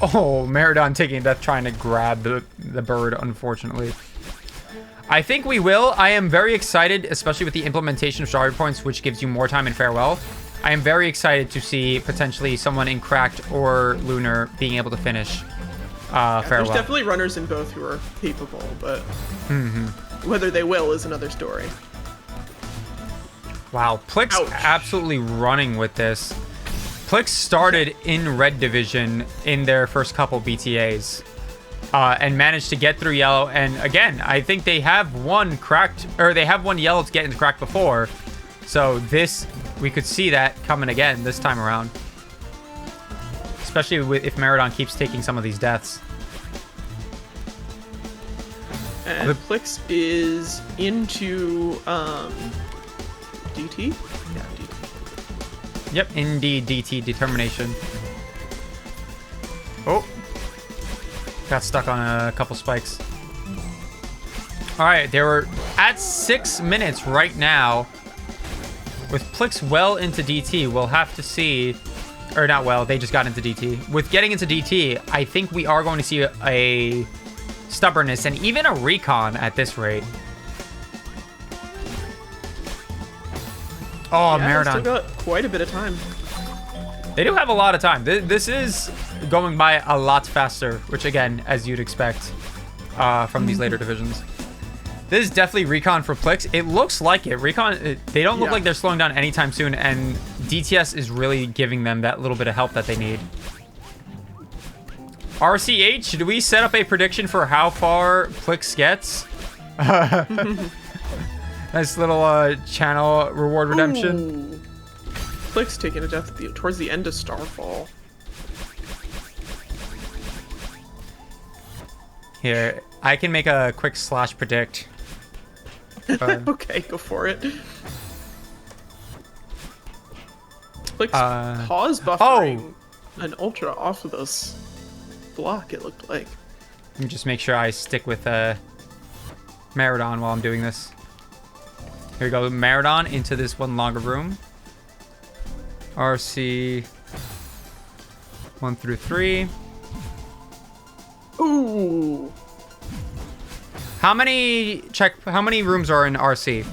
Oh, Maridon taking a death trying to grab the bird, unfortunately. I think we will. I am very excited, especially with the implementation of strawberry points, which gives you more time in farewell. I am very excited to see potentially someone in Cracked or Lunar being able to finish farewell. There's definitely runners in both who are capable, but... Whether they will is another story. Wow, Plix Ouch. absolutely running with this. Plix started in red division in their first couple BTAs and managed to get through yellow. And again, I think they have one cracked, or they have one yellow to get into cracked before. So this, we could see that coming again this time around. Especially if Maridon keeps taking some of these deaths. And Plix is into DT? Yeah, DT. Yep, indeed, DT determination. Oh, got stuck on a couple spikes. All right, they were at 6 minutes right now. With Plix well into DT, we'll have to see, or not well, they just got into DT. With getting into DT, I think we are going to see a stubbornness and even a recon at this rate. Oh, Yeah, Maridon. still got quite a bit of time. They do have a lot of time. This is going by a lot faster, which again, as you'd expect from these later divisions. This is definitely recon for Plix. It looks like it. Recon, they don't look like they're slowing down anytime soon, and DTS is really giving them that little bit of help that they need. RCH, do we set up a prediction for how far Plix gets? Nice little channel reward redemption. Ooh. Plix taking a death towards the end of Starfall. Here, I can make a quick slash predict. Okay, go for it. Plix pause buffering an ultra off of this block, it looked like. Let me just make sure I stick with Maridon while I'm doing this. Here we go, Maridon into this one longer room. RC 1 through 3. Ooh. How many rooms are in RC?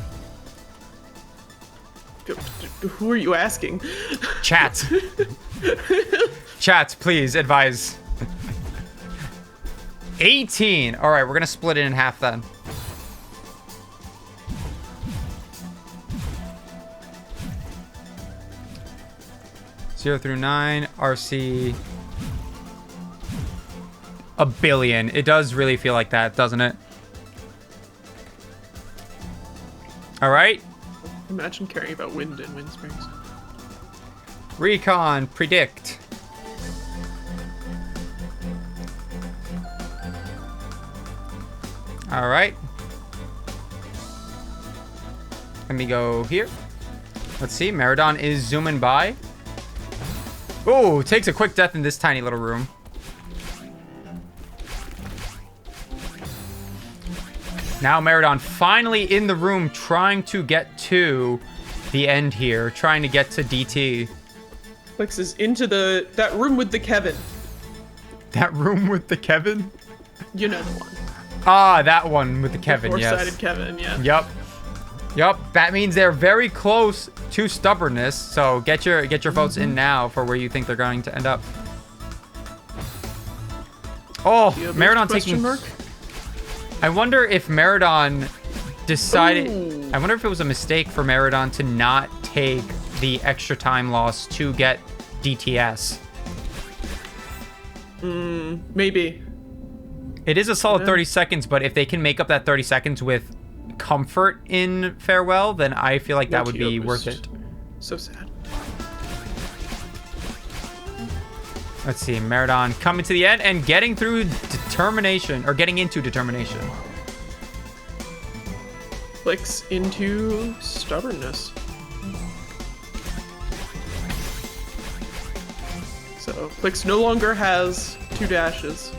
Who are you asking? Chat. Chat, please advise. 18. All right, we're gonna split it in half then. Zero through 9, RC. A billion. It does really feel like that, doesn't it? All right. Imagine caring about wind and wind springs. Recon, predict. All right. Let me go here. Let's see. Maridon is zooming by. Oh, takes a quick death in this tiny little room. Now Maridon finally in the room trying to get to the end here. Trying to get to DT. Plix is into that room with the Kevin. That room with the Kevin? You know the one. Ah, that one with the Kevin, The yes. four-sided Kevin, yeah. Yep. Yep. That means they're very close to stubbornness. So get your votes in now for where you think they're going to end up. Oh, Do you have a Maridon question taking. mark? I wonder if Maridon decided. Ooh. I wonder if it was a mistake for Maridon to not take the extra time loss to get DTS. Maybe. It is a solid 30 seconds, but if they can make up that 30 seconds with comfort in Farewell, then I feel like that would be worth it. So sad. Let's see, Maridon coming to the end and getting through determination, or getting into determination. Plix into stubbornness. So Plix no longer has 2 dashes.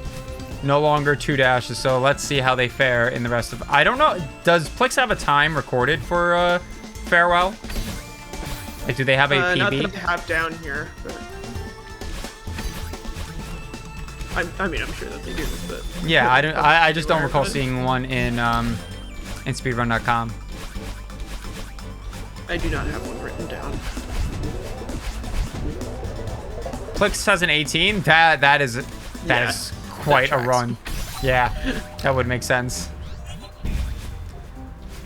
No longer 2 dashes, so let's see how they fare in the rest of... I don't know, does Plix have a time recorded for Farewell? Like, do they have a PB? Not that I have down here, but... I mean, I'm sure that they do, but... Yeah, I just don't recall seeing one in speedrun.com. I do not have one written down. Plix has an 18. That is quite a run. Yeah, that would make sense.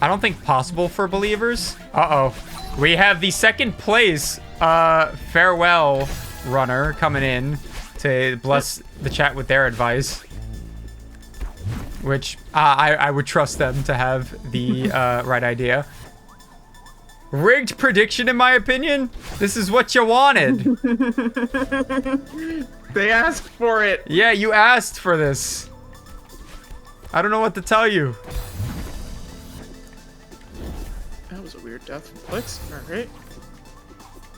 I don't think possible for believers. Uh-oh. We have the second place farewell runner coming in to bless the chat with their advice. Which I would trust them to have the right idea. Rigged prediction, in my opinion. This is what you wanted. They asked for it. Yeah, you asked for this. I don't know what to tell you. That was a weird death. Plix? Alright.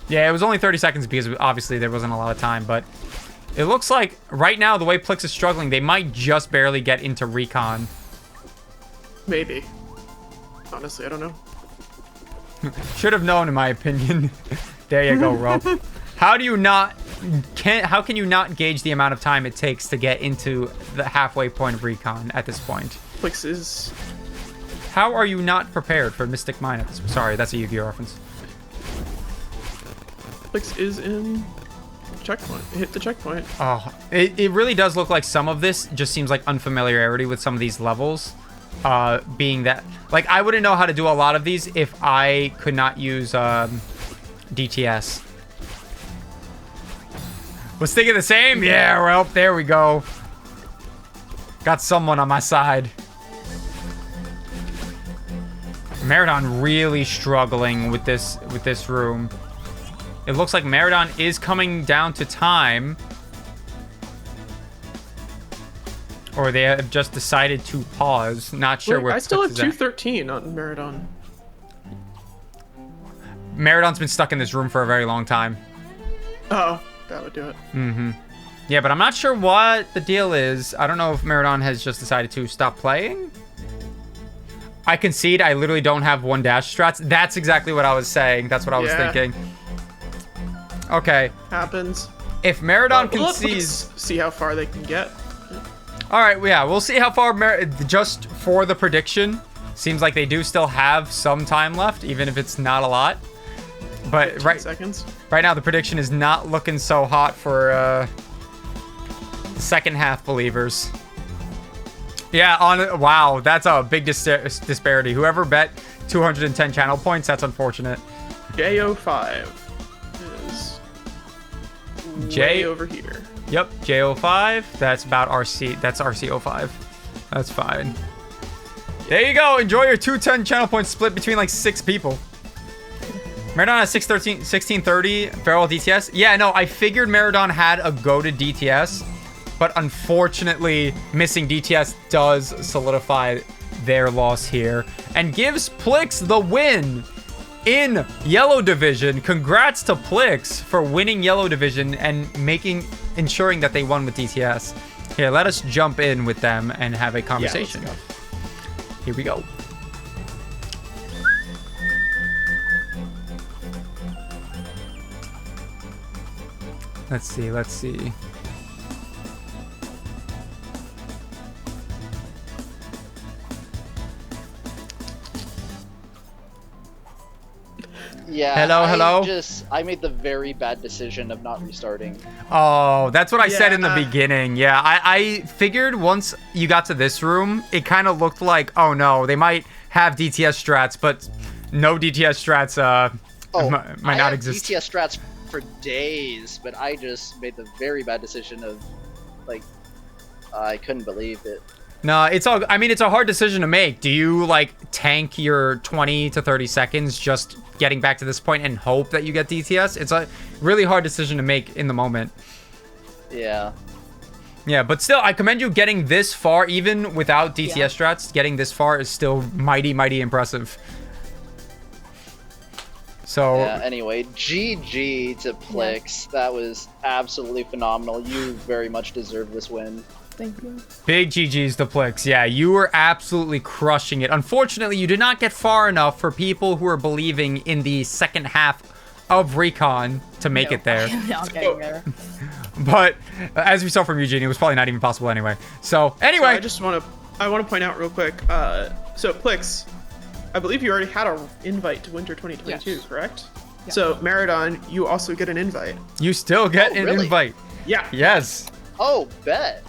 Yeah, it was only 30 seconds because obviously there wasn't a lot of time, but it looks like right now the way Plix is struggling, they might just barely get into recon. Maybe. Honestly, I don't know. Should have known, in my opinion. There you go, Ro. How can you not gauge the amount of time it takes to get into the halfway point of recon at this point? Plix is... How are you not prepared for Mystic Mine at this? Sorry, that's a Yu-Gi-Oh reference. Plix is in checkpoint. Hit the checkpoint. Oh, it really does look like some of this just seems like unfamiliarity with some of these levels. Being that, like, I wouldn't know how to do a lot of these if I could not use DTS. Was thinking the same? Yeah, well, there we go. Got someone on my side. Maridon really struggling with this room. It looks like Maridon is coming down to time. Or they have just decided to pause. Not sure where. I still have Plix is at. 213 on Maridon. Maridon's been stuck in this room for a very long time. Oh, that would do it. Mm-hmm. Yeah, but I'm not sure what the deal is. I don't know if Maridon has just decided to stop playing. I concede I literally don't have one dash strats. That's exactly what I was saying. That's what I was thinking. Okay. Happens. If Maridon Well, concedes... let's see how far they can get. All right, yeah, we'll see how far, just for the prediction, seems like they do still have some time left, even if it's not a lot. But seconds. Right now, the prediction is not looking so hot for second half believers. Yeah, wow, that's a big disparity. Whoever bet 210 channel points, that's unfortunate. JO5 is way over here. Yep, J05. That's about RC. That's RC05. That's fine. There you go. Enjoy your 210 channel points split between like 6 people. Maridon has 1630 Feral DTS. Yeah, no, I figured Maridon had a go to DTS, but unfortunately, missing DTS does solidify their loss here and gives Plix the win in Yellow Division. Congrats to Plix for winning Yellow Division and ensuring that they won with DTS. Here, let us jump in with them and have a conversation. Yeah, let's go. Here we go. Let's see. Yeah. Hello. I made the very bad decision of not restarting. Oh, that's what I said in the beginning. Yeah, I figured once you got to this room, it kind of looked like, oh no, they might have DTS strats, but no DTS strats might not exist. DTS strats for days, but I just made the very bad decision of, like, I couldn't believe it. No, it's a hard decision to make. Do you like tank your 20 to 30 seconds just getting back to this point and hope that you get DTS? It's a really hard decision to make in the moment. Yeah. Yeah, but still, I commend you getting this far, even without DTS strats. Getting this far is still mighty, mighty impressive. So yeah, anyway, GG to Plix. That was absolutely phenomenal. You very much deserve this win. Thank you. Big GG's to Plix. Yeah, you were absolutely crushing it. Unfortunately, you did not get far enough for people who are believing in the second half of Recon to make it there. Not getting there. But as we saw from Eugene, it was probably not even possible anyway. So anyway, So I want to point out real quick. So Plix, I believe you already had an invite to Winter 2022, Yes. correct? Yeah. So Maridon, you also get an invite. you still get an really? invite. Yeah. Yes. Oh, bet.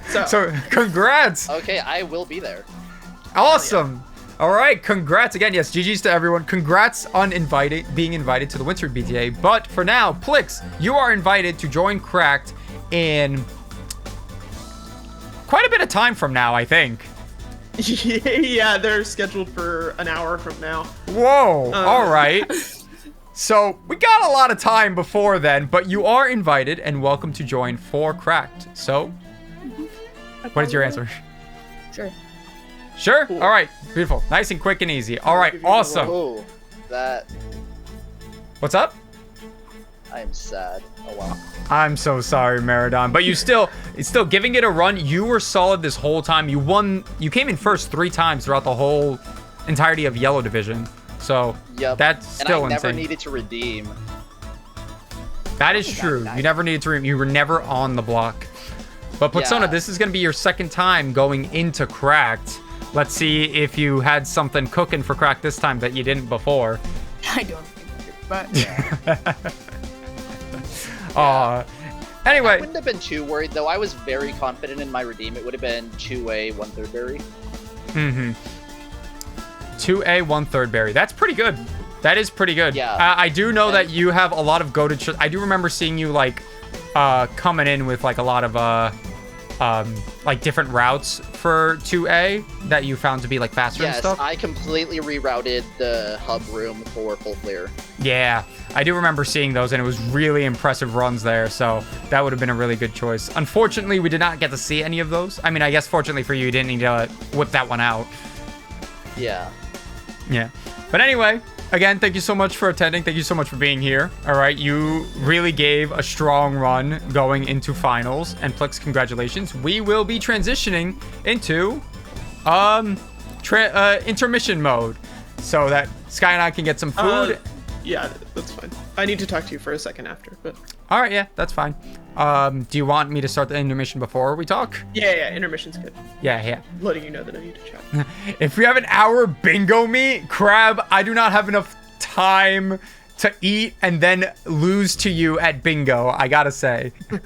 So So congrats. Okay, I will be there. Awesome. All right, congrats again. Yes, GG's to everyone. Congrats on being invited to the Winter BTA. But for now, Plix, you are invited to join Cracked in quite a bit of time from now, I think. Yeah, they're scheduled for an hour from now. Whoa. All right. So we got a lot of time before then, but you are invited and welcome to join for Cracked. So, what is your answer? Sure. Sure? Cool. All right. Beautiful. Nice and quick and easy. All right. Awesome. Oh, that What's up? I am sad. Oh wow. I'm so sorry, Maridon, but it's still giving it a run. You were solid this whole time. You came in first 3 times throughout the whole entirety of Yellow Division. So Yep. that's still and I insane. never needed to redeem. That is true. You never needed to. You were never on the block. But Plixona, Yeah. this is going to be your second time going into Cracked. Let's see if you had something cooking for Cracked this time that you didn't before. I don't think but I Anyway, wouldn't have been too worried though. I was very confident in my redeem. It would have been 2A, 1/3 berry. 2A, 1/3 berry. That's pretty good. That is pretty good. Yeah. I do know that you have a lot of goated. I do remember seeing you like coming in with like a lot of like different routes for 2A that you found to be like faster and Yes, stuff. I completely rerouted the hub room for full clear. Yeah, I do remember seeing those, and it was really impressive runs there, so that would have been a really good choice. Unfortunately, we did not get to see any of those. I mean, I guess fortunately for you, you didn't need to whip that one out. Yeah. Yeah. But anyway, again, thank you so much for attending. Thank you so much for being here. All right, you really gave a strong run going into finals, and Plix, congratulations. We will be transitioning into intermission mode so that Skye and I can get some food. Yeah, that's fine. I need to talk to you for a second after, but All right, yeah, that's fine. Do you want me to start the intermission before we talk? yeah, intermission's good. Yeah. Letting you know that I need to chat. If we have an hour bingo meet, Crab, I do not have enough time to eat and then lose to you at bingo, I gotta say. All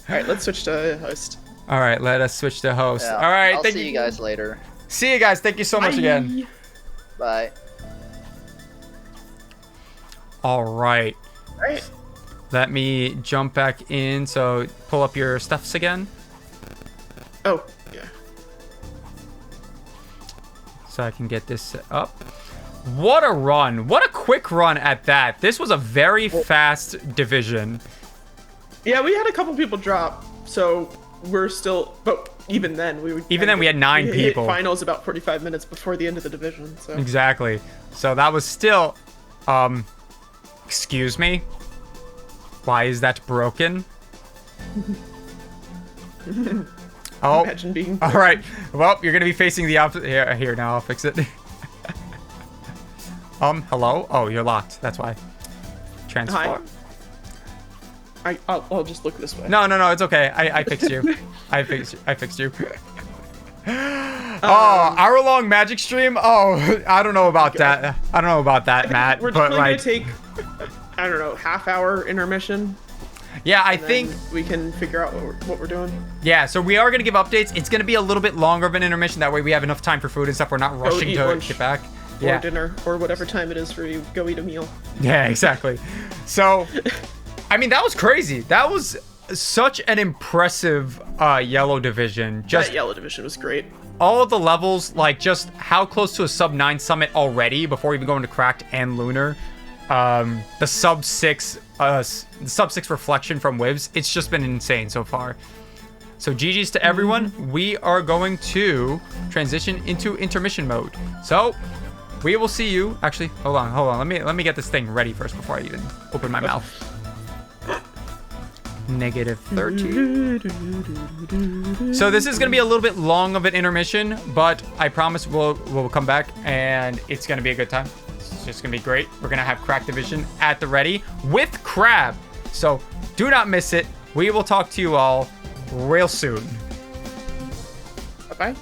right, let's switch to host. All right, let us switch to host. Yeah. All right, I'll thank see you guys later. See you guys. Thank you so much again. Bye. All right. All right. Let me jump back in. So pull up your stuffs again. Oh, yeah. So I can get this set up. What a run. What a quick run at that. This was a very fast division. Yeah, we had a couple people drop, so we're still. But even then, we had 9 hit people. finals about 45 minutes before the end of the division. So Exactly. So that was still. Excuse me? Why is that broken? Oh. imagine being. All right. Well, you're gonna be facing the opposite. Here, now I'll fix it. Hello? Oh, you're locked. That's why. Transform. I'll just look this way. No, it's okay. I fixed you. I fixed you. Oh, hour-long magic stream? Oh, I don't know about that. I don't know about that, Matt. We're but probably like, gonna take, I don't know, half-hour intermission. yeah, I and then think. we can figure out what we're doing. Yeah, so we are gonna give updates. It's gonna be a little bit longer of an intermission. That way, we have enough time for food and stuff. We're not rushing eat to lunch. get back. Or Yeah. dinner, or whatever time it is for you. Go eat a meal. Yeah, exactly. So, I mean, that was crazy. That was such an impressive yellow division. Just That yellow division was great. all of the levels, like just how close to a sub 9 summit already before even going to Cracked and Lunar. The sub 6 reflection from Wibs. It's just been insane so far. So GG's to everyone. We are going to transition into intermission mode. So we will see you. Actually, hold on. Let me get this thing ready first before I even open my mouth. -30. So this is gonna be a little bit long of an intermission, but I promise we'll come back and it's gonna be a good time. It's just gonna be great. We're gonna have Crack Division at the ready with Crab. So do not miss it. We will talk to you all real soon. Bye-bye.